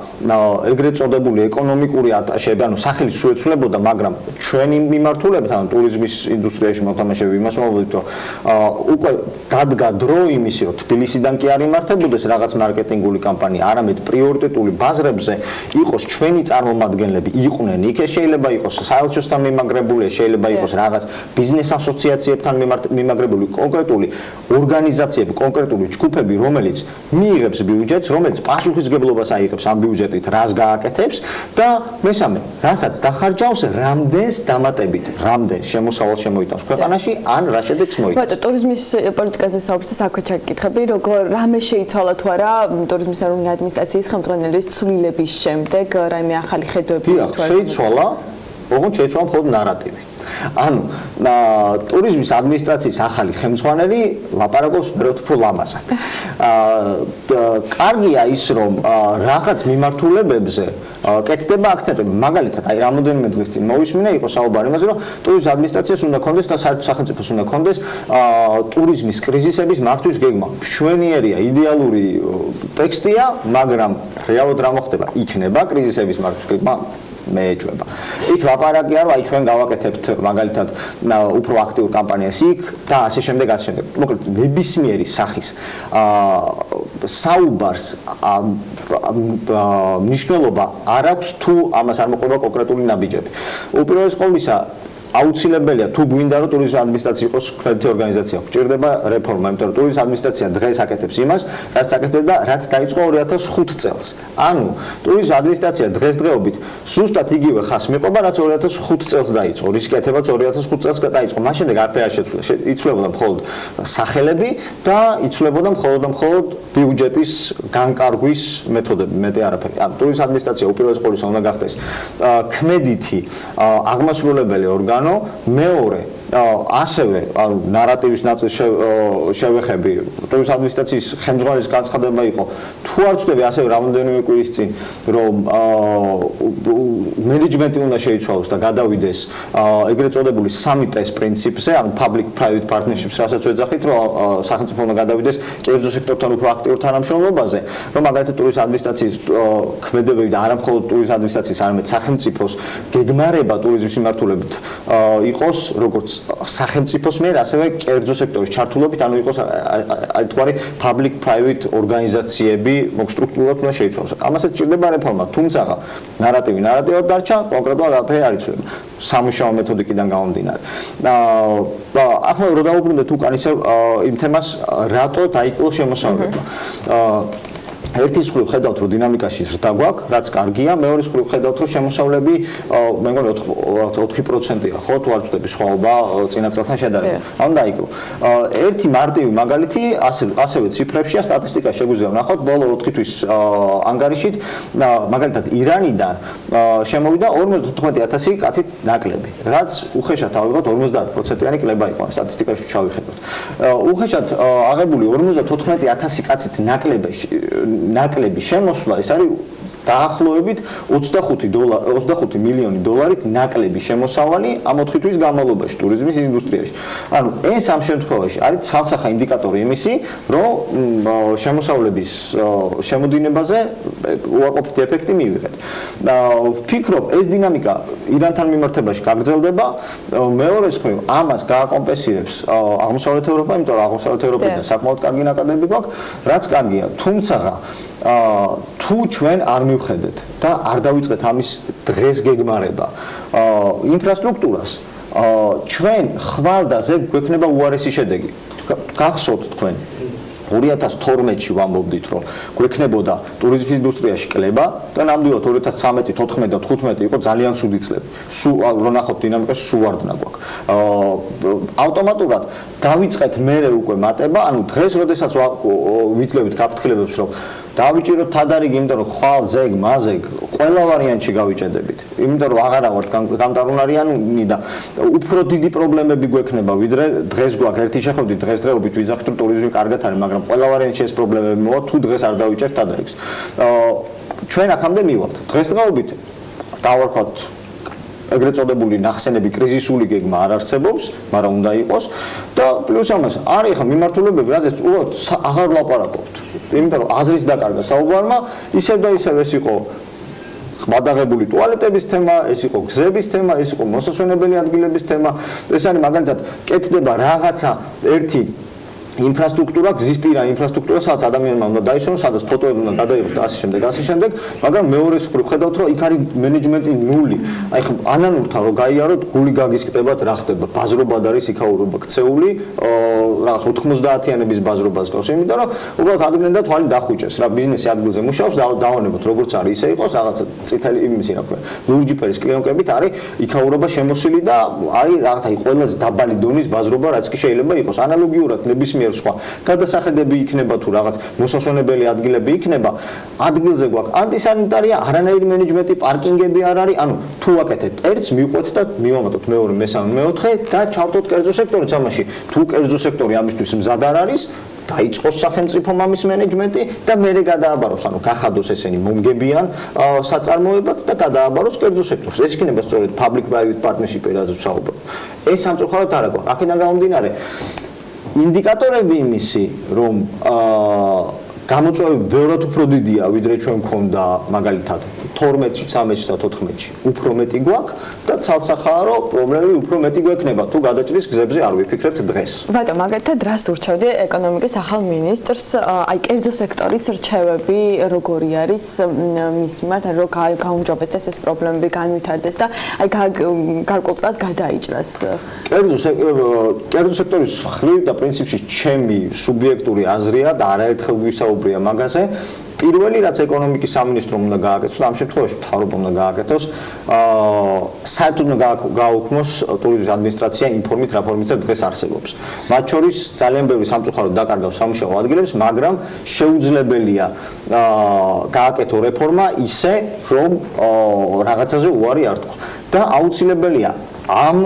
ეგრეთ წოდებული ეკონომიკური ატაშეები, ანუ სახელი სულ ეცვლებოდა, მაგრამ ჩვენი მიმართულებთან ტურიზმის ინდუსტრიაში მოთამაშეები იმას მომობდით, რომ უკვე დადგა დრო იმისი, რომ თბილისიდან კი არ იმართებოდეს რაღაც მარკეტინგული კამპანია, არამედ პრიორიტეტული ბაზრებზე იყოს ჩვენი წარმომადგენლები იყვნენ იქ, შეიძლება იყოს საელჩოსთან მიმაგრებული, შეიძლება იყოს რაღაც ბიზნეს ასოციაციებთან მიმაგრებული კონკრეტული ორგანიზაციები, კონკრეტული ჯგუფები, რომელიც მიიღებს ბიუჯეტს, რომელიც პასუხისგებლობას აიღებს ამ ბიუჯეტით, რას გააკეთებს და მესამე, რასაც დახარჯავს, რამდენს დამატებით, რამდენ შემოსავალს შემოიტანს ქვეყანაში, ან რა შედეგს მოიტანს. ბატონო, ტურიზმის პოლიტიკაზე საუბრისას აქვე ჩაგკითხები, როგორ რამე შეიცვალა თუ არა ტურიზმის ეროვნული ადმინისტრაციის ხელმძღვანელის ცვლილების შემდეგ, რაიმე ახალი ხედვები თუ არა? შეიცვალა, ოღონდ შეიცვალა მხოლოდ ნარატივი. ანუ ტურიზმის ადმინისტრაციის ახალი ხელმძღვანელი ლაპარაკობს მეროთ უფრო ლამაზად. კარგია ის, რომ რაღაც მიმართულებებზე კეთდება აქცენტები. მაგალითად, აი რამოდენიმე დღის წინ მოვისმინე, იყო საუბარი იმაზე, რომ ტურიზმის ადმინისტრაციას უნდა კონდეს და საერთო სახელმწიფოს უნდა კონდეს ტურიზმის კრიზისების მართვის გეგმა. მშვენიერია, იდეალური ტექსტია, მაგრამ რეალურად რა მოხდება? იქნება კრიზისების მართვის გეგმა მეეჭვება. იქ ლაპარაკი არა, აი ჩვენ გავაკეთებთ მაგალითად უფრო აქტიურ კამპანიას იქ და ასე შემდეგ. მოკლედ ნებისმიერი სახის საუბარს მნიშვნელობა არ აქვს თუ ამას არ მოყვება კონკრეტული ნაბიჯები. უპირველეს ყოვლისა აუცილებელია თუ გვინდა რომ ტურიზმის ადმინისტრაცია იყოს კრედიტი ორგანიზაცია, გვჭირდება რეფორმა, იმიტომ რომ ტურიზმის ადმინისტრაცია დღეს აკეთებს იმას, რაც აკეთებდა, რაც დაიწყო 2005 წელს. ანუ ტურიზმის ადმინისტრაცია დღესდღეობით ზუსტად იგივე ხას მიყვება, რაც 2005 წელს დაიწყო. რის კეთებაც 2005 წელს დაიწყო. მას შემდეგ არაფერი არ შეცვლა. იცვლებოდა მხოლოდ სახელები და იცვლებოდა მხოლოდ ბიუჯეტის განკარგვის მეთოდები, მეტი არაფერი. ანუ ტურიზმის ადმინისტრაცია უპირველეს ყოვლისა უნდა გახდეს ქმედითი აღმასრულებელი ორგანო. მეორე ასევე ნარატივის ნაწილს შევეხები ტურიზმის ადმინისტრაციის ხელმძღვანელის განცხადება იყო თუ არ ვწდები ასევე რამოდენიმე კვირის წინ რომ მენეჯმენტი უნდა შეიცვალოს და გადავიდეს ეგრეთ წოდებული 3P-ს პრინციპზე, ანუ public private partnerships, რასაც ვეძახით, რომ სახელმწიფო უნდა გადავიდეს კერძო სექტორთან უფრო აქტიურ თანამშრომლობაზე, რომ მაგალითად ტურიზმის ადმინისტრაციის ქმედებები და არა მხოლოდ ტურიზმის ადმინისტრაციის, არამედ სახელმწიფოს გეგმარება ტურიზმის მიმართულებით იყოს როგორც სახელმწიფოს მიერ, ასევე კერძო სექტორის ჩართულობით, ანუ იყოს ერთგვარი public private ორგანიზაციები სტრუქტურულად უნდა შეიცვალოს. ამასაც ჭირდება რეფორმა, თუმცა ნარატივად დარჩა, კონკრეტულად არაფერი არ იცვლება. სამუშაო მეთოდიკიდან გამომდინარე. ახლა რო დავუბრუნდეთ უკან ისევ იმ თემას, რატო დაიკლო შემოსავლება. ერთის მხრივ ხედავთ, რომ დინამიკაში ზრდა გვაქვს, რაც კარგია, მეორის მხრივ ხედავთ, რომ შემოსავლები მე მგონი 4%-ია, ხო, თუ არ ვწდები სხვაობა წინა წელთან შედარებით. ანუ დაიკლო. ერთი მარტივი მაგალითი ასევე ციფრებშია, სტატისტიკას შეგვიძლია ვნახოთ, ბოლო 4 თვის ანგარიშით, მაგალითად ირანიდან შემოვიდა 54,000 კაცით ნაკლები, რაც უხეშად ავიღოთ 50%-იანი კლება იყო, სტატისტიკაში ჩავიხედოთ. უხეშად აღებული 54,000 კაცით ნაკლები შემოსვლა, ეს არის დაახლოებით 25 მილიონი დოლარით ნაკლები შემოსავალი ამ 4 თვის განმავლობაში ტურიზმის ინდუსტრიაში. ანუ ეს ამ შემთხვევაში არის ცალსახა ინდიკატორი იმისი, რომ შემოსავლების შემოდინებაზე უარყოფითი ეფექტი მივიღეთ. ვფიქრობ, ეს დინამიკა ირანთან მიმართებაში გაგრძელდება. მეორეს მხრივ, ამას გააკომპენსირებს აღმოსავლეთ ევროპა, იმიტომ რომ აღმოსავლეთ ევროპიდან საკმაოდ კარგი ნაკადები გვაქვს, რაც კარგია. თუმცა თუ ჩვენ არ მივხედეთ და არ დავიწყეთ ამის დღეს გეგმარება ინფრასტრუქტურას, ჩვენ ხვალდაზე გვექნება უარესი შედეგი. გახსოვთ თქვენ 2012-ში ვამბობდით, რომ გვექნებოდა ტურიზმის ინდუსტრიაში კლება და ნამდვილად 2013, 14 და 15 იყო ძალიან ცუდი წლები. სულ რო ნახოთ დინამიკაში სულ ვარდნა გვაქვს. ავტომატურად დავიწყეთ მერე უკვე მატება, ანუ დღეს როდესაც ვიძლევით გაფრთხილებებს, რომ დავიჭიროთ თადარიგი, იმიტომ რომ ხვალ, ზეგ, მაზეგ ყველა ვარიანტში გავიჭედებით. იმიტომ რომ აღარა ვართ გამტარუნარიანი და უფრო დიდი პრობლემები გვექნება, ვიდრე დღეს გვაქვს. ერთი შეხვედრით დღესდღეობით ვიძახით, რომ ტურიზმი კარგად არის, მაგრამ ყველა ვარიანტში ეს პრობლემები მოვა, თუ დღეს არ დავიჭერთ თადარიგს. ჩვენ აქამდე მივალთ. დღესდღეობით დავარქვათ ეგრეთ წოდებული ნახსენები კრიზისული გეგმა არ არსებობს, მაგრამ უნდა იყოს და პლუს ამას არის ახლა მიმართულებები, რაზეც უბრალოდ აღარ ვლაპარაკობთ. იმიტომ რომ აზრის დაკარგა საუბარმა ისევ და ისევ ეს იყო ხმადაღებული ტუალეტების თემა, ეს იყო გზების თემა, ეს იყო მოსასვენებელი ადგილების თემა. ეს არის მაგალითად კეთდება რაღაცა ერთი ინფრასტრუქტურა, გზისპირა ინფრასტრუქტურა, სადაც ადამიანმა უნდა დაისვენოს, სადაც ფოტოები უნდა გადაიღოს და ასე შემდეგ, მაგრამ მეორეს მხრივ ხედავთ, რომ იქ არის მენეჯმენტი ნული. აი ხო ანანურთან რომ გაიაროთ, გული გაგისკდებათ, რა ხდება? ბაზრობად არის იქაურობა ქცეული, რაღაც 90-იანების ბაზრობას გავს, იმიტომ რომ უბრალოდ ადგილიდან და თვალი დახვიჭეს, რა ბიზნესი ადგილზე მუშაობს, დავანებოთ, როგორც არის, ისე იყოს, რაღაც წითელი იმისი რა ქვია. ლურჯი ფერის კლიონკებით არის იქაურობა შემოსილი და არის რაღაცა ყველაზე დაბალი დონის ბაზრობა, რაც კი შეიძლება იყოს. ანალოგიურად ნებისმიერ სხვა გადასახედები იქნება თუ რაღაც მოსასვენებელი ადგილები იქნება, ადგილზე გვაქვს ანტისანიტარია, არანაირი მენეჯმენტი, პარკინგები არ არის, ანუ თუ ვაკეთეთ ერთს, მივყვეთ და მივამატოთ მეორე, მესამე, მეოთხე და ჩავდოთ კერძო სექტორიც ამაში. თუ კერძო სექტორი ამისთვის მზად არ არის, დაიწყოს სახელმწიფომ ამის მენეჯმენტი და მერე გადააბაროს, ანუ გახადოს ესენი მომგებიან საწარმოებად და გადააბაროს კერძო სექტორს. ეს იქნება სწორედ public private partnership-ი, რაზეც ვსაუბრობ. ეს სამწუხაროდ არ აქვს. აქედან გამომდინარე ინდიკატორები იმისი, რომ გამოწვევები ბევრად უფრო დიდია, ვიდრე ჩვენ გვქონდა მაგალითად 12-ში, 13-ში და 14-ში. უფრო მეტი გვაქვს და ცალსახაა, რომ პრობლემები უფრო მეტი გვექნება, თუ გადაჭრის გზებზე არ ვიფიქრებთ დღეს. ბატონო, მაგალითად რას ურჩევდი ეკონომიკის ახალ მინისტრს, აი კერძო სექტორის რჩევები როგორი არის მის მიმართ, რომ გაუმჯობესდეს ეს პრობლემები, განვითარდეს და აი გარკვეულწილად გადაიჭრას. კერძო სექტორის მხრივ და პრინციპში ჩემი სუბიექტური აზრია და არაერთხელ ვისაუბრია მაგაზე. პირველი რაც ეკონომიკის სამინისტრომ უნდა გააკეთოს, ამ შემთხვევაში მთავრობამ უნდა გააკეთოს, საერთოდ უნდა გააუქმოს ტურიზმის ადმინისტრაცია ინფორმით რა ფორმისად დღეს არსებობს. მათ შორის ძალიან ბევრი სამწუხაროდ დაკარგავს სამუშაო ადგილებს, მაგრამ შეუძლებელია გააკეთო რეფორმა ისე, რომ რაღაცაზე უარი არ თქვა. და აუცილებელია ამ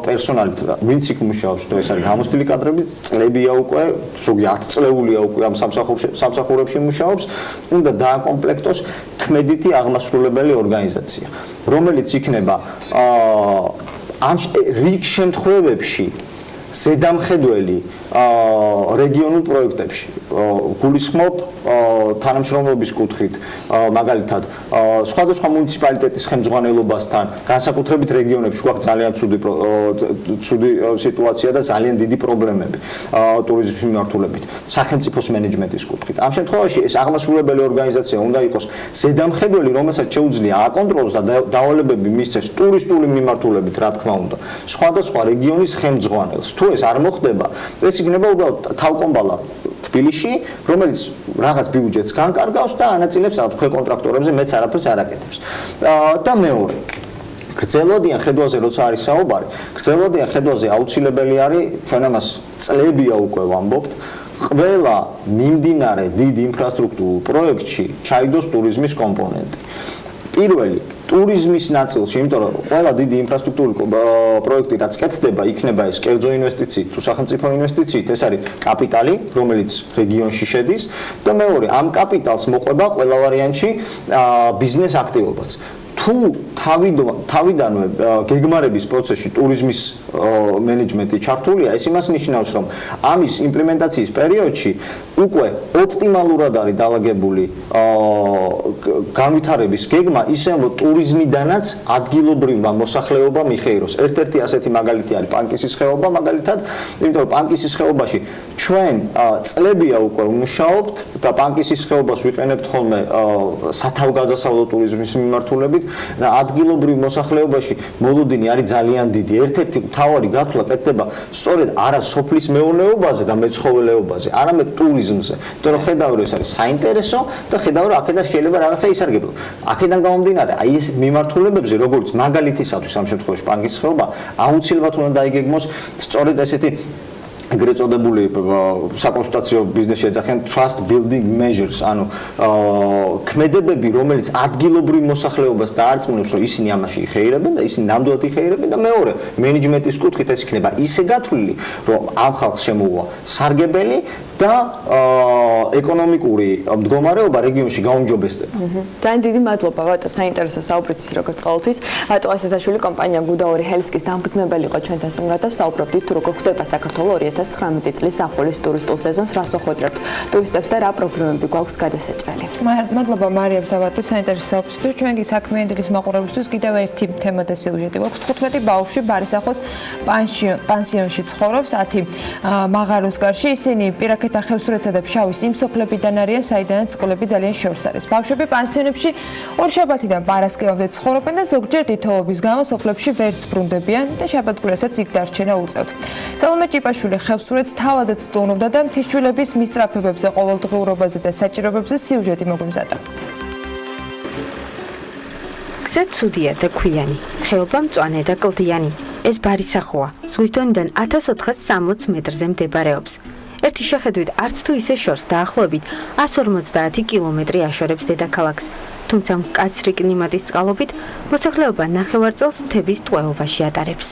პერსონალით, ვინც იქ მუშაობს, თუ ეს არის გამოცდილი კადრები, წლებია უკვე, ზოგი 10 წლეულია უკვე ამ სამსახურებში მუშაობს, უნდა დააკომპლექტოს ქმედითი აღმასრულებელი ორგანიზაცია, რომელიც იქნება ამ რიგ შემთხვევებში ზედამხედველი რეგიონულ პროექტებში. გულისხმობ თანამშრომლობის კუთხით, მაგალითად, სხვადასხვა მუნიციპალიტეტის ხელმძღვანელობასთან, განსაკუთრებით რეგიონებში გვაქვს ძალიან ცუდი სიტუაცია და ძალიან დიდი პრობლემები ტურიზმის მიმართულებით, სახელმწიფოს მენეჯმენტის კუთხით. ამ შემთხვევაში ეს აღმასრულებელი ორგანიზაცია უნდა იყოს ზედამხედველი, რომელსაც შეუძლია აკონტროლოს და დავალებები მისცეს ტურისტული მიმართულებით, რა თქმა უნდა, სხვადასხვა რეგიონის ხელმძღვანელს. თუ ეს არ მოხდება, ეს იქნება უბრალოდ თავკომბალა თბილისში, რომელიც რაღაც ბიუჯეტს განკარგავს და ანაწილებს რაღაც ქვეკონტრაქტორებზე, მეც არაფერს არ აკეთებს. და მეორე, გრძელვადიან ხედვაზე როცა არის საუბარი, გრძელვადიან ხედვაზე აუცილებელი არის, ჩვენ ამას წლებია უკვე ვამბობთ, ყველა მიმდინარე დიდ ინფრასტრუქტურულ პროექტში ჩაიდოს ტურიზმის კომპონენტი. პირველი ტურიზმის ნაწილში, იმიტომ რომ ყველა დიდი ინფრასტრუქტურული პროექტი რაც კეთდება, იქნება ეს კერძო ინვესტიციით, თუ სახელმწიფო ინვესტიციით, ეს არის კაპიტალი, რომელიც რეგიონში შედის და მეორე, ამ კაპიტალს მოყვება ყველა ვარიანტში ბიზნეს აქტივობაც. თუ თავიდანვე გეგმარების პროცესში ტურიზმის მენეჯმენტი ჩართულია, ეს იმას ნიშნავს, რომ ამის იმპლემენტაციის პერიოდში უკვე ოპტიმალურად არის დალაგებული განვითარების გეგმა, ისე რომ ტურიზმიდანაც ადგილობრივმა მოსახლეობამ მიხეიროს. ერთ-ერთი ასეთი მაგალითი არის პანკისის ხეობა, მაგალითად, იმიტომ რომ პანკისის ხეობაში ჩვენ წლებია უკვე ვმუშაობთ და პანკისის ხეობას ვიყენებთ ხოლმე სათავგადასავლო ტურიზმის მიმართულებით. და ადგილობრივ მოსახლეობაში მოლოდინი არის ძალიან დიდი. ერთ-ერთი მთავარი გათვლა კეთდება სწორედ არა სოფლის მეურნეობაზე და მეცხოველეობაზე, არამედ ტურიზმზე. იმიტომ რომ ხედავ რომ ეს არის საინტერესო და ხედავ რომ აქედან შეიძლება რაღაცა ისარგებლო. აქედან გამომდინარე, აი ეს მიმართულებებზე, როგორც მაგალითისათვის ამ შემთხვევაში პანკის ხეობა, აუცილებლად უნდა დაიგეგმოს სწორედ ესეთი ეგრეთ წოდებული საკონსულტაციო ბიზნესში ეძახიან trust building measures, ანუ ქმედებები, რომელიც ადგილობრივ მოსახლეობას დაარწმუნებს, რომ ისინი ამაში იხეირებენ და ისინი ნამდვილად იხეირებენ და მეორე, მენეჯმენტის კუთხით ეს იქნება ისე გათვლილი, რომ ამ ხალხს შემოუვა სარგებელი და ეკონომიკური მდგომარეობა რეგიონში გაუმჯობესდება. ძალიან დიდი მადლობა, ვატო, საინტერესო საუბრიც როგორც ყოველთვის. ვატო ასეთაშვილი კომპანია გუდაური ჰელსკის დამფუძნებელი იყო ჩვენთან სტუმრად და საუბრობდით თუ როგორ ხდება საქართველოს 2019 წლის ზაფხულის ტურისტულ სეზონს, რას ვახვედრებთ ტურისტებს და რა პრობლემები გვაქვს გადასაჭრელი. მადლობა მარიამ და ვატო საინტერესო საუბრისთვის. ჩვენ კი საქმიანი დილის მაყურებლისთვის კიდევ ერთი თემა და სიუჟეტი გვაქვს. 15 ბავშვი ბარისახოს პანსიონში ცხოვრობს 10 მაღაროს გარში. ისინი პირაქეთ ახევსურეთსა და ფშავის იმ სოფლებიდან არიან, საიდანაც სკოლები ძალიან შორს არის. ბავშვები პანსიონებში ორშაბათიდან პარასკევამდე ცხოვრობენ და ზოგჯერ თითოეობის გამო სოფლებში ვერც ბრუნდებიან და შაბათ-კვირასაც იქ დარჩენა უწევთ. სალომე ჭიპაშვილი ხევსურეთს თავადაც სტუმრობდა და მთისჩვილების მისწრაფებებზე, ყოველდღიურობაზე და საჭიროებებზე სიუჟეტი მოგვიმზადა. გზა ცუდია და ქვიანი, ხეობა მწვანე და კლდიანი. ეს ბარისახოა, ზღვის დონიდან 1460 მეტრზე მდებარეობს. ერთი შეხედვით არც თუ ისე შორს დაახლოებით 150 კილომეტრი აშორებს დედაქალაქს. თუმცა მკაცრი კლიმატის წყალობით მოსახლეობა ნახევარწელს მთების ტყვეობაში ატარებს.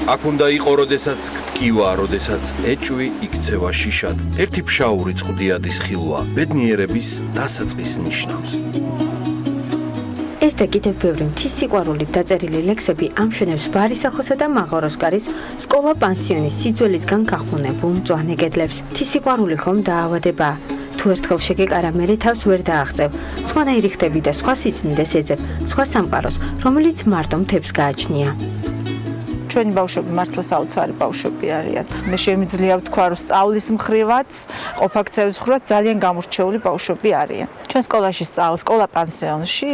აქ უნდა იყო, როდესაც გტკივა, როდესაც ეჭვი იქცევა შიშად. ერთი ფშაური წყდიადის ხილვა ბედნიერების დასაწყის ნიშნავს. ეს და კიდევ ბევრი მთის სიყვარულით დაწერილი ლექსები ამშვენებს ბარისახოსა და მაღაროსკარის სკოლა-პანსიონის სიძველისგან გახუნებულ მწვანე კედლებს. მთის სიყვარული ხომ დაავადება. თუ ერთხელ შეგეკარა, მერე თავს ვერ დააღწევ. სხვანაირი ხდები და სხვა სიწმინდეს ეძებ, სხვა სამყაროს, რომელიც მარტო მთებს გააჩნია. ჩვენი ბავშვები მართლა საოცარი ბავშვები არიან. მე შემიძლია ვთქვა, რომ სწავლის მხრივაც, ყოფაქცევის მხრივაც ძალიან გამორჩეული ბავშვები არიან. ჩვენ სკოლაში სწავლობ, სკოლა-პანსიონში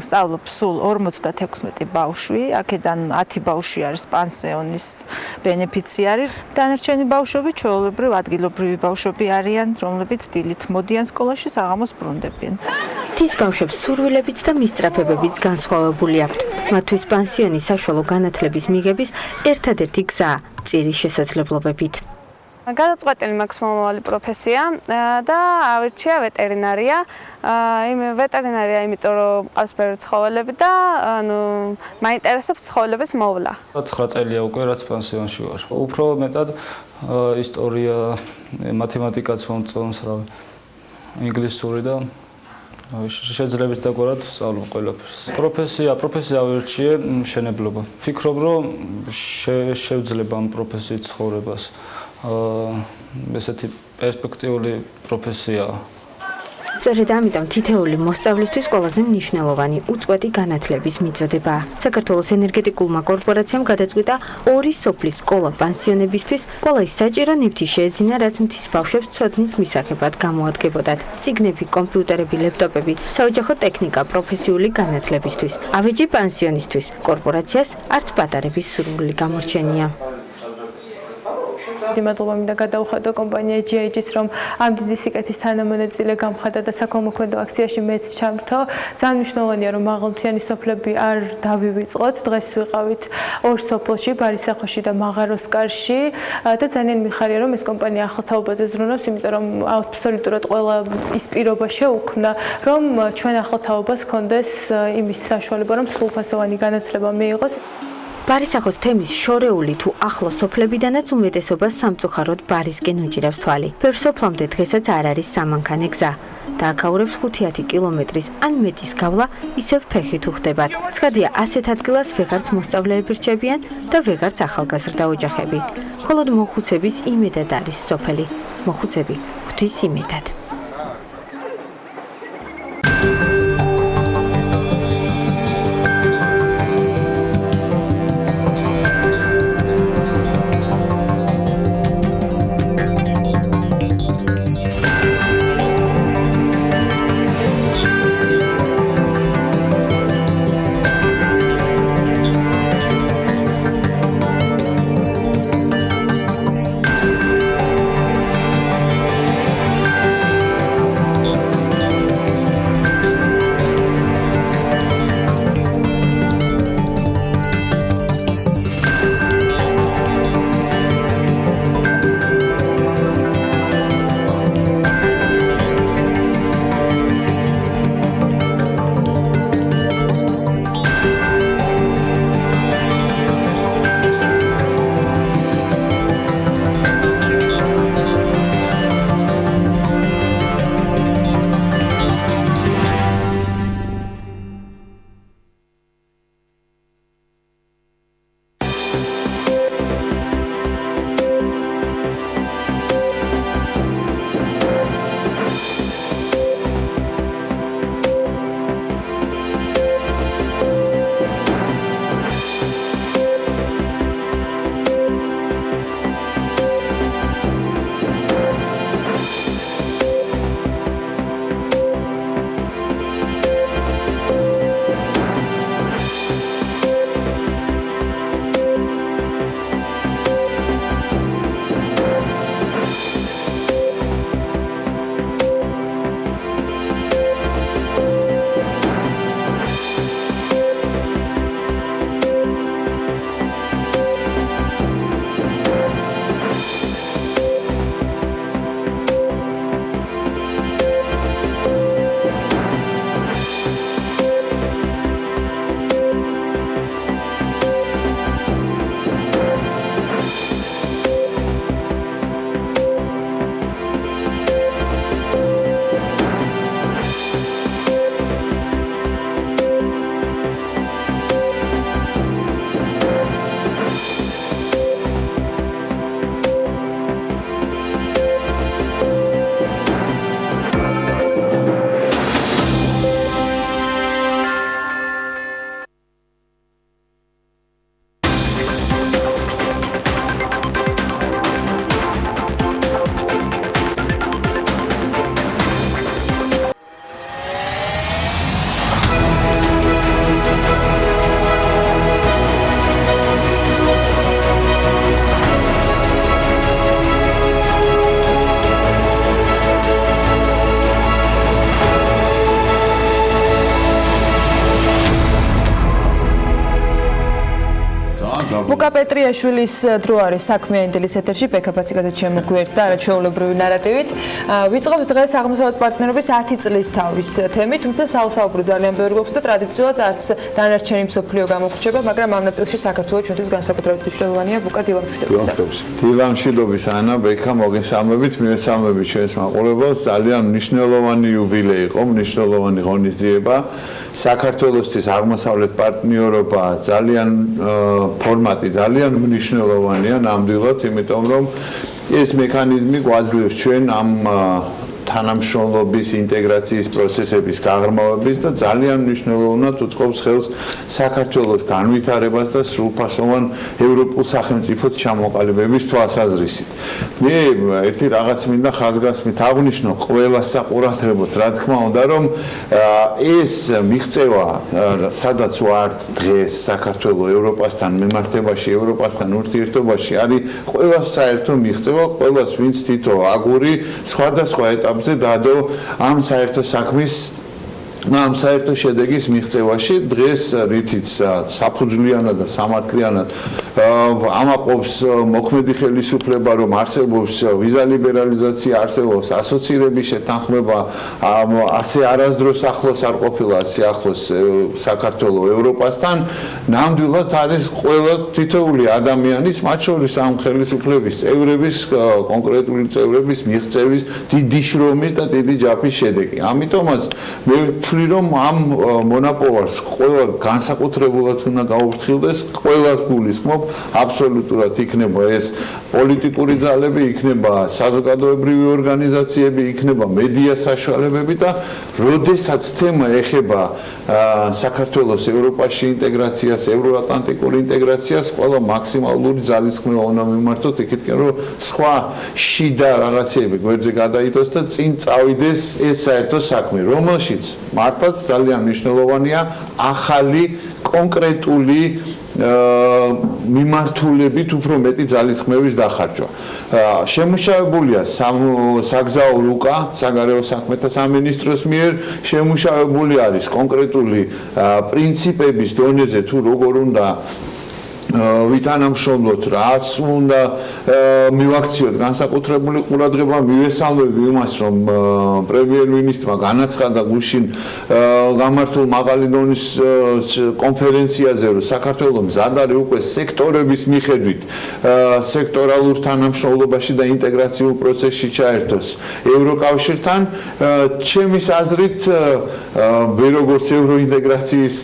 სწავლობს სულ 56 ბავშვი, აქედან 10 ბავშვი არის პანსიონის ბენეფიციარი. დანარჩენი ბავშვები ჩვეულებრივ ადგილობრივი ბავშვები არიან, რომლებიც დილით მოდიან სკოლაში, საღამოს ბრუნდებიან. მთის ბავშვებს სურვილებიც და მისწრაფებებიც განსხვავებული აქვთ. მათთვის პანსიონი საშუალო განათლების მიღების ერთადერთი გზა წირის შესაძლებლობებით. გადაწყვეტილი მაქვს მომავალი პროფესია და ავირჩია ვეტერინარია. ვეტერინარია, იმიტომ რომ მყავს ბევრი ცხოველები და მაინტერესებს ცხოველების მოვლა. 9 წელია უკვე რაც პანსიონში ვარ. უფრო მეტად ისტორია, მათემატიკაც მომწონს, ინგლისური და შეძლებს დაგვარად სწავლობ ყველაფერს. პროფესია ავირჩიე მშენებლობა. ვფიქრობ, რომ შევძლებ ამ პროფესიით ცხოვრებას. ესეთი პერსპექტიული პროფესიაა. სწორედ ამიტომ თითეული მოსწავლისთვის ყველაზე მნიშვნელოვანი უწყვეტი განათლების მიწოდებაა. საქართველოს ენერგეტიკულმა კორპორაციამ გადაწყვიტა 2 სოფლის სკოლა-პანსიონებისთვის ყველა ის საჭირო ნივთი შეეძინა, რაც მთის ბავშვებს ცოდნის მისაღებად გამოადგებოდათ. წიგნები, კომპიუტერები, ლეპტოპები, საოჯახო ტექნიკა პროფესიული განათლებისთვის. ავეჯი პანსიონისთვის კორპორაციას არც პატარების სურვილი გამორჩენია. მადლობა მინდა გადაუხადო კომპანია GIG-ს, რომ ამ დიდი სიკეთის თანამონაწილე გამხადა და საქველმოქმედო აქციაში მეც ჩამრთო. ძალიან მნიშვნელოვანია, რომ მაღალმთიანი სოფლები არ დავივიწყოთ. დღეს ვიყავით 2 სოფელში, ბარისახოში და მაღაროსკარში და ძალიან მიხარია, რომ ეს კომპანია ახალ თაობაზე ზრუნავს, იმიტომ რომ აბსოლუტურად ყველა ის პირობა შეუქმნა, რომ ჩვენ ახალ თაობას ჰქონდეს იმის საშუალება, რომ სრულფასოვანი განათლება მიიღოს. ბარისახოს თემის შორეული თუ ახლო სოფლებიდანაც უმეტესობას სამწუხაროდ ბარისკენ უჭირავს თვალი. ბევრ სოფლამდე დღესაც არ არის სამანქანე გზა. დააქაურებს 5-10 კილომეტრის ან მეტის გავლა ისევ ფეხით უხდებათ. ცხადია, ასეთ ადგილას ვეღარც მოსწავლეები რჩებიან და ვეღარც ახალგაზრდა ოჯახები. მხოლოდ მოხუცების იმედად არის სოფელი. მოხუცები ღვთის იმედად. ბუკა პეტრიაშვილის დრო არის საქმიანი დილის ეთერში, ბექაპაციკაძე შემოგვერთა არაჩვეულებრივი ნარატივით. ვიწყებთ დღეს აღმოსავლეთ პარტნიორობის 10 წლის თავის თემით, თუმცა საუბრო ძალიან ბევრი გვაქვს და ტრადიციულად არც დანარჩენი მსოფლიო გამოგვრჩება, მაგრამ ამ ნაწილში საქართველოს ჩვენთვის განსაკუთრებით მნიშვნელოვანია ბუკა დილამშვიდობის. დილამშვიდობის ანა, ბექა მოგესალმებით, მივესალმებით ჩვენს მაყურებელს. ძალიან მნიშვნელოვანი იუბილეი იყო, მნიშვნელოვანი ღონისძიება. საქართველოსთვის აღმოსავლეთ პარტნიორობა ძალიან ფორმატი ძალიან მნიშვნელოვანია ნამდვილად, იმიტომ რომ ეს მექანიზმი გვაძლევს ჩვენ ამ თანამშრომლობის ინტეგრაციის პროცესების გაღრმავების და ძალიან მნიშვნელოვნად უწყობს ხელს საქართველოს განვითარებას და სრულფასოვან ევროპულ სახელმწიფოდ ჩამოყალიბების თვალსაზრისით. მე ერთი რაღაც მინდა ხაზგასმით აღვნიშნო ყველას საყურადღებოდ, რა თქმა უნდა, რომ ეს მიღწევა, სადაც ვართ დღეს საქართველოს ევროპასთან მიმართებაში, ევროპასთან ურთიერთობაში, არის ყველას საერთო მიღწევა, ყველას ვინც თითო აგური სხვადასხვა ეტაპზე დადო ამ საერთო საქმის ამ საერთო შედეგის მიღწევაში დღეს რითიც საფუძვლიანად და სამართლიანად ამაყობს მოქმედი ხელისუფლება, რომ არსებობს ვიზა ლიბერალიზაცია, არსებობს ასოცირების შეთანხმება, ასე არასდროს ახლოს არ ყოფილა ასე ახლოს საქართველოს ევროპასთან, ნამდვილად არის ყველა თითოეული ადამიანის, მათ შორის ამ ხელისუფლების წევრების, კონკრეტული წევრების მიღწევის დიდი შრომის და დიდი ჯაფის შედეგი. ამიტომაც მე რომ ამ მონაპოვარს ყველა განსაკუთრებულად უნდა გაუფრთხილდეს, ყველას გულისხმობ, აბსოლუტურად იქნება ეს პოლიტიკური ძალები, იქნება საზოგადოებრივი ორგანიზაციები, იქნება მედია საშუალებები და როდესაც თემა ეხება საქართველოს ევროპაში ინტეგრაციას, ევროატლანტიკურ ინტეგრაციას, ყველა მაქსიმალური ძალისხმევა უნდა მიმართოთ იქითკენ, რომ სხვა შიდა რაღაცეები გვერდზე გადაიდოს და წინ წავიდეს ეს საერთო საქმე, რომელშიც მართლაც ძალიან მნიშვნელოვანია ახალი კონკრეტული მიმართულებით უფრო მეტი ძალისხმევის დახარჯვა. შემუშავებულია საგზაო რუკა, საგარეო საქმეთა სამინისტროს მიერ, შემუშავებული არის კონკრეტული პრინციპების დონეზე თუ როგორ უნდა ვითანამშრომლოთ, რაც უნდა მივაქციოთ განსაკუთრებული ყურადღება, მივესალმები იმას, რომ პრემიერ-მინისტრმა განაცხადა გუშინ გამართულ მაღალი დონის კონფერენციაზე, რომ საქართველოს მზად არის უკვე სექტორების მიხედვით სექტორალურ თანამშრომლობაში და ინტეგრაციულ პროცესში ჩაერთოს ევროკავშირთან. ჩემის აზრით, მე როგორც ევროინტეგრაციის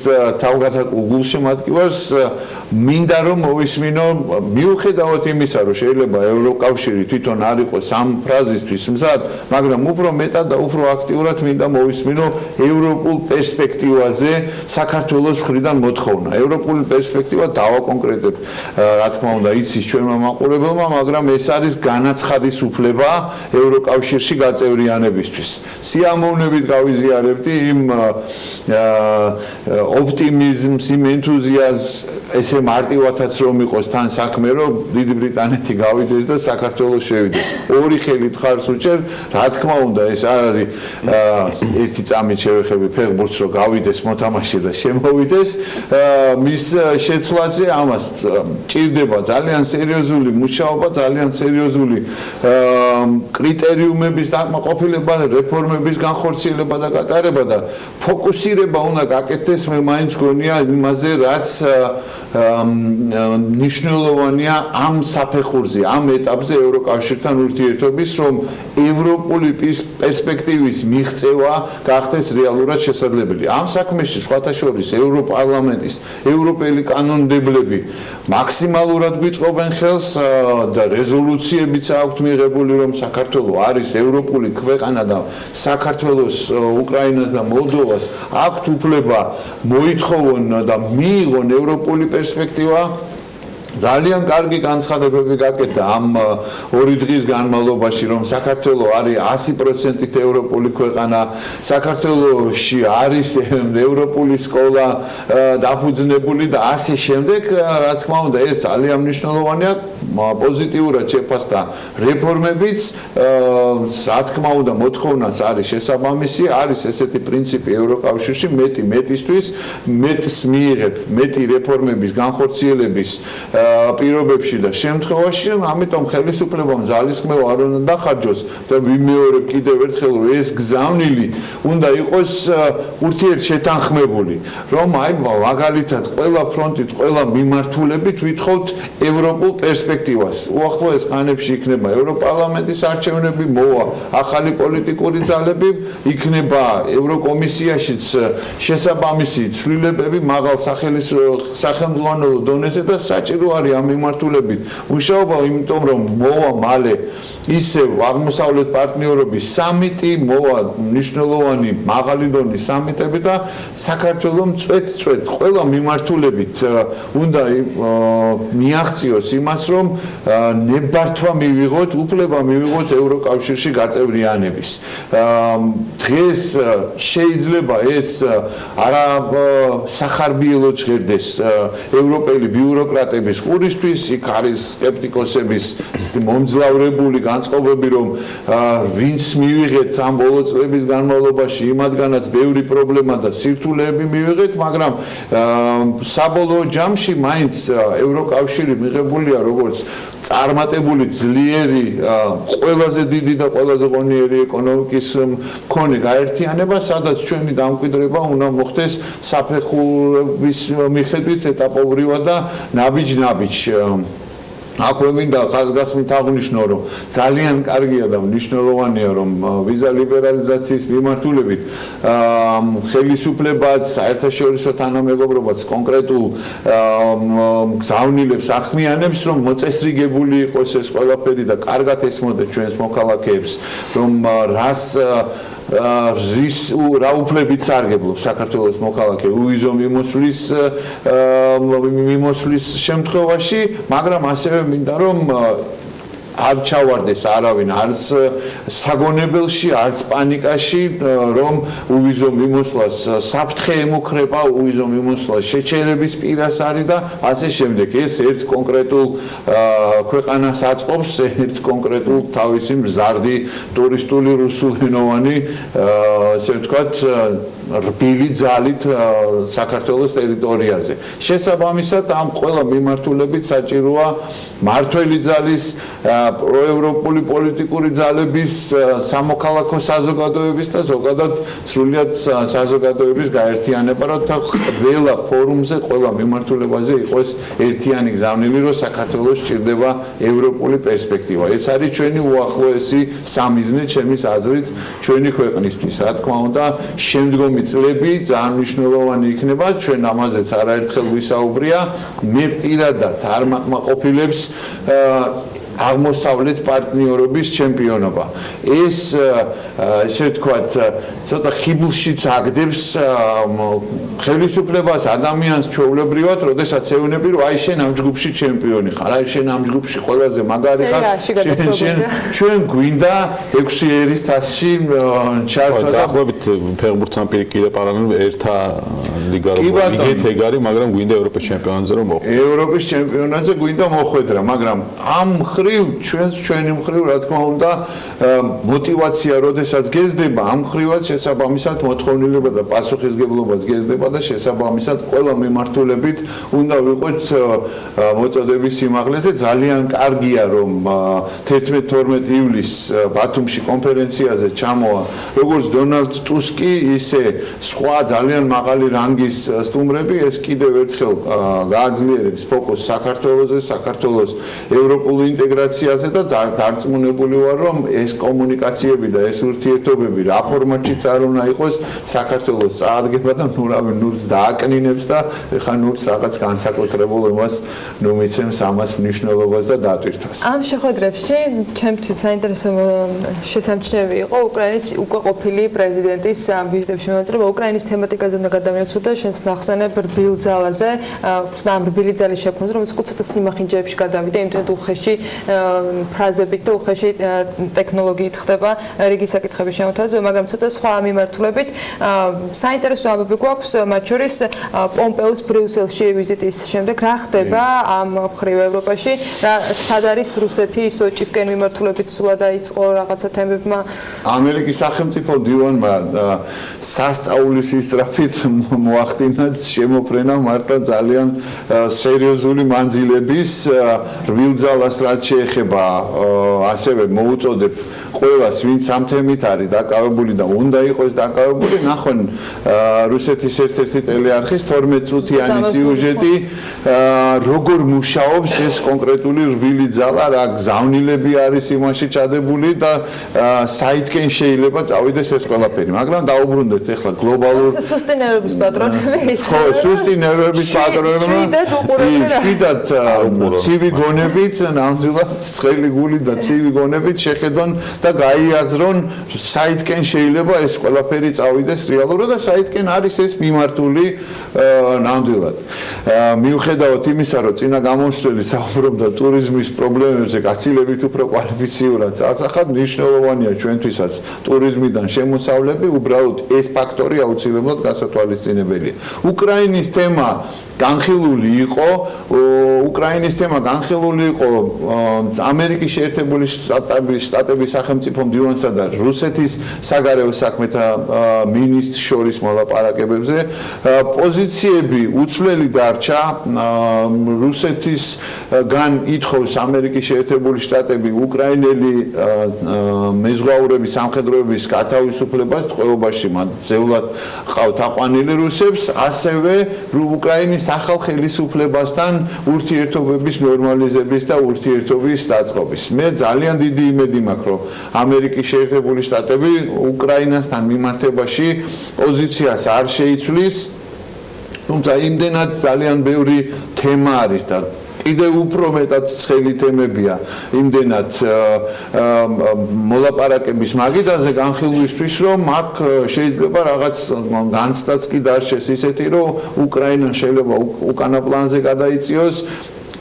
თავგადაკრულ გულშემატკივარს მინდა რომ მოვისმინო, მიუხედავად იმისა, რომ შეიძლება ევროკავშირი თვითონ არ იყოს ამ ფრაზისთვის მზად, მაგრამ უფრო მეტად და უფრო აქტიურად მინდა მოვისმინო ევროპულ პერსპექტივაზე საქართველოს მხრიდან მოთხოვნა. ევროპული პერსპექტივა დავაკონკრეტებ, რა თქმა უნდა, იცის ჩვენმა მაყურებელმა, მაგრამ ეს არის განაცხადის უფლება ევროკავშირში გაწევრიანებისთვის. სიამოვნებით გავიზიარებდი იმ ოპტიმიზმს, იმ ენთუზიაზმს, ესე მარტივადაც რომ იყოს თან საქმე, რომ დიდი ბრიტანეთი გავიდეს და საქართველოს შევიდეს. ორი ხელით ხარს უჭერ, რა თქმა უნდა, ეს არ არის ერთი წამით შევეხები ფეხბურთს, რომ გავიდეს მოთამაშე და შემოვიდეს. მის შეცვლაზე ამას ჭირდება ძალიან სერიოზული მუშაობა, ძალიან სერიოზული კრიტერიუმების დაკმაყოფილება, რეფორმების განხორციელება და გატარება და ფოკუსირება უნდა გაკეთდეს, მე მაინც გონია იმაზე, რაც მნიშვნელოვანია ამ საფეხურზე, ამ ეტაპზე ევროკავშირთან ურთიერთობის, რომ ევროპული პერსპექტივის მიღწევა გახდეს რეალურად შესაძლებელი. ამ საქმეში სხვათა შორის ევროპარლამენტის ევროპელი კანონმდებლები მაქსიმალურად გვიწყობენ ხელს და რეზოლუციებიც აქვთ მიღებული, რომ საქართველოს არის ევროპული ქვეყანა და საქართველოს, უკრაინას და მოლდოვას აქვთ უფლება მოითხოვონ და მიიღონ ევროპული პერსპექტივა. ძალიან კარგი განცხადებები გაკეთდა ამ 2 დღის განმავლობაში, რომ საქართველოს არის 100%-ით ევროპული ქვეყანა, საქართველოში არის ევროპული სკოლა დაფუძნებული და ასე შემდეგ, რა თქმა უნდა, ეს ძალიან მნიშვნელოვანია, პოზიტიურად შეფასდა რეფორმებიც, რა თქმა უნდა, მოთხოვნაც არის შესაბამისი, არის ესეთი პრინციპი ევროკავშირში, მეტი მეტისთვის, მეტს მიიღებ, მეტი რეფორმების განხორციელების პირობებში და შემთხვევაში, ამიტომ ხელისუფლებამ ძალისხმევა არ უნდა დახარჯოს და ვიმეორებ კიდევ ერთხელ, რომ ეს გზავნილი უნდა იყოს ურთიერთშეთანხმებული, რომ აი მაგალითად ყველა ფრონტით, ყველა მიმართულებით ვითხოვთ ევროპულ პერსპექტივას. უახლოეს ხანებში იქნება ევროპარლამენტის არჩევნები, მოვა ახალი პოლიტიკური ძალები, იქნება ევროკომისიაშიც შესაბამისი ცვლილებები მაღალ სახელმძღვანელო დონეზე და საჭირო არის ამ მიმართულებით მუშაობა, იმიტომ რომ მოვა მალე ისევ აღმოსავლეთ პარტნიორობის სამიტი, მოვა მნიშვნელოვანი მაღალი დონის სამიტები და საქართველოს წვეთ ყველა მიმართულებით უნდა მიაღწიოს იმას, რომ ნებართვა მივიღოთ, უფლება მივიღოთ ევროკავშირში გაწევრიანების. დღეს შეიძლება ეს არა სახარბიელო ჟღერდეს ევროპელი ბიუროკრატების ყურისთვის, იქ არის სკეპტიკოსების მომძლავრებული განწყობები, რომ ვინც მივიღეთ ამ ბოლო წლების განმავლობაში, იმათგანაც ბევრი პრობლემა და სირთულეები მივიღეთ, მაგრამ საბოლოო ჯამში მაინც ევროკავშირი მიღებულია როგორც წარმატებული ძლიერი, ყველაზე დიდი და ყველაზე ღონიერი ეკონომიკის მქონე გაერთიანება, სადაც ჩვენი დამკვიდრება უნდა მოხდეს საფეხურების მიხედვით ეტაპობრივად და ნაბიჯ-ნაბიჯ. აქვე მინდა ხაზგასმით აღვნიშნო, რომ ძალიან კარგია და მნიშვნელოვანია, რომ ვიზა ლიბერალიზაციის მიმართულებით ხელისუფლებაც, საერთაშორისო თანამეგობრობაც კონკრეტულ გზავნილებს ახმიანებს, რომ მოწესრიგებული იყოს ეს ყველაფერი და კარგად ესმოდეთ ჩვენს მოქალაქეებს, რომ რა უფლებით სარგებლობს საქართველოს მოქალაქე უვიზო მიმოსვლის შემთხვევაში, მაგრამ ასევე მინდა რომ არ ჩავარდეს არავინ არც საგონებელში, არც პანიკაში, რომ უვიზო მიმოსვლას საფრთხე ემუქრება, უვიზო მიმოსვლა შეჩერების პირას არის და ასე შემდეგ. ეს ერთ კონკრეტულ ქვეყანას აწყობს, ერთ კონკრეტულ თავისი მზარდი ტურისტული რუსულენოვანი, ასე ვთქვათ, რბილი ძალით საქართველოს ტერიტორიაზე. შესაბამისად, ამ ყველა მიმართულებით საჭიროა მართველი ძალის, პროევროპული პოლიტიკური ძალების, სამოქალაქო საზოგადოების და ზოგადად სრულიად საზოგადოების გაერთიანება, რომ ყველა ფორუმზე, ყველა მიმართულებაზე იყოს ერთიანი გზავნილი, რომ საქართველოს სჭირდება ევროპული პერსპექტივა. ეს არის ჩვენი უახლოესი სამიზნე, ჩემის აზრით, ჩვენი ქვეყნისთვის. რა თქმა უნდა, შემდგომი წლები ძალიან მნიშვნელოვანი იქნება, ჩვენ ამაზეც არაერთხელ ვისაუბრია, მე პირადად არ მაყოფილებს აღმოსავლეთ პარტნიორობის ჩემპიონობა. ეს ესე ვთქვათ, ცოტა ხიბლშიც აგდებს ხელისუფლებას, ადამიანს ჩვეულებრივად, როდესაც ეუბნები, რომ აი შენ ამ ჯგუფში ჩემპიონი ხარ, აი შენ ამ ჯგუფში ყველაზე მაგარი ხარ, ჩვენ გვინდა 6 ერის თასში ჩართვა და დაახლოებით ფეხბურთთან პირიქით პარალელურად ერთა ლიგა რო იგეთ ეგარი, მაგრამ გვინდა ევროპის ჩემპიონატზე რომ მოხვდეთ. ევროპის ჩემპიონატზე გვინდა მოხვედრა, მაგრამ ამ ჩვენი მხრივ, რა თქმა უნდა, мотивация, როდესაც გეზდება, ამ მხრივაც შესაბამისად მოთხოვნილება და პასუხისგებლობაც გეზდება და შესაბამისად ყველა მიმართულებით უნდა ვიყოთ მოწოდების სიმაღლეზე. ძალიან კარგია, რომ 11-12 ივლისს ბათუმში კონფერენციაზე ჩამოვა როგორც დონალდ ტუსკი, ისე სხვა ძალიან მაღალი რანგის სტუმრები. ეს კიდევ ერთხელ გააძლიერებს ფოკუსს საქართველოზე, საქართველოს ევროპული ინტეგრაციაზე და დარწმუნებული ვარ, რომ ეს კომუნიკაციები და ეს ურთიერთობები რა ფორმატშიც არ უნდა იყოს, საქართველოს წაადგება და ნურს დააკნინებს და ეხა ნურს რაღაც განსაკუთრებულ იმას მიცემს ამას მნიშვნელობას და დატვირთვას. ამ შეხვედრებში ჩემთვის საინტერესო შესამჩნევი იყო უკრაინის უკვე ყოფილი პრეზიდენტის ვიზიტებში მონაწილეობა. უკრაინის თემატიკაზე უნდა გადავინაცვლოთ და შენს ნახსენებ რბილ ძალაზე, ამ რბილი ძალის შექმნაზე, რომელიც უკვე ცოტა სიმახინჯეებში გადავიდა, იმიტომ უხეში ფრაზებით და უხეში ტექნოლოგიით ხდება რიგი საკითხების შემოთავაზება, მაგრამ ცოტა სხვა მიმართულებით საინტერესო ამბები გვაქვს, მათ შორის პომპეოს ბრიუსელში ვიზიტის შემდეგ რა ხდება ამ მხრივ ევროპაში, სად არის რუსეთი სოჭისკენ მიმართულებით სულა დაიწყო რაღაცა თემებმა. ამერიკის სახელმწიფო დივანმა სასწაულის ისტრაფით მოახდინა შემოფრენა მართლა ძალიან სერიოზული მანძილების რვილძალას რაც შეეხება ასევე მოუწოდებ ყველას ვინც ამ თემით არის დაკავებული და უნდა იყოს დაკავებული ნახონ რუსეთის ერთ-ერთი ტელეარხის 12 წუთიანი სიუჟეტი როგორ მუშაობს ეს კონკრეტული რვილი ძალა რა გზავნილები არის იმაში ჩადებული და საითკენ შეიძლება წავიდეს ეს ყველაფერი მაგრამ დაუბრუნდეთ ახლა გლობალურ სუსტი ნერვების პატრონები ხო სუსტი ნერვების პატრონები შვიდად ცივი გონებით ნამდვილად ცხელი გული და ცივი გონებით შეხედონ და გაიაზრონ საითკენ შეიძლება ეს ყველაფერი წავიდეს რეალურად და საითკენ არის ეს მიმართული ნამდვილად მიუხედავად იმისა რომ წინა გამოსვლელი საუბრობდა ტურიზმის პრობლემებზე გაცილებით უფრო კვალიფიციურად წასახად მნიშვნელოვანია ჩვენთვისაც ტურიზმიდან შემოსავლები უბრალოდ ეს ფაქტორი აუცილებლად გასათვალისწინებელია უკრაინის თემა განხილული იყო ამერიკის შეერთებული შტატების სახელმწიფო მდივანსა და რუსეთის საგარეო საქმეთა მინისტრს შორის მოლაპარაკებებზე პოზიციები უცვლელი დარჩა რუსეთისგან ითხოვს ამერიკის შეერთებული შტატები უკრაინელი მეზღვაურების სამხედროების გათავისუფლებას ტყვეობაში მათ ძევლად ყავთ აყვანილი რუსებს ასევე უკრაინის ახალ ხელისუფლებასთან ურთიერთობების ნორმალიზების და ურთიერთობის დაწყობის. მე ძალიან დიდი იმედი მაქვს, რომ ამერიკის შეერთებული შტატები უკრაინასთან მიმართებაში პოზიციას არ შეიცვლის, თუმცა იმდენად ძალიან ბევრი თემა არის და კიდევ უფრო მეტად ცხელი თემებია იმდენად მოლაპარაკების მაგიდაზე განხილვისთვის რომ აქ შეიძლება რაღაც განცდაც კი დარჩეს ისეთი რომ უკრაინა შეიძლება უკანა პლანზე გადაიწიოს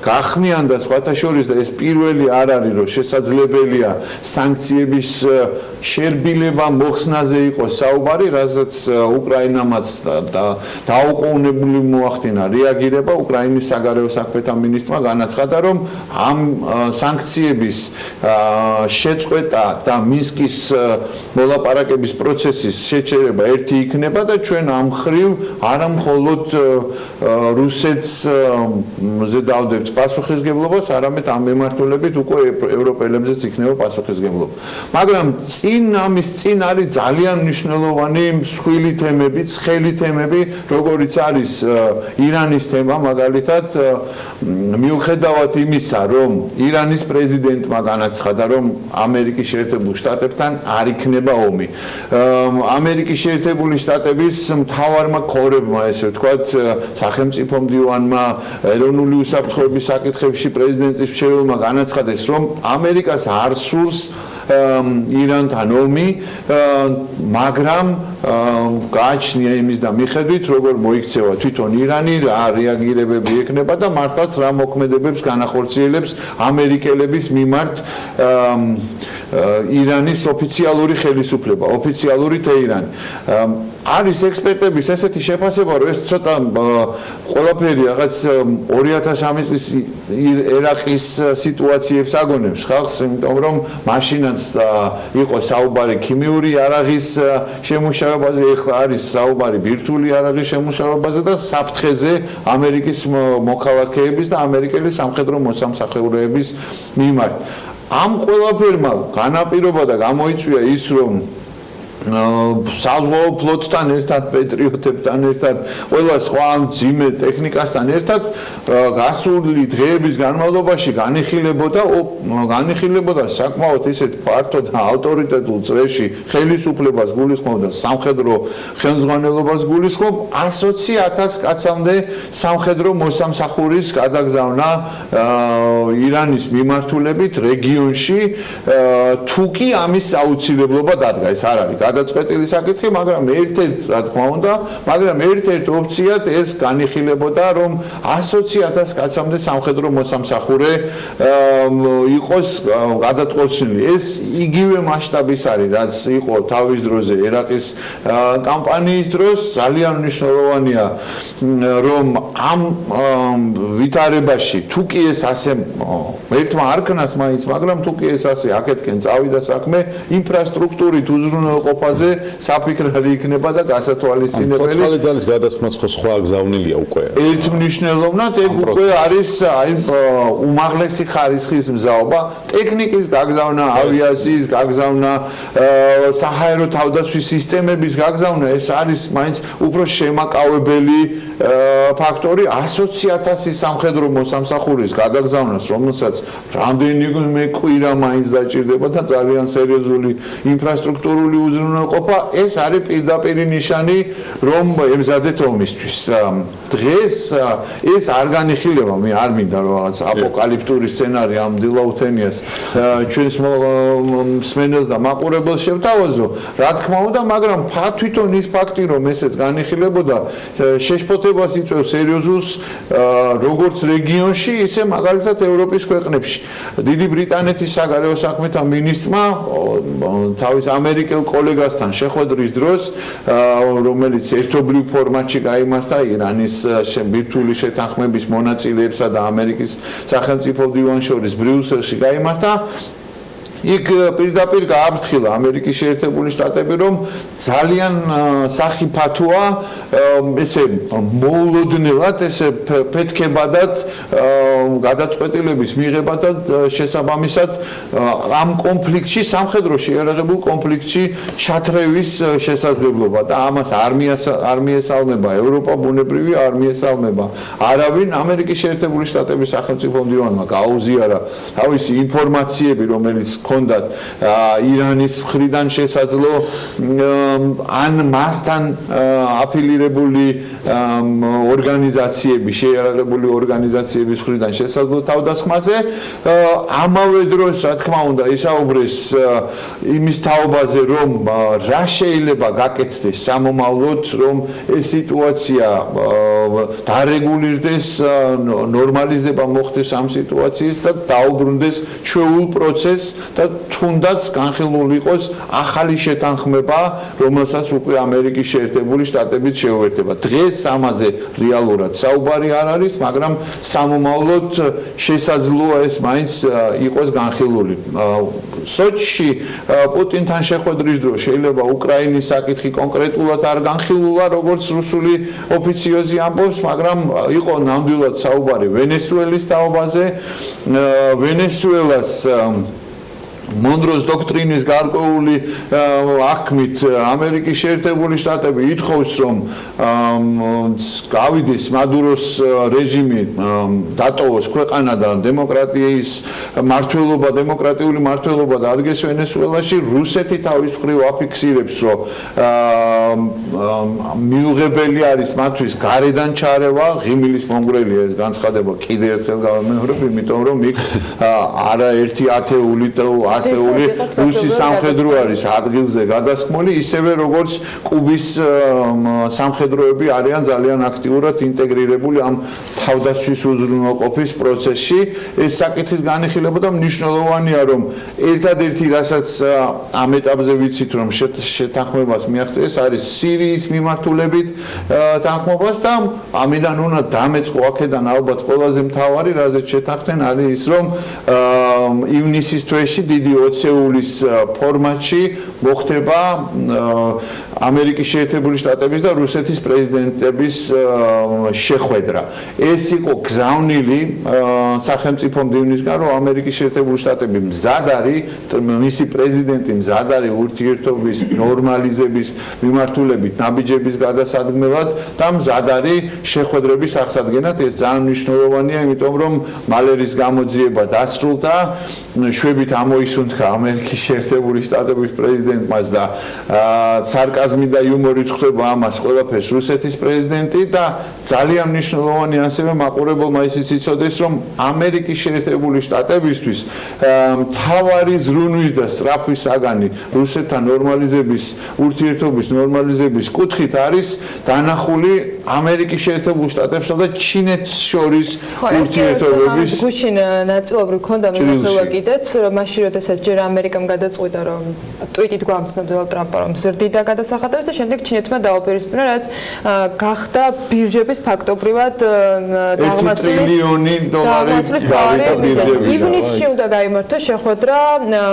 გახმიან და სხვათა შორის და ეს პირველი არ არის რომ შესაძლებელია სანქციების შერბილება მოხსნაზე იყოს საუბარი, რასაც უკრაინამაც დაუყოვნებლივ მოახდინა რეაგირება უკრაინის საგარეო საქმეთა მინისტრმა განაცხადა რომ ამ სანქციების შეწყვეტა და მინსკის მოლაპარაკების პროცესის შეჩერება ერთი იქნება და ჩვენ ამ ხრივ არა მხოლოდ რუსეთს ზედავდებთ პასუხისგებლობას, არამედ ამ მიმართულებით უკვე ევროპელებზეც იქნება პასუხისგებლობა. მაგრამ ამის წინ არის ძალიან მნიშვნელოვანი მსხვილი თემები, ცხელი თემები, როგორიც არის ირანის თემა, მაგალითად, მიუხედავად იმისა, რომ ირანის პრეზიდენტმა განაცხადა, რომ ამერიკის შეერთებული შტატებთან არ იქნება ომი. ამერიკის შეერთებული შტატების მთავარმა ქორებმა, ესე ვთქვათ, სახელმწიფო მდივანმა, ეროვნული უსაფრთხოების საკითხებში პრეზიდენტის მრჩეველმა განაცხადეს, რომ ამერიკას არ სურს ირანთან ომი, მაგრამ გააჩნია იმის და მიხედვით, როგორ მოიქცევა თვითონ ირანი, რა რეაგირებები ექნება და მართლაც რა მოქმედებებს განახორციელებს ამერიკელების მიმართ ირანის ოფიციალური ხელისუფლება, ოფიციალური თეირანი. არის ექსპერტების ესეთი შეფასება, რომ ეს ცოტა ყველაფერი რაღაც 2003 წლის ერაყის სიტუაციებს აგონებს ხალხს, იმიტომ რომ მაშინაც იყო საუბარი ქიმიური იარაღის შემუშავებაზე, ეხლა არის საუბარი ბირთვული იარაღის შემუშავებაზე და საფრთხეზე ამერიკის მოქალაქეების და ამერიკელი სამხედრო მოსამსახურეების მიმართ. ამ ყველაფერმა განაპირობა და გამოიწვია ის, რომ საზღვაო ფლოტთან ერთად, პეტრიოტებთან ერთად, ყველა სხვა მძიმე ტექნიკასთან ერთად გასული დღეების განმავლობაში განიხილებოდა საკმაოდ ისეთ ფართო და ავტორიტეტულ წრეში ხელისუფლებას გულისხმობდა, სამხედრო ხელმძღვანელობას გულისხმობ 120,000 კაცამდე სამხედრო მოსამსახურის გადაგზავნა ირანის მიმართულებით რეგიონში, თუ კი ამის აუცილებლობა დადგა, ეს არ არის გადაწყვეტილი საკითხი, მაგრამ რა თქმა უნდა, მაგრამ ერთ-ერთ ოფციად ეს განიხილებოდა, რომ 120,000 კაცამდე სამხედრო მოსამსახურე იყოს გადატყორცნილი. ეს იგივე მასშტაბის არის, რაც იყო თავის დროზე ერაყის კამპანიის დროს. ძალიან მნიშვნელოვანია, რომ ამ ვითარებაში თუ კი ეს ასე ერთმა არ ქნას მაინც, მაგრამ თუ კი ეს ასე აქეთკენ წავიდა საქმე, ინფრასტრუქტურით უზრუნველყოფაზე საფიქრარი იქნება და გასათვალისწინებელი. ცოცხალი ძალის გადასხმაც ხო სხვა გზავნილია უკვე. ერთმნიშვნელოვნად ეგ უკვე არის უმაღლესი ხარისხის მზაობა, ტექნიკის გაგზავნა, ავიაციის გაგზავნა, საჰაერო თავდაცვის სისტემების გაგზავნა, ეს არის მაინც უფრო შემაკავებელი ფაქტორი 120,000 სამხედრო მოსამსახურის გადაგზავნას, რომელსაც რამდენიმე კვირა მაინც დაჭირდება და ძალიან სერიოზული ინფრასტრუქტურული უზრუნველყოფა, ეს არის პირდაპირი ნიშანი, რომ ემზადეთ ომისთვის. დღეს ეს არ განიხილება, მე არ მინდა რომ რაღაც აპოკალიფტური სცენარი ამ დილა უთენიას ჩვენს მსმენელს და მაყურებელს შევთავაზო, რა თქმა უნდა, მაგრამ თვითონ ის ფაქტი, რომ ესეც განიხილებოდა, შეშფოთებას იწვევს სერიოზულს როგორც რეგიონში, ისე მაგალითად ევროპის ქვეყნებში. დიდი ბრიტანეთის საგარეო საქმეთა მინისტრმა თავის ამერიკელ კოლეგასთან შეხვედრის დროს, რომელიც ერთობლივ ფორმატში გაიმართა ირანის ბირთვული შეთანხმების მონაწილეებსა და ამერიკის სახელმწიფო დივანს შორის ბრიუსელში გაიმართა, იქ პირდაპირ გააფრთხილა ამერიკის შეერთებული შტატები, რომ ძალიან სახიფათოა ესე მოულოდნელად ესე ფეთქებადად გადაწყვეტილების მიღება და შესაბამისად ამ კონფლიქტში, სამხედრო შეიარაღებულ კონფლიქტში ჩათრევის შესაძლებლობა და ამას არ მიესალმება ევროპა, ბუნებრივი არ მიესალმება არავინ. ამერიკის შეერთებული შტატების სახელმწიფო მდივანმა გააუზიარა თავისი ინფორმაციები, რომელიც ჰქონდათ ირანის მხრიდან შესაძლო ან მასთან აფილირებული ორგანიზაციები, შეიარაღებული ორგანიზაციების მხრიდან შესაძლო თავდასხმაზე. ამავე დროს, რა თქმა უნდა, ისაუბრეს იმის თაობაზე, რომ რა შეიძლება გაკეთდეს სამომავლოდ, რომ ეს სიტუაცია დარეგულირდეს, ნორმალიზება მოხდეს ამ სიტუაციის და დაუბრუნდეს ჩვეულ პროცესს და თუნდაც განხილული იყოს ახალი შეთანხმება, რომელსაც უკვე ამერიკის შეერთებული შტატებით შეუერთება. დღეს ამაზე რეალურად საუბარი არ არის, მაგრამ სამომავლოდ შესაძლოა ეს მაინც იყოს განხილული. სოჩში პუტინთან შეხვედრის დროს შეიძლება უკრაინის საკითხი კონკრეტულად არ განხილულა, როგორც რუსული ოფიციოზი ამბობს, მაგრამ იყო ნამდვილად საუბარი ვენესუელის თაობაზე. ვენესუელას მონროს დოქტრინის გარკვეული აღქმით ამერიკის შეერთებული შტატები ითხოვს, რომ გავიდეს მადუროს რეჟიმი, დატოვოს ქვეყანა და დემოკრატიის მართლობა, დემოკრატიული მართლობა დადგეს ვენესუელაში. რუსეთი თავის მხრივ აფიქსირებს, რომ მიუღებელი არის მათთვის გარედან ჩარევა, ღიმილის მონგრელია ეს განცხადება კიდევ ერთხელ გავამეორებ, იმიტომ რომ იქ არაერთი ათეული ასეული რუსი სამხედრო არის ადგილზე გადასხმული, ისევე როგორც კუბის სამხედროები არიან ძალიან აქტიურად ინტეგრირებული ამ თავდაცვის უზრუნველყოფის პროცესში. ეს საკითხის განიხილება და მნიშვნელოვანია, რომ ერთადერთი რასაც ამ ეტაპზე ვიცით, რომ შეთანხმებას მიაღწიეს, არის სირიის მიმართულებით თანხმობას და ამიდან უნდა დამეწყო აქედან ალბათ ყველაზე მთავარი, რაზეც შეთანხმდნენ, არის ის, რომ ივნისის თვეში დიდი ოცეულის ფორმატში მოხდება ამერიკის შეერთებული შტატების და რუსეთის პრეზიდენტების შეხვედრა. ეს იყო გზავნილი სახელმწიფო მდივნისგან, რომ ამერიკის შეერთებული შტატები მზად არის, მისი პრეზიდენტი მზად არის ურთიერთობის ნორმალიზების მიმართულებით ნაბიჯების გადასადგმელად და მზად არის შეხვედრების აღსადგენად. ეს ძალიან მნიშვნელოვანია, იმიტომ რომ მალერის გამოძიება დასრულდა შვებით ამოისუნთქა ამერიკის შეერთებული შტატების პრეზიდენტმაც და სარკაზმი და იუმორით ხვდება ამას ყველაფერს რუსეთის პრეზიდენტი და ძალიან მნიშვნელოვანი ასევე მაყურებელმა ისიც იცოდეს, რომ ამერიკის შეერთებული შტატებისთვის მთავარი ზრუნვის და სწრაფი საგანი რუსეთთან ნორმალიზების ურთიერთობის ნორმალიზების კუთხით არის დანახული ამერიკის შეერთებულ შტატებსა და ჩინეთს შორის ურთიერთობების გუშინ ნაწილობრივ ქონდა მიმოხილვა კიდეც, რომ მაშინ როდესაც ჯერ ამერიკამ გადაწყვიტა, რომ ტვიტით გვამცნო დონალდ ტრამპმა, რომ ზრდიდა გადასახადებს და შემდეგ ჩინეთმა დაუპირისპირა, რაც გახდა ბირჟების ფაქტობრივად დაღმასვლის ტრილიონი დოლარის დავიდა ბირჟები. ივნისში უნდა გაიმართოს შეხვედრა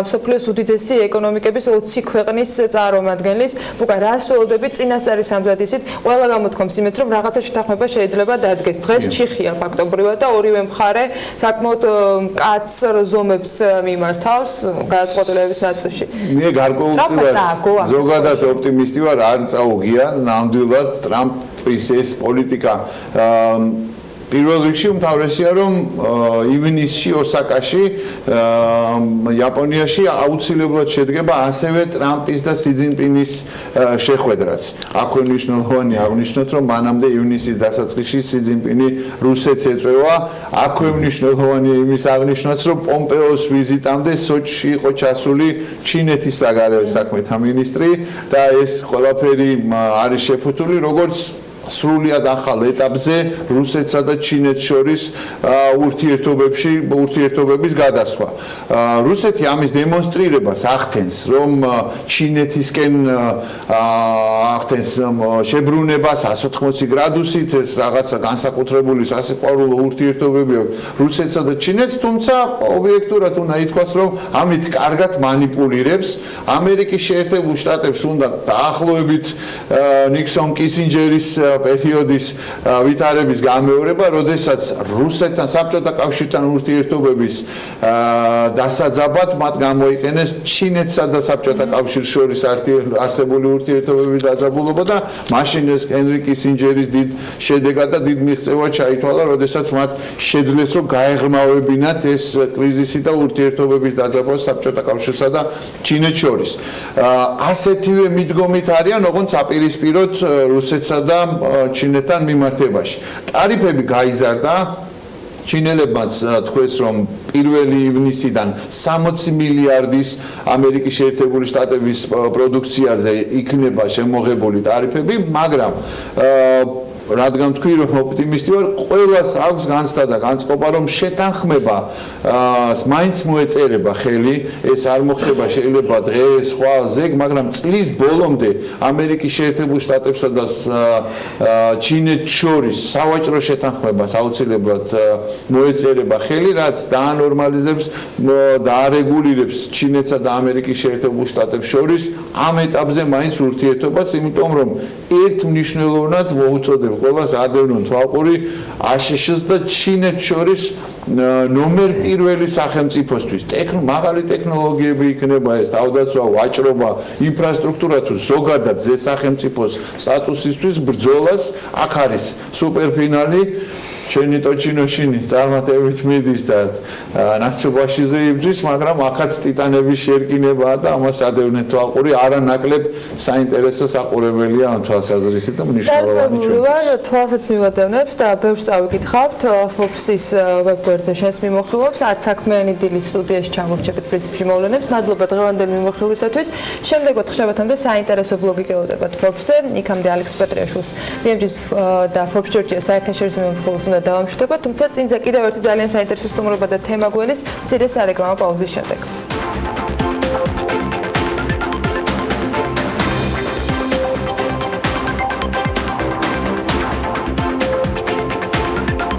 მსოფლიოს უდიდესი ეკონომიკების 20 ქვეყნის წარმომადგენლის, უკან რას ველოდებით წინასწარი სამზადისით, ყველა გამოთქვამს იმედს, რომ რაღაცა შეთანხმება შეიძლება დადგეს. დღეს ჩიხია ფაქტობრივად და ორივე მხარე საკმაოდ მკაც ზომებს მიმართავს გადაწყვეტილების ნაწილში. მე გარკვეულწილად ზოგადად ოპტიმისტი ვარ, არ წაუგია ნამდვილად ტრამპის ეს პოლიტიკა. პირველ რიგში უმთავრესია, რომ ივნისში ოსაკაში იაპონიაში აუცილებლად შედგება ასევე ტრამპის და სი ძინპინის შეხვედრაც. აქვე მნიშვნელოვანი აღნიშნოთ, რომ მანამდე ივნისის დასაწყისში სი ძინპინი რუსეთს ეწევა. აქვე მნიშვნელოვანია იმის აღნიშნვაც, რომ პომპეოს ვიზიტამდე სოჩში იყო ჩასული ჩინეთის საგარეო საქმეთა მინისტრი და ეს ყველაფერი არის შეფუთული როგორც სრულად ახალ ეტაპზე რუსეთსა და ჩინეთს შორის ურთიერთობების გადასვლა. რუსეთი ამის დემონსტრირებას ახდენს, რომ ჩინეთისკენ ახდენს შებრუნება 180 გრადუსით, ეს რაღაცა განსაკუთრებული სასიყვარულო ურთიერთობები აქვს რუსეთსა და ჩინეთს, თუმცა ობიექტურად უნდა ითქვას, რომ ამით კარგად მანიპულირებს ამერიკის შეერთებულ შტატებს უნდა დაახლოებით ნიქსონ კისინჯერის პერიოდის ვითარების გამეორება, როდესაც რუსეთთან საბჭოთა კავშირთან ურთიერთობების დასაძაბად მათ გამოიყენეს ჩინეთსა და საბჭოთა კავშირს შორის არსებული ურთიერთობების დაძაბულობა და მაშინ ეს ჰენრი კისინჯერის დიდ შედეგად და დიდ მიღწევად ჩაითვალა, როდესაც მათ შეძლეს რომ გაეღრმავებინათ ეს კრიზისი და ურთიერთობების დაძაბვა საბჭოთა კავშირსა და ჩინეთს შორის. ასეთივე მიდგომით არიან, ოღონდ საპირისპიროდ რუსეთსა და ჩინეთთან მიმართებაში. ტარიფები გაიზარდა. ჩინელებმაც თქვეს, რომ 1 ივნისიდან 60 მილიარდის ამერიკის შეერთებული შტატების პროდუქციაზე იქნება შემოღებული ტარიფები, მაგრამ რადგან თქვი, რომ ოპტიმისტი ვარ, ყველას აქვს განცდა და განწყობა, რომ შეთანხმება მაინც მოეწერება ხელი, ეს არ მოხდება შეიძლება დღეს, სხვა ზეგ, მაგრამ წლის ბოლომდე ამერიკის შეერთებულ შტატებსა და ჩინეთს შორის სავაჭრო შეთანხმებას აუცილებლად მოეწერება ხელი, რაც დაანორმალიზებს და არეგულირებს ჩინეთსა და ამერიკის შეერთებულ შტატებს შორის ამ ეტაპზე მაინც ურთიერთობას, იმიტომ რომ ერთ მნიშვნელოვნად მოუწოდებ ყველას ადევნონ თვალყური აშშ-ს და ჩინეთს შორის ნომერ პირველი სახელმწიფოსთვის მაღალი ტექნოლოგიები იქნება ეს თავდაცვა, ვაჭრობა, ინფრასტრუქტურა თუ ზოგადად ზე სახელმწიფოს სტატუსისთვის ბრძოლას აქ არის სუპერფინალი შენი ტოჩინოშინი წარმატებით მიდის და ნაცნობაშიზე იბრძვის, მაგრამ აქაც ტიტანების შერკინებაა და ამას ადევნეთ თვალყური, არანაკლებ საინტერესო საყურებელია ამ თვალსაზრისით და მნიშვნელოვანი ჩვენ. თვალსაც მივადევნებთ და ბევრს წავიკითხავთ Forbes-ის ვებგვერდზე შენს მიმოხილვებს, არც საქმიანი დილის სტუდიაში ჩამორჩებით პრინციპში მოვლენებს. მადლობა დღევანდელი მიმოხილვისათვის. შემდეგ 4 შაბათამდე საინტერესო ბლოგი გელოდებათ Forbes-ზე. იქამდე ალექს პეტრიაშვილს BMG-ს და Forbes Georgia საერთაშორისო მიმოხილვას უნდა დავამშვიდობა, თუმცა წინზე კიდევ ერთი ძალიან საინტერესო სტუმრობა და თემა გველის მცირე სარეკლამო პაუზის შემდეგ.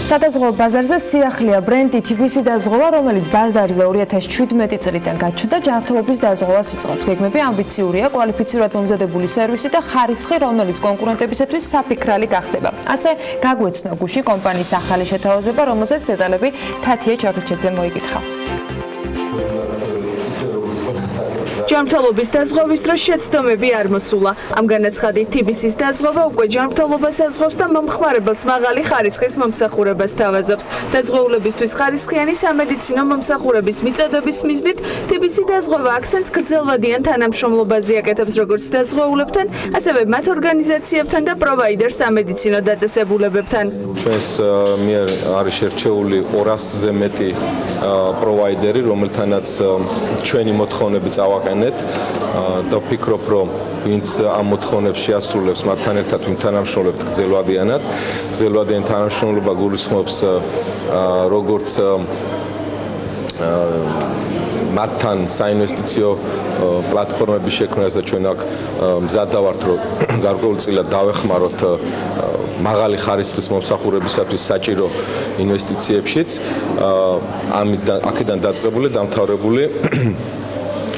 სადაზღვევო ბაზარზე სიახლეა ბრენდი TBC დაზღვევა, რომელიც ბაზარზე 2017 წლიდან გაჩნდა, ჯანმრთელობის დაზღვევას იწყებს. გეგმები ამბიციურია, კვალიფიცირებად მომზადებული სერვისი და ხარისხი, რომელიც კონკურენტებისათვის საფიქრალი გახდება. ასე გაგვეცნო გუშინ კომპანიის ახალი შეთავაზება, რომელზეც დეტალები თათია ჩაგრიჩეძე მოიკითხა. ისე როგორც ჯანმრთელობის დაზღვევის დროს შეცდომები არ მოსულა. ამ განაცხადით TBC-ის დაზღვევა უკვე ჯანმრთელობას აზღვევს და მომხმარებელს მაღალი ხარისხის მომსახურებას თავაზობს. დაზღვეულებისთვის ხარისხიანი სამედიცინო მომსახურების მიწოდების მიზნით TBC დაზღვევა აქცენტს გრძელვადიან თანამშრომლობაზე აკეთებს როგორც დაზღვეულებთან, ასევე მათ ორგანიზაციებთან და პროვაიდერ სამედიცინო დაწესებულებებთან. ჩვენს მიერ არის შერჩეული 200-ზე მეტი პროვაიდერი, რომელთანაც ჩვენი მოთხოვნები წავაყენეთ და ვფიქრობ, რომ ვინც ამ მოთხოვნებს შეასრულებს, მათთან ერთად ვიმთანამშრომლებთ გრძელვადიანად. გრძელვადიანი თანამშრომლობა გულისხმობს როგორც მათთან საინვესტიციო პლატფორმების შექმნას და ჩვენ აქ მზად ვართ, რომ გარკვეულწილად დავეხმაროთ მაღალი ხარისხის მომსახურებისათვის საჭირო ინვესტიციებშიც. აქედან დაწყებული, დამთავრებული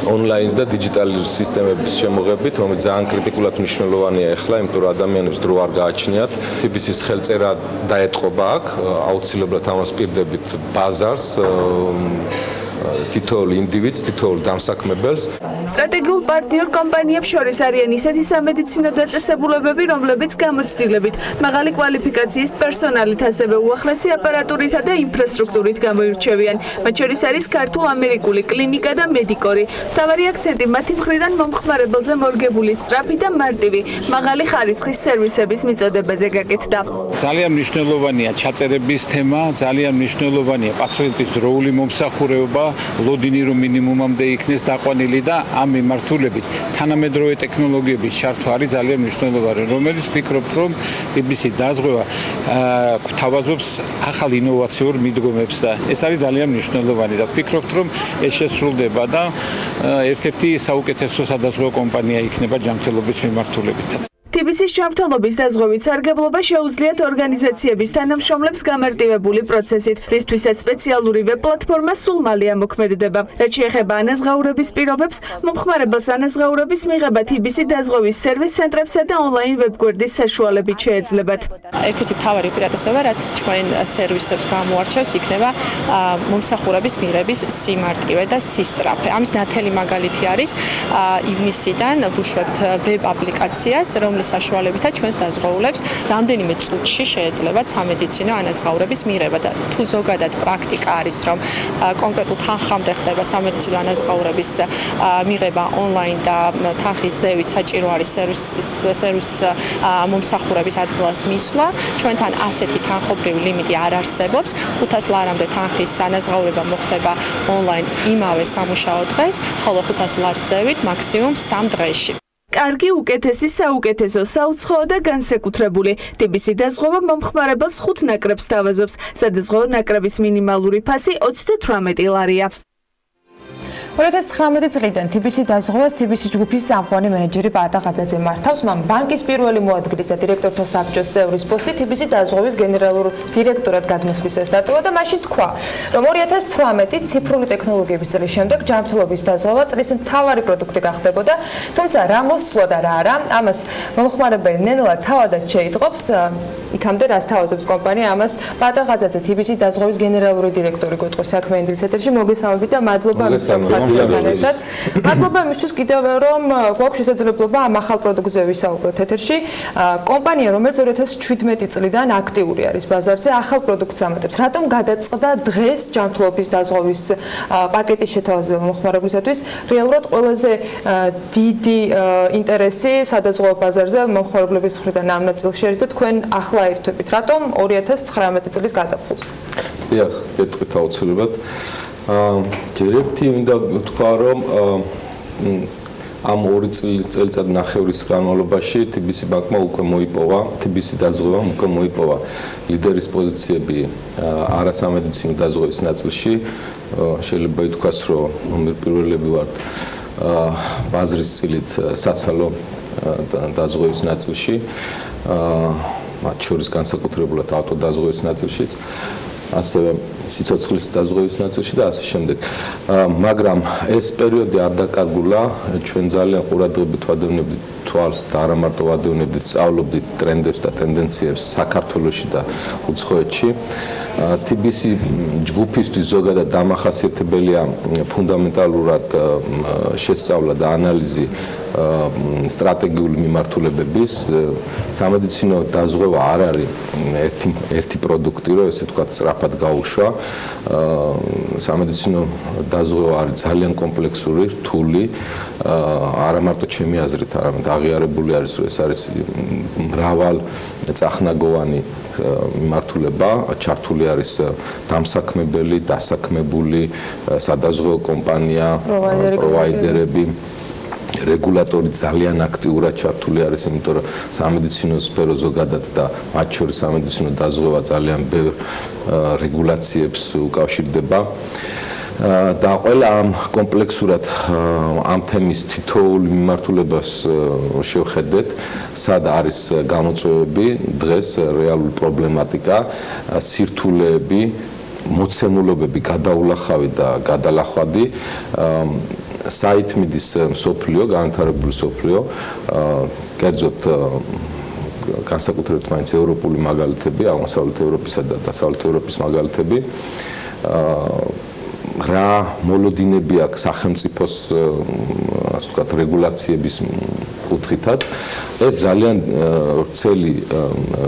ონლაინ და დიჯიტალი სისტემების შემოღებით, რომელიც ძალიან კრიტიკულად მნიშვნელოვანია ახლა, იმიტომ რომ ადამიანებს დრო არ გააჩნიათ. TBC-ის ხელწერა დაეტყობა აქ, აუცილებლად ამას პირდებით ბაზარს, თითოეულ ინდივიდს, თითოეულ დამსაქმებელს. სტრატეგიულ პარტნიორ კომპანიებს შორის არიან ისეთი სამედიცინო დაწესებულებები, რომლებიც გამოცდილებით, მაღალი კვალიფიკაციის პერსონალით, ასევე უახლესი აპარატურითა და ინფრასტრუქტურით გამოირჩევიან. მათ შორის არის ქართულ-ამერიკული კლინიკა და მედიკორი. მთავარი აქცენტი მათი მხრიდან მომხმარებელზე მორგებული სწრაფი და მარტივი, მაღალი ხარისხის სერვისების მიწოდებაზე გაკეთდა. ძალიან მნიშვნელოვანია ჩაწერების თემა, ძალიან მნიშვნელოვანია პაციენტის დროული მომსახურება, ლოდინი რომ მინიმუმამდე იქნეს დაყვანილი და ამ მიმართულებით თანამედროვე ტექნოლოგიების ჩართვა არის ძალიან მნიშვნელოვანი, რომელიც ვფიქრობთ, რომ TBC დაზღვევა გვთავაზობს ახალ ინოვაციურ მიდგომებს და ეს არის ძალიან მნიშვნელოვანი და ვფიქრობთ, რომ ეს შესრულდება და ერთ-ერთი საუკეთესო სადაზღვევო კომპანია იქნება ჯანმრთელობის მიმართულებითაც. TBC-ის ჯანმრთელობის დაზღვევით სარგებლობა შეუძლიათ ორგანიზაციების თანამშრომლებს გამარტივებული პროცესით, რისთვისაც სპეციალური ვებ-პლატფორმა სულ მალე ამოქმედდება. რაც შეეხება ანაზღაურების პირობებს, მომხმარებელს ანაზღაურების მიღება TBC დაზღვევის სერვის ცენტრებსა და ონლაინ ვებგვერდის საშუალებით შეეძლებათ. ერთ-ერთი მთავარი უპირატესობა, რაც ჩვენ სერვისებს გამოარჩევს, იქნება მომსახურების მიღების სიმარტივე და სისწრაფე. ამის ნათელი მაგალითი არის ივნისიდან ვუშვებთ ვებ აპლიკაციას, რომლის საშუალებითაც ჩვენს დაზღვეულებს რამდენიმე წუთში შეეძლებათ სამედიცინო ანაზღაურების მიღება და თუ ზოგადად პრაქტიკა არის, რომ კონკრეტულ თანხამდე ხდება სამედიცინო ანაზღაურების მიღება ონლაინ და თანხის ზევით საჭირო არის სერვის მომსახურების ადგილას მისვლა, ჩვენთან ასეთი თანხობრივი ლიმიტი არ არსებობს. 500 ლარამდე თანხის ანაზღაურება მოხდება ონლაინ იმავე სამუშაო დღეს, ხოლო 500 ლარს ზევით მაქსიმუმ 3 დღეში. კარგი, უკეთესი, საუკეთესო, საუცხოო და განსაკუთრებული. TBC დაზღვევა მომხმარებელს 5 ნაკრებს თავაზობს. სადაზღვევო ნაკრების მინიმალური ფასი 28 ლარია. 2019 წლიდან TBC დაზღვევას TBC ჯგუფის წამყვანი მენეჯერი პატა ღაძაძე მართავს. მან ბანკის პირველი მოადგილის და დირექტორთა საბჭოს წევრის პოსტი TBC დაზღვევის გენერალურ დირექტორად გადმოსვლისას დატოვა და მაშინ თქვა, რომ 2018 ციფრული ტექნოლოგიების წლის შემდეგ ჯანმრთელობის დაზღვევა წლის მთავარი პროდუქტი გახდებოდა, თუმცა რა მოსვლა და რა არა, ამას მომხმარებელი ნენლა თავადაც შეიტყობს. იქამდე რას თავაზობს კომპანია, ამას პატა ღაძაძე TBC დაზღვევის გენერალური დირექტორი გვეტყვის საქმიანი დილის ეთერში. მოგესალმებით და მადლობა ამის მადლობა იმისთვის კიდევ რომ გვაქვს შესაძლებლობა ამ ახალ პროდუქტზე ვისაუბროთ ეთერში. კომპანია, რომელიც 2017 წლიდან აქტიური არის ბაზარზე, ახალ პროდუქტს ამატებს. რატომ გადაწყდა დღეს ჯანმრთელობის დაზღვევის პაკეტის შეთავაზება მომხმარებლისათვის? რეალურად ყველაზე დიდი ინტერესი სადაზღვევო ბაზარზე მომხმარებლების მხრიდან ამ ნაწილში არის და თქვენ ახლა ერთვებით. რატომ 2019 წლის გაზაფხულს? დიახ, გეტყვით აუცილებლად. ერთი მინდა თქვა, რომ ამ 2 წელიწად ნახევრის განმავლობაში TBC ბანკმა უკვე მოიპოვა, TBC დაზღვევამ უკვე მოიპოვა ლიდერის პოზიციები არასამედიცინო დაზღვევის ნაწილში. შეიძლება ითქვას, რომ ნომერ პირველები ვართ ბაზრის წილით საცალო დაზღვევის ნაწილში, მათ შორის განსაკუთრებულად ავტოდაზღვევის ნაწილშიც. ასევე სიცოცხლის დაზღვევის ნაწილში და ასე შემდეგ. მაგრამ ეს პერიოდი არ დაკარგულა, ჩვენ ძალიან ყურადღებით ვადევნებთ თვალს და არა მარტო ვადევნებდით, სწავლობდით ტრენდებს და ტენდენციებს საქართველოში და უცხოეთში. TBC ჯგუფისთვის ზოგადად დამახასიათებელია ფუნდამენტალურად შესწავლა და ანალიზი სტრატეგიული მიმართულებების. სამედიცინო დაზღვევა არ არის ერთი პროდუქტი, რომ ესე ვთქვათ, სწრაფად გაუშვა. სამედიცინო დაზღვევა არის ძალიან კომპლექსური, რთული, არა მარტო ჩემი აზრით, არამედ აღიარებული არის, რომ ეს არის მრავალ წახნაგოვანი მიმართულება, ჩართული არის დამსაქმებელი, დასაქმებული, სადაზღვეო კომპანია, პროვაიდერები, რეგულატორი ძალიან აქტიურად ჩართული არის, იმიტომ რომ სამედიცინო სფერო ზოგადად და მათ შორის სამედიცინო დაზღვევა ძალიან ბევრ რეგულაციებს უკავშირდება. და ყველა ამ კომპლექსურად ამ თემის თითოეულ მიმართულებას შევხედეთ, სად არის გამოწვევები, დღეს რეალური პრობლემატიკა, სირთულეები, მოცემულობები, გადაულახავი და გადალახვადი. საითმიდის მსოფლიო, განვითარებული მსოფლიო, კერძოდ განსაკუთრებით მაინც ევროპული მაგალითები, აღმოსავლეთ ევროპისა და დასავლეთ ევროპის მაგალითები, რა მოლოდინები აქვს სახელმწიფოს, ასე ვთქვათ, რეგულაციების კუთხითაც, ეს ძალიან ვრცელი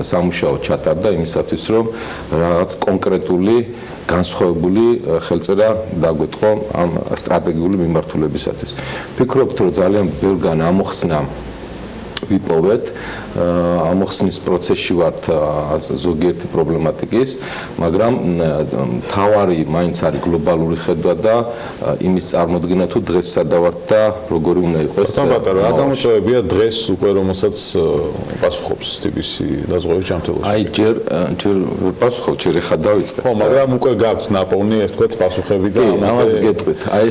სამუშაო ჩატარდა იმისათვის, რომ რაღაც კონკრეტული განსხვავებული ხელწერა დაგვეწყო ამ სტრატეგიული მიმართულებისათვის. ვფიქრობთ, რომ ძალიან ბევრგან ამოხსნა ვიპოვეთ, ამოხსნის პროცესში ვართ ზოგიერთი პრობლემატიკის, მაგრამ მთავარი მაინც არის გლობალური ხედვა და იმის წარმოდგენა თუ დღეს სადავართ და როგორი უნდა იყოს. რა გამოწვევებია დღეს უკვე, რომელსაც პასუხობს TBC დაზღვევის ჯანმრთელობა? აი, ჯერ პასუხობ, ჯერ ახლა დავიწყე. ხო, მაგრამ უკვე გაქვთ ნაპოვნი, ეს თქვათ, პასუხები და ამაზე გეტყვით. აი,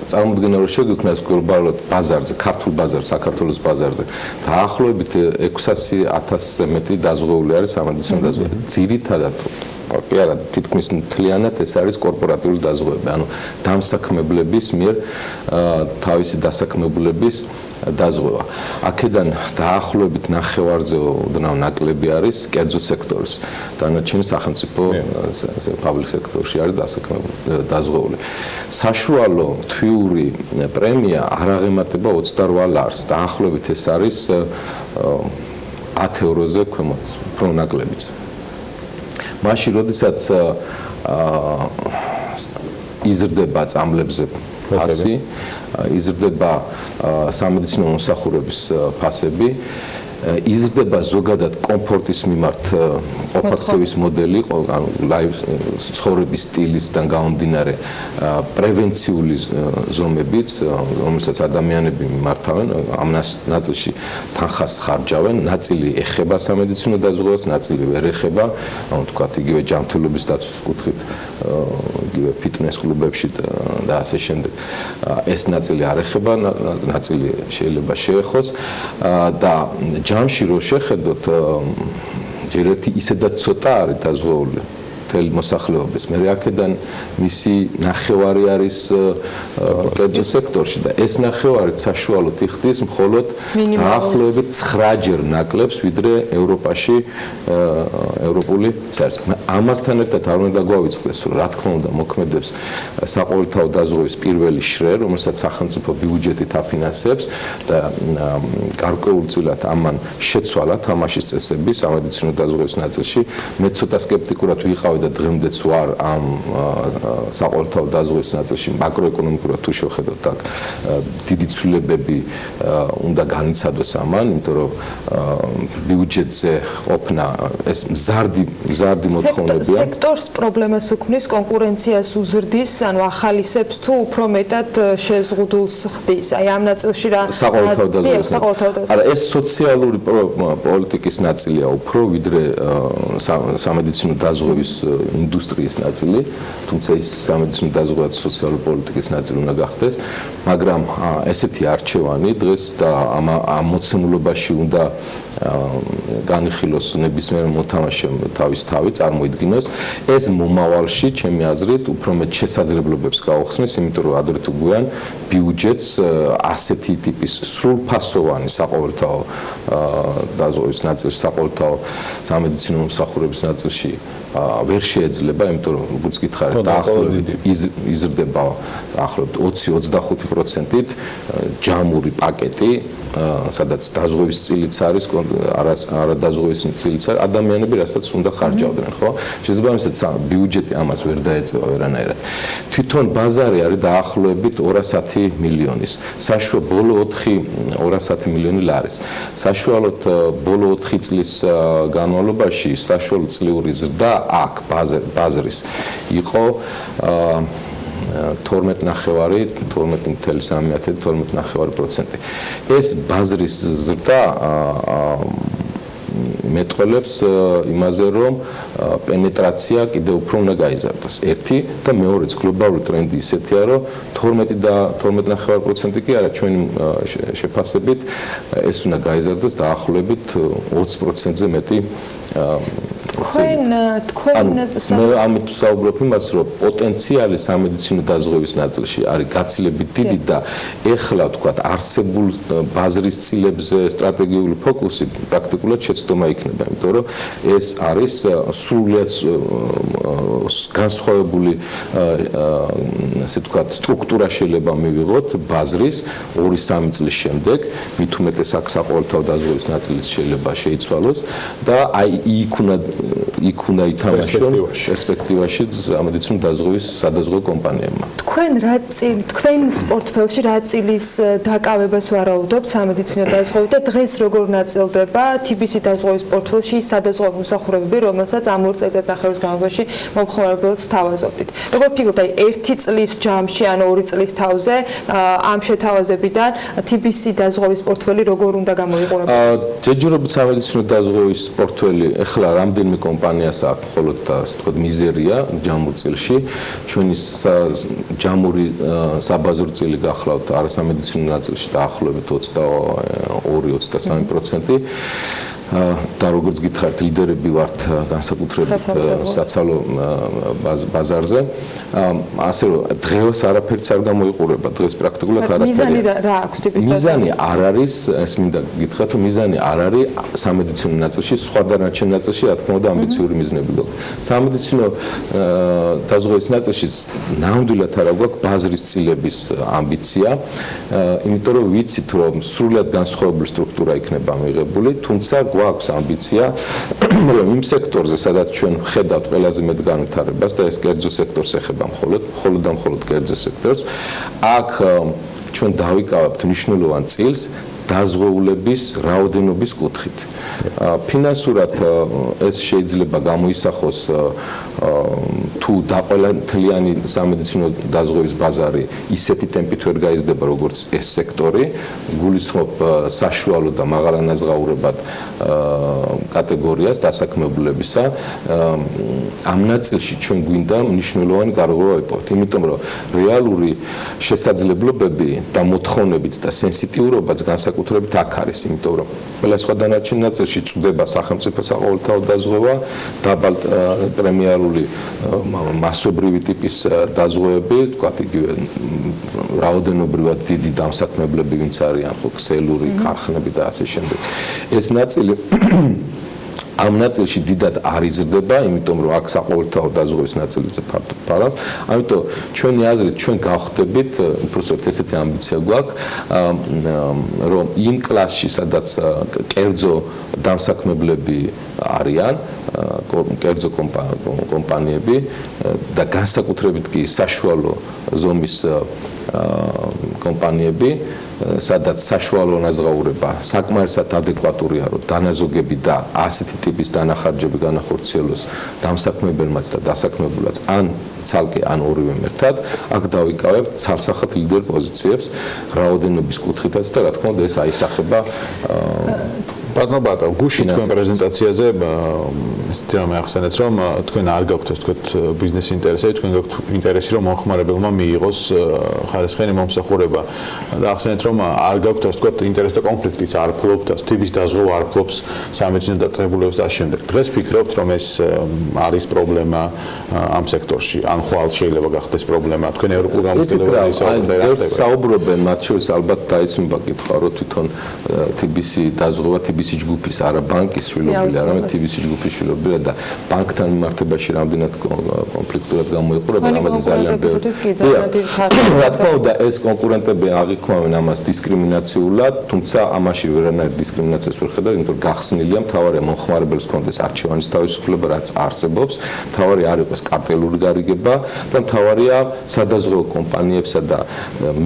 წარმოდგენა რომ შეგვიქმნას გლობალურად ბაზარზე, ქართულ ბაზარზე, საქართველოს ბაზარზე, დაახლოებით 600,000-ზე მეტი დაზღვეული არის სამედიცინო დაზღვეული. ძირითადად კი არა, თითქმის მთლიანად ეს არის კორპორატიული დაზღვევები, ანუ დამსაქმებლების მიერ თავისი დასაქმებულების დაზღვევა. აქედან დაახლოებით ნახევარზე ოდნავ ნაკლები არის კერძო სექტორის. დანარჩენი სახელმწიფო public სექტორში არის დაზღვეული. საშუალო თვიური პრემია არ აღემატება 28 ლარს. დაახლოებით ეს არის 10 ევროზე ქვემოთ, უფრო ნაკლებიც. მაშინ, როდესაც იზრდება წამლებზე ფასი, იზრდება სამედიცინო მომსახურების ფასები, იზრდება ზოგადად კომფორტის მიმართ ყოფაქცევის მოდელი, ანუ ცხოვრების სტილისგან გამომდინარე პრევენციული ზომებით, რომელსაც ადამიანები მიმართავენ, ამ ნაწილში თანხას ხარჯავენ, ნაწილი ეხება სამედიცინო დაზღვევას, ნაწილი ვერ ეხება, ანუ თქვათ იგივე ჯანმრთელობის დაცვის კუთხით, იგივე ფიტნეს კლუბებში და ასე შემდეგ. ეს ნაწილი არ ეხება, ნაწილი შეიძლება შეეხოს და ჯამში რო შეხედოთ, ჯერ ერთი ისედაც ცოტა არის დაზღვეული მთელი მოსახლეობის. მე აქედან მისი ნახევარი არის კერძო სექტორში და ეს ნახევარი საშუალოდ იხდის მხოლოდ დაახლოებით 9-ჯერ ნაკლებს, ვიდრე ევროპაში ევროპული საერთოდ. ამასთან ერთად არ უნდა გვავიწყდეს, რომ რა თქმა უნდა მოქმედებს საყოველთაო დაზღვევის პირველი შრე, რომელსაც სახელმწიფო ბიუჯეტით აფინანსებს და გარკვეულწილად ამან შეცვალა თამაშის წესები სამედიცინო დაზღვევის ნაწილში. მე ცოტა სკეპტიკურად ვიყავი და დღემდეც ვარ ამ საყოველთაო დაზღვევის ნაწილში მაკროეკონომიკურად თუ შევხედოთ აქ დიდი ცვლილებები უნდა განიცადოს ამან, იმიტომ რომ ბიუჯეტზე ყოფნა ეს მზარდი მოთხოვნებია. სექტორს პრობლემას უქმნის, კონკურენციას უზრდის, ანუ ახალისებს თუ უფრო მეტად შეზღუდულს ხდის. აი ამ ნაწილში რა საყოველთაო დაზღვევის. არა, ეს სოციალური პოლიტიკის ნაწილია უფრო, ვიდრე სამედიცინო დაზღვევის ინდუსტრიის ნაწილი, თუმცა ის სამედიცინო დაზღვევაც სოციალური პოლიტიკის ნაწილი უნდა გახდეს, მაგრამ ესეთი არჩევანი დღეს და ამ მოცემულობაში უნდა განიხილოს ნებისმიერ მოთამაშემ თავის თავი წარმოიდგინოს, ეს მომავალში, ჩემი აზრით, უფრო მეტ შესაძლებლობებს გაუხსნის, იმიტომ რომ ადრე თუ გვიან ბიუჯეტს ასეთი ტიპის სრულფასოვანი საყოველთაო დაზღვევის ნაწილში, საყოველთაო სამედიცინო მომსახურების ნაწილში ვერ შეეძლება, იმიტომ რომ როგორც გითხარით, დაახლოებით იზრდება დაახლოებით 20-25%-ით ჯამური პაკეტი, სადაც დაზღვევის წილიც არის, არა დაზღვევის წილიც არის, ადამიანები რასაც უნდა ხარჯავდნენ, ხო? შესაბამისად, ბიუჯეტი ამას ვერ დაეწევა ვერანაირად. თვითონ ბაზარი არის დაახლოებით 210 მილიონის. საშუალო ბოლო 210 მილიონი ლარის. საშუალოდ ბოლო 4 წლის განმავლობაში საშუალო წლიური ზრდა აქ ბაზრის იყო 12.3%. ეს ბაზრის ზრდა მეტყოლებს იმაზე, რომ პენეტრაცია კიდევ უფრო უნდა გაიზარდოს. ერთი და მეორეც გლობალური ტრენდი ისეთია, რომ 12.5% კი არა, ჩვენი შეფასებით ეს უნდა გაიზარდოს დაახლოებით 20%-ზე მეტი თქვენ მე ამით ვსაუბრობ იმას, რომ პოტენციალი სამედიცინო დაზღვევის ნაწილში არის გაცილებით დიდი და ეხლა ვთქვათ არსებულ ბაზრის წილებზე სტრატეგიული ფოკუსი პრაქტიკულად შეცდომა იქნება, იმიტომ რომ ეს არის სრულიად განსხვავებული ასე ვთქვათ სტრუქტურა შეიძლება მივიღოთ ბაზრის 2-3 წლის შემდეგ, მით უმეტეს აქ საყოველთაო დაზღვევის ნაწილიც შეიძლება შეიცვალოს და აი იქ უნდა ითამაშონ პერსპექტივაში სამედიცინო დაზღვევის სადაზღვევო კომპანიებმა. თქვენს პორტფელში რა წილის დაკავებას ვარაუდობთ სამედიცინო დაზღვევით და დღეს როგორ ნაწილდება TBC დაზღვევის პორტფელში სადაზღვევო მომსახურებები, რომელსაც ამ 2 წელიწადნახევრის განმავლობაში მომხმარებელს თავაზობთ. Როგორ ფიქრობთ, აი 1 წლის ჯამში ან 2 წლის თავზე ამ შეთავაზებიდან TBC დაზღვევის პორტფელი როგორ უნდა გამოიყურებოდეს? ჯერჯერობით სამედიცინო დაზღვევის პორტფელი ეხლა რამდენიმე კომპანიას აქვს, მხოლოდ ასე ვთქვათ მიზერია ჯამურ წილში. ჩვენი ჯამური საბაზრო წილი გახლავთ არასამედიცინო ნაწილში დაახლოებით 22-23%. და როგორც გითხარით, ლიდერები ვართ განსაკუთრებით საცალო ბაზარზე. ასე რომ დღეს არაფერიც არ გამოიყურება, დღეს პრაქტიკულად არაფერი. მიზანი რა აქვს ტიპის დაზღვევის? მიზანი არ არის, ეს მინდა გითხრათ, რომ მიზანი არ არის სამედიცინო ნაწილში, სხვა დანარჩენ ნაწილში, რა თქმა უნდა, ამბიციური მიზნები გვაქვს. სამედიცინო დაზღვევის ნაწილში ნამდვილად არა გვაქვს ბაზრის წილების ამბიცია, იმიტომ რომ ვიცით, რომ სრულად განსხვავებული სტრუქტურა იქნება მიღებული, თუმცა გვაქვს ამბიცია, რომ იმ სექტორზე, სადაც ჩვენ ხედავთ ყველაზე მეტ განვითარებას და ეს კერძო სექტორს ეხება მხოლოდ კერძო სექტორს, აქ ჩვენ დავიკავებთ მნიშვნელოვან წილს დაზღვეულების რაოდენობის კუთხით. ფინანსურად ეს შეიძლება გამოისახოს თუ დაყოლათლიანი სამედიცინო დაზღვევის ბაზარი ისეთი ტემპით ვერ გაიზრდება, როგორც ეს სექტორი, გულისხმობ საშუალო და მაღალანაზღაურებად კატეგორიას დასაქმებულებისა. ამ ნაწილში ჩვენ გვინდა მნიშვნელოვანი გარღვევა ვიპოვოთ, იმიტომ რომ რეალური შესაძლებლობები და მოთხოვნებიც და სენსიტიურობაც განსაკუთრებით აქ არის, იმიტომ რომ ყველა სხვა დანარჩენ ნაწილში წვდება სახელმწიფო საყოველთაო დაზღვევა, დაბალ პრემიალური მასობრივი ტიპის დაზღვევები, თქვათ იგივე რაოდენობრივად დიდი დამსაქმებლები, ვინც არიან ხო ქსელური ქარხნები და ასე შემდეგ. ეს ნაწილი ამ ნაწილში დიდად არ იზრდება, იმიტომ რომ აქ საყოველთაო დაზღვევის ნაწილიზე ფართოდ ფარავს. ამიტომ ჩვენი აზრით ჩვენ გავხდებით, უბრალოდ ესეთი ამბიცია გვაქვს, რომ იმ კლასში, სადაც კერძო დამსაქმებლები არიან, კერძო კომპანიები და განსაკუთრებით კი საშუალო ზომის კომპანიები, სადაც საშუალო ანაზღაურება საკმარისად ადეკვატურია, რომ დანაზოგები და ასეთი ტიპის დანახარჯები განახორციელოს დამსაქმებელმაც და დასაქმებულაც ან ცალკე ან ორივე ერთად, აქ დავიკავებთ ცალსახად ლიდერ პოზიციებს რაოდენობის კუთხითაც და რა თქმა უნდა ეს აისახება ბატონო ბატა, გუშინ თქვენ პრეზენტაციაზე ესეთი რამე ახსენეთ, რომ თქვენ არ გაქვთ ასე ვთქვათ ბიზნეს ინტერესები, თქვენ გაქვთ ინტერესი, რომ მომხმარებელმა მიიღოს ხარისხიანი მომსახურება. და ახსენეთ, რომ არ გაქვთ ასე ვთქვათ ინტერესთა კონფლიქტიც არ ფლობთ, თიბის დაზღვევა არ ფლობს სამეცნიერო დაწესებულებას და ამავდროულად. დღეს ფიქრობთ, რომ ეს არის პრობლემა ამ სექტორში, ან ხვალ შეიძლება გახდეს პრობლემა თქვენ ევროპულ გამოცდილებაზე საუბრობენ, მათ შორის ალბათ დაიცმება კითხვა, რომ თვითონ TBC დაზღვევა TBC ჯგუფის არა ბანკის შვილობილი, არამედ TBC ჯგუფის შვილობილია და ბანკთან მიმართებაში რამდენად კონფლიქტურად გამოიყურება, ამაზე ძალიან ბევრი. რა თქმა უნდა, ეს კონკურენტები აღიქვამენ ამას დისკრიმინაციულად, თუმცა ამაში ვერანაირ დისკრიმინაციას ვერ ხედავ, იმიტომ რომ გახსნილია მთავარია მომხმარებელს კონდეს არჩევანის თავისუფლება, რაც არსებობს, მთავარი არ იყოს კარტელური გარიგება და მთავარია სადაზღვევო კომპანიებსა და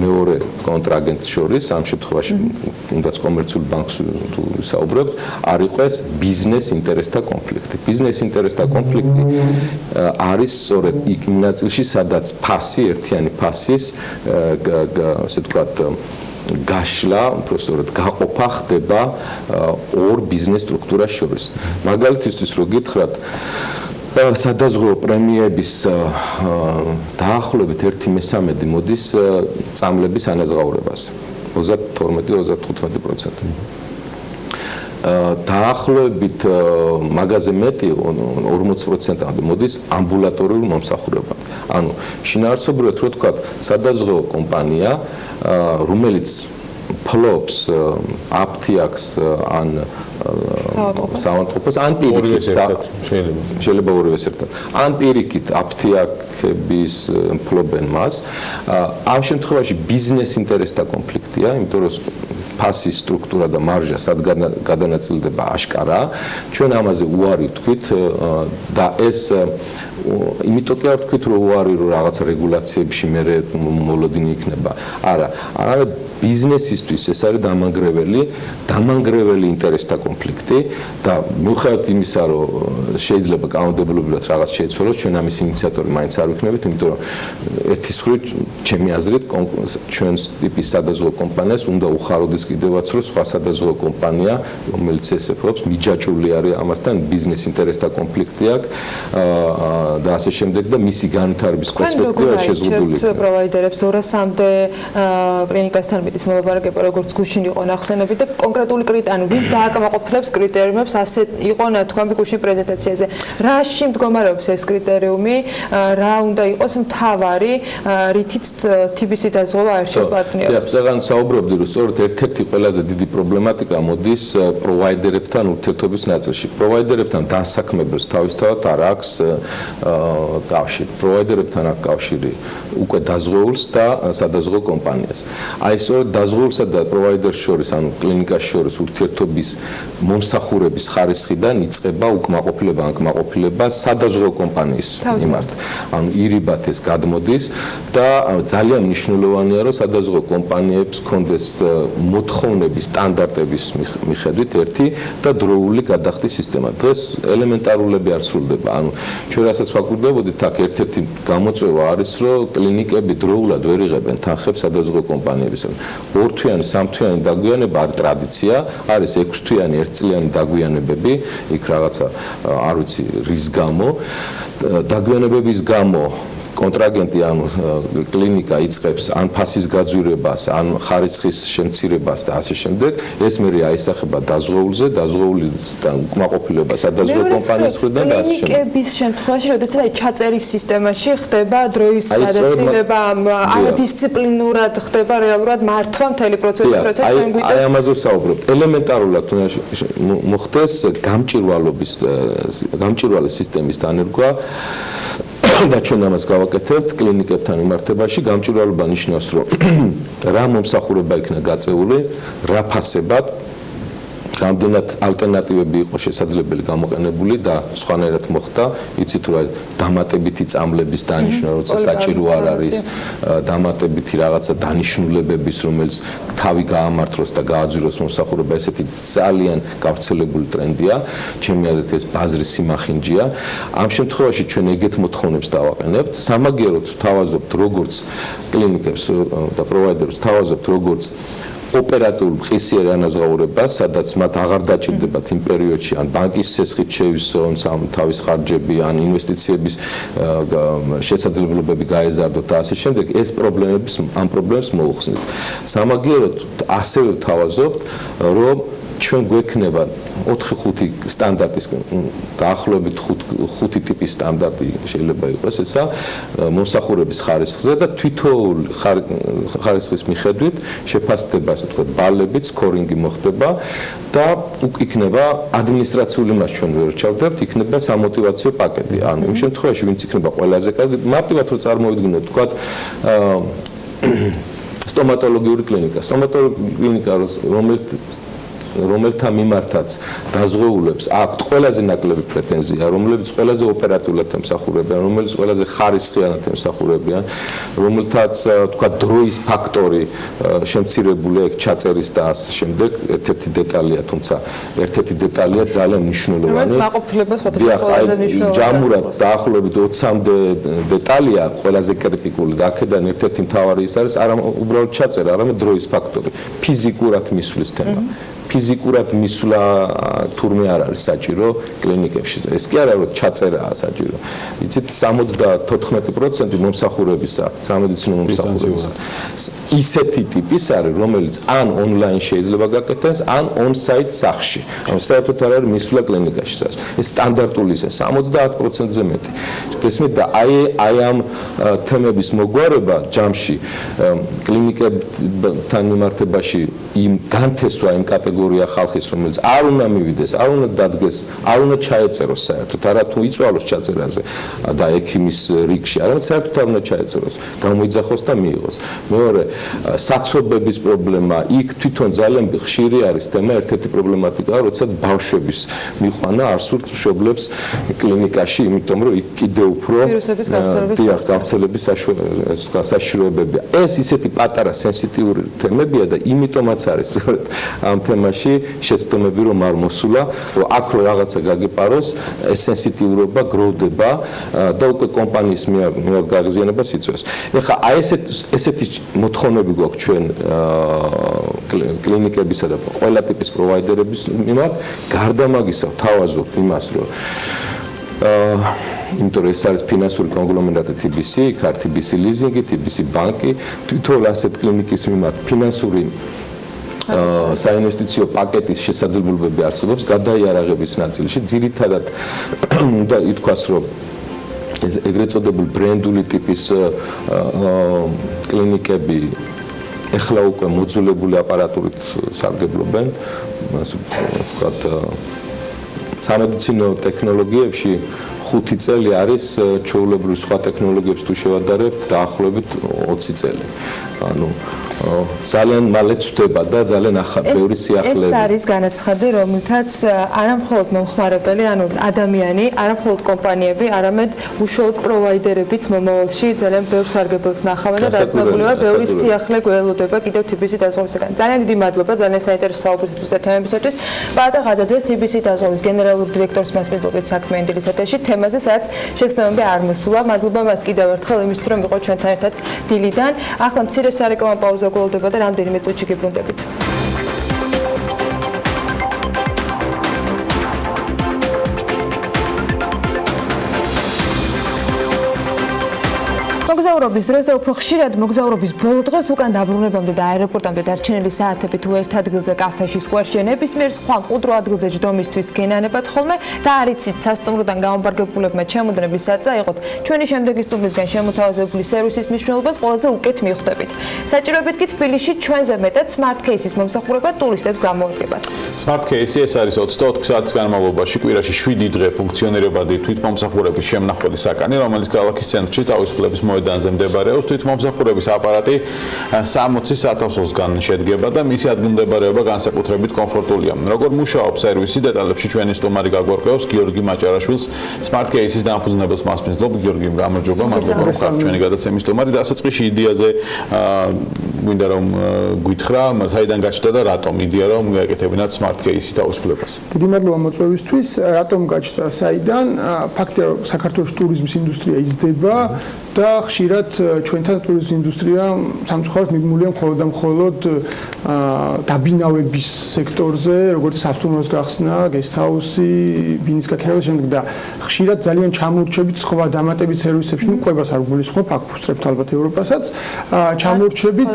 მეორე კონტრაგენტს შორის, ამ შემთხვევაში თუნდაც კომერციული ბანკს თუ საუბრობთ, არ იყოს ბიზნეს ინტერესთა კონფლიქტი. ბიზნეს ინტერესთა კონფლიქტი არის სწორედ იქ ნაწილში, სადაც ფასი, ერთიანი ფასის, ასე ვთქვათ, გაშლა, უბრალოდ გაყოფა ხდება ორ ბიზნეს სტრუქტურას შორის. მაგალითისთვის რო გითხრათ, სადაზღვევო პრემიების დაახლოებით 1/13 მოდის წამლების ანაზღაურებაზე. 32-35%. დაახლოებით მაგაზე მეტი 40%-ამდე მოდის ამბულატორიულ მომსახურებამდე. ანუ შინაარსობრივად რო თქვა, სადაზღვევო კომპანია, რომელიც ფლობს აფთიაქს ან საავადმყოფოს ან პირიქით შეიძლება ორივეს ერთად. ან პირიქით აფთიაქების ფლობენ მას. ამ შემთხვევაში ბიზნეს ინტერესთა კონფლიქტია, იმიტომ რომ ფასის სტრუქტურა და მარჟა სად გადანაწილდება აშკარაა. ჩვენ ამაზე უარი ვთქვით და ეს იმიტომ კი არ ვთქვით, რომ უარი რომ რაღაც რეგულაციებში მე მოლოდინი იქნება. არა, არამედ ბიზნესისთვის ეს არის დამანგრეველი ინტერესთა კონფლიქტი და მიუხედავად იმისა, რომ შეიძლება კანონმდებლობრივად რაღაც შეიცვალოს, ჩვენ ამის ინიციატორი მაინც არ ვიქნებით, იმიტომ რომ ერთის მხრივ ჩემი აზრით ჩვენს ტიპის სადაზღვევო კომპანიას უნდა უხაროდეს კიდევაც, რომ სხვა სადაზღვევო კომპანია, რომელიც ესე ფლობს, მიჯაჭვული არის ამასთან, ბიზნეს ინტერესთა კონფლიქტი აქვს და ასე შემდეგ და მისი განვითარების პერსპექტივა შეზღუდული. პროვაიდერებს 200-მდე კლინიკასთან მიტის მოლაპარაკება, როგორც გუშინ იყო ნახსენები და კონკრეტული კრიტერიუმი, ვინც დააკმაყოფილებს კრიტერიუმებს, ასე იყო თქვენ გუშინ პრეზენტაციაზე. რაში მდგომარეობს ეს კრიტერიუმი, რა უნდა იყოს მთავარი, რითიც TBC დაზღვევა არჩევს პარტნიორებს? ზოგადად საუბრობდი, რომ სწორედ ერთ-ერთი ყველაზე დიდი პრობლემატიკა მოდის პროვაიდერებთან ურთიერთობის ნაწილში. პროვაიდერებთან დასაქმებელს თავისთავად არ აქვს კავშირი. პროვაიდერებთან აქვს კავშირი უკვე დაზღვეულს და სადაზღვევო კომპანიას. აი სწორედ დაზღვეულსა და პროვაიდერს შორის, ანუ კლინიკას შორის ურთიერთობის მომსახურების ხარისხიდან იწყება უკმაყოფილება, ანკმაყოფილება სადაზღვევო კომპანიის მიმართ. ანუ ირიბად ეს გადმოდის და ძალიან მნიშვნელოვანია, რომ სადაზღვევო კომპანიებს კონდეს მოთხოვნების სტანდარტების მიხედვით ერთი და დროული გადახდის სისტემა. დღეს ელემენტარულები არ სრულდება. ანუ ჩვენ რასაც ვაკვირდებოდით, აქ ერთ-ერთი გამოწვევა არის, რომ კლინიკები დროულად ვერ იღებენ თანხებს სადაზღვევო კომპანიებისგან. 2-თვიანი, 3-თვიანი დაგვიანება არის ტრადიცია, არის 6-თვიანი, 1-წლიანი დაგვიანებები, იქ რაღაცა არ ვიცი რის გამო, დაგვიანებების გამო კონტრაგენტი ანუ კლინიკა იწყებს ან ფასის გაძვირებას, ან ხარისხის შემცირებას და ასე შემდეგ. ეს მერე აისახება დაზღვეულზე, დაზღვეულიდან უკმაყოფილება სადაზღვევო კომპანიის მხრიდან და ასე შემდეგ. კლინიკების შემთხვევაში, როდესაც ჩაწერის სისტემაში ხდება დროის გადაცილება, არადისციპლინურად ხდება რეალურად მართვა მთელი პროცესი, როცა ჩვენ გვიწევს. აი ამაზე ვსაუბრობთ. ელემენტარულად მოხდეს გამჭვირვალე სისტემის დანერგვა და ჩვენ ამას გავაკეთებთ კლინიკებთან მიმართებაში. გამჭვირვალობა ნიშნავს, რომ რა მომსახურება იქნა გაწეული, რა ფასებად, რამდენად ალტერნატივები იყო შესაძლებელი გამოყენებული და სხვანაირად მოხდა. იცით რა დამატებითი წამლების დანიშნა, როცა საჭირო არ არის, დამატებითი რაღაცა დანიშნულებების, რომელიც თავი გაამართლოს და გააძვიროს მომსახურება, ესეთი ძალიან გავრცელებული ტრენდია. ჩემი აზრით ეს ბაზრის სიმახინჯია. ამ შემთხვევაში ჩვენ ეგეთ მოთხოვნებს დავაყენებთ. სამაგიეროდ ვთავაზობთ როგორც კლინიკებს და პროვაიდერებს, ვთავაზობთ როგორც ოპერატულ ყისიერი ანაზღაურებას, სადაც მათ აღარ დაჭირდებათ იმ პერიოდში ან ბანკის ცესხით შეივსონ თავის ხარჯები ან ინვესტიციების შესაძლებლობები გაეზარდოთ და ასე შემდეგ, ეს ამ პრობლემებს მოუხსნით. სამაგიეროდ ასევე ვთავაზობთ, რომ ჩვენ გვექნება 4-5 სტანდარტის დაახლოებით 5 ტიპის სტანდარტი შეიძლება იყოს ესა მომსახურების ხარისხზე და თითოეული ხარისხის მიხედვით შეფასდება, ასე ვთქვათ, ბალები, სკორინგი მოხდება და იქნება ადმინისტრაციული მას ჩვენ ვერ ჩავდებთ, იქნება სამოტივაციო პაკეტი. ანუ იმ შემთხვევაში, ვინც იქნება ყველაზე კარგი, მარტივად რო წარმოვიდგინოთ, ვთქვათ, სტომატოლოგიური კლინიკა, რომელთა მიმართაც დაზღვეულებს აქვთ ყველაზე ნაკლები პრეტენზია, რომლებიც ყველაზე ოპერატიულად ემსახურებიან, რომელიც ყველაზე ხარისხიანად ემსახურებიან, რომელთაც თქვა დროის ფაქტორი შემცირებული ეგ ჩაწერის და ასე შემდეგ, ერთ-ერთი დეტალია, თუმცა ერთ-ერთი დეტალია ძალიან მნიშვნელოვანი. ჯამურად დაახლოებით 20-მდე დეტალია ყველაზე კრიტიკული და აქედან ერთ-ერთი მთავარი ის არის არა უბრალოდ ჩაწერა, არამედ დროის ფაქტორი, ფიზიკურად მისვლის თემა. ფიზიკურად მისვლა თურმე არ არის საჭირო კლინიკებში. ეს კი არა რომ ჩაწერაა საჭირო. იცით 74% მომსახურებისა, სამედიცინო მომსახურებისა ისეთი ტიპის არის, რომელიც ან ონლაინ შეიძლება გაკეთდეს, ან on-site სახლში. ანუ საერთოდ არ არის მისვლა კლინიკაში. ეს სტანდარტული ისე 70%-ზე მეტი. გესმით და აი ამ თემების მოგვარება ჯამში კლინიკებთან მიმართებაში იმ განთესვა იმ კატეგორია ხალხის, რომელიც არ უნდა მივიდეს, არ უნდა დადგეს, არ უნდა ჩაეწეროს საერთოდ, არა თუ იწვალოს ჩაწერაზე და ექიმის რიგში, არამედ საერთოდ არ უნდა ჩაეწეროს, გამოიძახოს და მიიღოს. მეორე, საცობების პრობლემა, იქ თვითონ ძალიან ხშირი არის თემა, ერთ-ერთი პრობლემატიკა, როდესაც ბავშვების მიყვანა არ სურთ მშობლებს კლინიკაში, იმიტომ რომ იქ კიდევ უფრო გავრცელების საშიშროებებია. ეს ისეთი პატარა სენსიტიური თემებია და იმიტომაც არის ამ თემაში შეცდომები რომ არ მოსულა, რომ აქ რო რაღაცა გაგეპაროს, ეს სენსიტიურობა გროვდება და უკვე კომპანიის მიერ გაღიზიანებას იწვევს. ეხლა აი ესეთი მოთხოვნები გვაქვს ჩვენ კლინიკებისა და ყველა ტიპის პროვაიდერების მიმართ, გარდა მაგისა ვთავაზობთ იმას, რომ იმიტომ რომ ეს არის ფინანსური კონგლომერატი TBC, TBC ლიზინგი, TBC ბანკი, თვითონ ასეთ კლინიკის მიმართ ფინანსური საინვესტიციო პაკეტის შესაძლებლობები არსებობს გადაიარაღების ნაწილში, ძირითადად უნდა ითქვას, რომ ეგრეთ წოდებული ბრენდული ტიპის კლინიკები ეხლა უკვე მოძულებული აპარატურით სარგებლობენ, ასე ვთქვათ, სამედიცინო ტექნოლოგიებში 5 წელი არის ჩვეულებრივ სხვა ტექნოლოგიებს თუ შევადარებთ დაახლოებით 20 წელი. ანუ ძალიან მალე ცვდება და ძალიან ბევრი სიახლეები. ეს არის განაცხადი, რომელთაც არა მხოლოდ მომხმარებელი, ანუ ადამიანი, არა მხოლოდ კომპანიები, არამედ უშუალოდ პროვაიდერებიც მომავალში ძალიან ბევრ სარგებელს ნახავენ და დაწესებული ვარ, ბევრი სიახლე გველოდება კიდევ TBC დაზღვევისგან. ძალიან დიდი მადლობა ძალიან საინტერესო საუბრისათვის და თემებისათვის. პატა ხაძაძეს TBC დაზღვევის გენერალური დირექტორის მასპინძლობით საქმიანი დილის ეთერში თემაზე, სადაც შეცდომები არ მოსულა. მადლობა მას კიდევ ერთხელ იმისთვის, რომ იყო ჩვენთან ერთად დილიდან. ახლა მცირე სარეკლამო პაუზა გველოდება და რამდენიმე წუთში გიბრუნდებით. მოგზაურობის დროს და უფრო ხშირად მოგზაურობის ბოლო დღეს უკან დაბრუნებამდე და აეროპორტამდე დარჩენილი საათები თუ ერთ ადგილზე კაფეში, სკვერში, ნებისმიერ სხვა მყუდრო ადგილზე ჯდომისთვის გენანებათ ხოლმე და არიცით სასტუმროდან გამომბარგებულებმა ჩემოდნების საწა იყოთ ჩვენი შემდეგი სტუმრისგან შემოთავაზებული სერვისის მნიშვნელობას ყველაზე უკეთ მიხვდებით. საჭიროებით კი თბილისში ჩვენზე მეტად smart case-ის მომსახურება ტურისტებს გამოუდგებათ. Smart case ეს არის 24 საათის განმავლობაში კვირაში 7 დღე ფუნქციონირებადი თვითმომსახურების შემნახველი საკანი, რომელიც ქალაქის ცენტრში თავისუფლების მოედანზე მდებარეობს. თვითმომსახურების აპარატი 60 საათოსგან შედგება და მისი ადგილმდებარეობა განსაკუთრებით კომფორტულია. როგორ მუშაობს სერვისი, დეტალებში ჩვენი სტუმარი გაგვარკვევს გიორგი მაჭარაშვილს, Smart Case-ის დამფუძნებელს მასპინძლობ. გიორგი, გამარჯობა, მადლობა რომ ხართ ჩვენი გადაცემის სტუმარი. დასაწყისში იდეაზე გვინდა რომ გითხრა, საიდან გაჩნდა და რატომ იდეა რომ გაეკეთებინათ Smart Case-ის თავისუფლებას. დიდი მადლობა მოწვევისთვის. რატომ გაჩნდა საიდან? ფაქტია რომ საქართველოს ტურიზმის ინდუსტრია იზრდება და და ხშირად ჩვენთან ტურიზმის ინდუსტრია სამწუხაროდ მიბმულია მხოლოდ დაბინავების სექტორზე, როგორც სასტუმროს გახსნა, გესტჰაუსი, ბინის გაქირავება შემდეგ და ხშირად ძალიან ჩამორჩებით სხვა დამატებით სერვისებში, ნუ ყვებას არ გულისხმობ, აქ ვუსწრებთ ალბათ ევროპასაც, ჩამორჩებით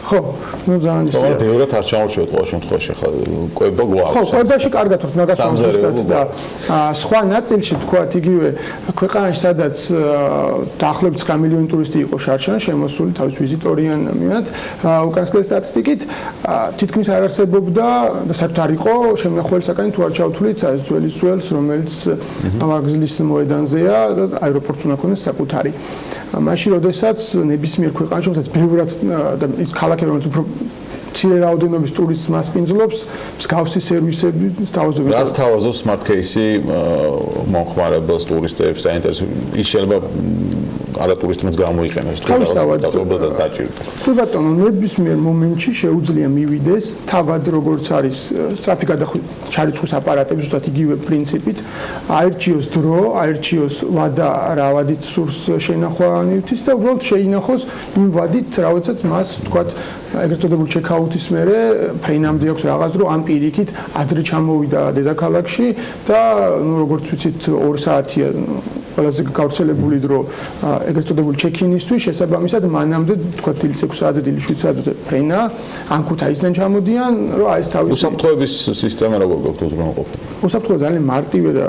ხო, ნუ ძალიან ისე. თუმცა ბევრად არ ჩამორჩებით ყოველ შემთხვევაში ხა ყვება გვაქვს. ხო, ყვებაში კარგად ვთქვით, მაგას ამბობთ და სხვა ნაწილში თქვათ იგივე ქვეყანაში სადაც დაახლოებით 9 მილიონი ტურისტი იყო შარშან შემოსული თავის ვიზიტორიან მიმართ უკანასკნელი სტატისტიკით თითქმის არ არსებობდა და საერთოდ არ იყო შემნახველი საკანი თუ არ ჩავთვლით ეს ძველი სველს რომელიც ამაგზლის მოედანზეა და აეროპორტს უნდა ქონდეს საკუთარი მაშინ როდესაც ნებისმიერ ქვეყანაში რომელსაც ბევრად და ქალაქები რომელიც უფრო მცირე რაოდენობის ტურისტს მასპინძლობს მსგავსი სერვისები თავაზობენ. რას თავაზობს smart case-ი მომხმარებელს, ტურისტებს საინტერესო ის შეიძლება არატურისტებიც გამოიყენოს თავისთავად და დაჭირდება. თუ ბატონო ნებისმიერ მომენტში შეუძლია მივიდეს თავად როგორც არის სტრაფი ჩარიცხვის აპარატები ზუსტად იგივე პრინციპით აერჩიოს დრო, აერჩიოს ვადა რა ვადით სურს შენახვა ნივთის და უბრალოდ შეინახოს იმ ვადით რაოდესაც მას თქვათ ეგრეთ წოდებული ჩეკაუთის მერე ფრენამდე აქვს რაღაც დრო ან პირიქით ადრე ჩამოვიდა დედაქალაქში და ნუ როგორც ვიცით 2 საათია ყველაზე გავრცელებული დრო ეგრეთ წოდებული ჩეკინისთვის შესაბამისად მანამდე თქვა დილის 6 საათზე დილის 7 საათზე ფრენა ან ქუთაისიდან ჩამოდიან რომ აი ეს თავის უსაფრთხოების სისტემა როგორ გვაქვს უზრუნველყოფილი უსაფრთხო ძალიან მარტივია და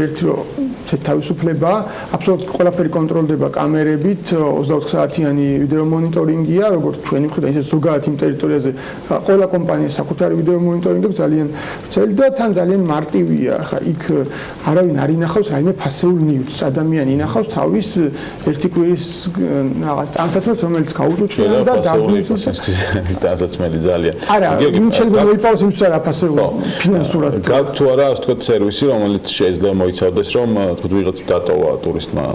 ერთი რომ თავისუფლება აბსოლუტურად ყველაფერი კონტროლდება კამერებით 24 საათიანი ვიდეო მონიტორინგია როგორც ჩვენი მხრიდან ისე ზოგადად იმ ტერიტორიაზე ყველა კომპანია საკუთარი ვიდეო მონიტორინგი აქვს ძალიან ვრცელი და თან ძალიან მარტივია ხა იქ არავინ არ ინახავს რაიმე ფასეულ ნივთს ადამიანი ინახავს თავის ერთი კვირის რაღაც ტანსაცმელს რომელიც გაუჭუჭყია და დაგვის ტანსაცმელი ძალიან არა ვინ შეიძლება მოიპოვოს იმის რა ფასეულ ფინანსურად გაქვთ თუ არა ასე ვთქვათ სერვისი რომელიც შეიძლება მოიცავდეს რომ თქვით ვიღაც დატოვა ტურისტმა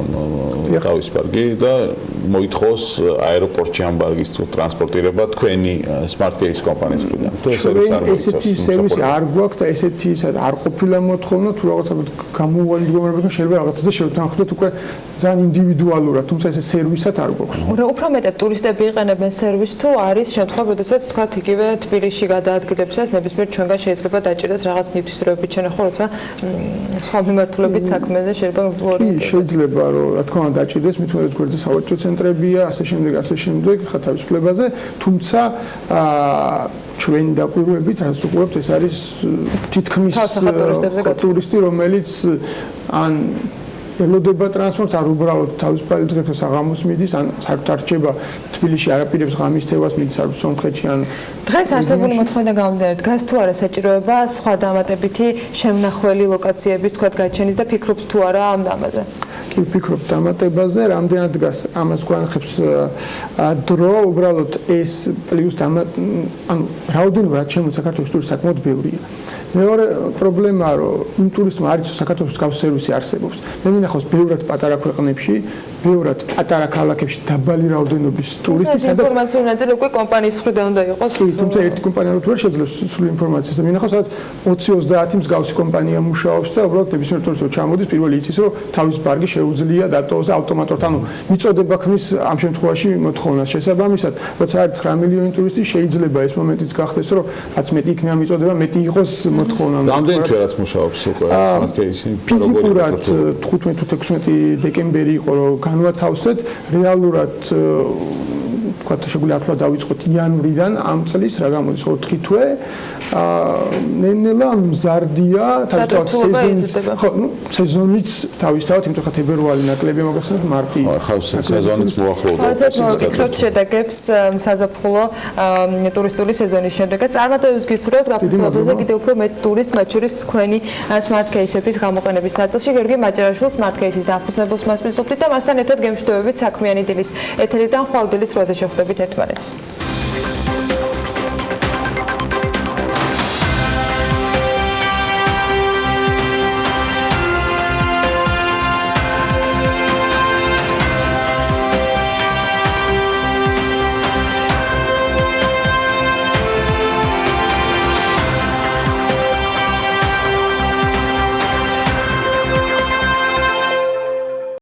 თავის პარკი და მოითხოვს აეროპორტში ამ პარკის ტრანსპორტირება თქვენი smart case კომპანიის მხრიდან. თუ ესეთი სერვისი არ გვაქვს და ესეთი არ ყოფილა მოთხოვნა თუ რაღაცა გამოუვალი მდგომარეობა შეიძლება რაღაცაზე შევთანხმდეთ უკვე ძალიან ინდივიდუალურად, თუმცა ესე სერვისად არ გვაქვს. უფრო მეტად ტურისტები იყენებენ სერვისს თუ არის შემთხვევა, როდესაც თქვა იგივე თბილისში გადაადგილებისას ნებისმიერ ჩვენგან შეიძლება დაჭირდეს რაღაც ნივთის დროებით შენახო, როცა სხვა მიმართულებით საქმეზე შეიძლება შეიძლება რომ რა თქმა უნდა დაჭირდეს მით უმეტეს გვერდზე სავაჭრო ცენტრებია, ასე შემდეგ, ხა თავისუფლებაზე, თუმცა ჩვენი დაკვირვებით რაც უყურებთ ეს არის თითქმის ტურისტი რომელიც ან ელოდება ტრანსპორტს არ უბრალოდ თავისუფალი დღეს საღამოს მიდის ან საერთოდ არ რჩება თბილისში არაპირებს ღამის თევას მიდის არ სომხეთში ან დღეს არსებული მოთხოვნიდან გამომდინარე დგას თუ არა საჭიროება სხვა დამატებითი შემნახველი ლოკაციების თქვა გაჩენის და ფიქრობთ თუ არა ამაზე კი ვფიქრობ დამატებაზე რამდენად დგას ამას გვანახებს დრო უბრალოდ ეს პლუს ანუ რაოდენობა რაც შემოწ საქართველოს ტურისტ საკმაოდ ბევრია მეორე პრობლემაა რომ იმ ტურისტმა არ იცის საქართველოს გავს სერვისი არსებობს მე მინახავს ბევრად პატარა ქვეყნებში ბევრად პატარა ქალაქებში დაბალი რაოდენობის ტურისტი სადაც ინფორმაციული ნაწილი უკვე კომპანიის მხრიდან უნდა იყოს კი თუმცა ერთი კომპანია თუ არ შეძლებს სრული ინფორმაციას და მინახავს სადაც 20-30 მსგავსი კომპანია მუშაობს და უბრალოდ ნებისმიერ ტურისტს ჩამოდის პირველი იცის რომ თავის პარკი შეუძლია დატოვოს და ავტომატურად ანუ მიწოდება ქმნის ამ შემთხვევაში მოთხოვნას შესაბამისად როცა არის 9 მილიონი ტურისტი შეიძლება ეს მომენტიც გახდეს რომ რაც მეტი იქნება მიწოდება მეტი იყოს მოთხოვნა რამდენი თვე რაც მუშაობს უკვე smart case-ი ფიზიკურად 15 თუ 16 დეკემბერი იყო რომ განვათავსეთ რეალურად თქვა შეგვიძლია ახლა დავიწყოთ იანვრიდან ამ წლის რა გამოდის 4 თვე ნელა მზარდია თავისთავად ხო ნუ სეზონიც თავისთავად იმიტომ ხა თებერვალი ნაკლებია მოგახსენებთ მარტი ხო სეზონიც მოახლოვდება ასე ვიკითხებთ შედეგებს საზაფხულო ტურისტული სეზონის შემდეგაც წარმატებებს გისურვებთ გაფრთხილებაზე კიდევ უფრო მეტ ტურისტს მათ შორის თქვენი smart case-ების გამოყენების ნაწილში გიორგი მაჭარაშვილს smart case-ის დამფუძნებელს მასპინძლობთ და მასთან ერთად გემშვიდობებით საქმიანი დილის ეთერიდან ხვალ დილის 8-ზე შევხვდებით ერთმანეთს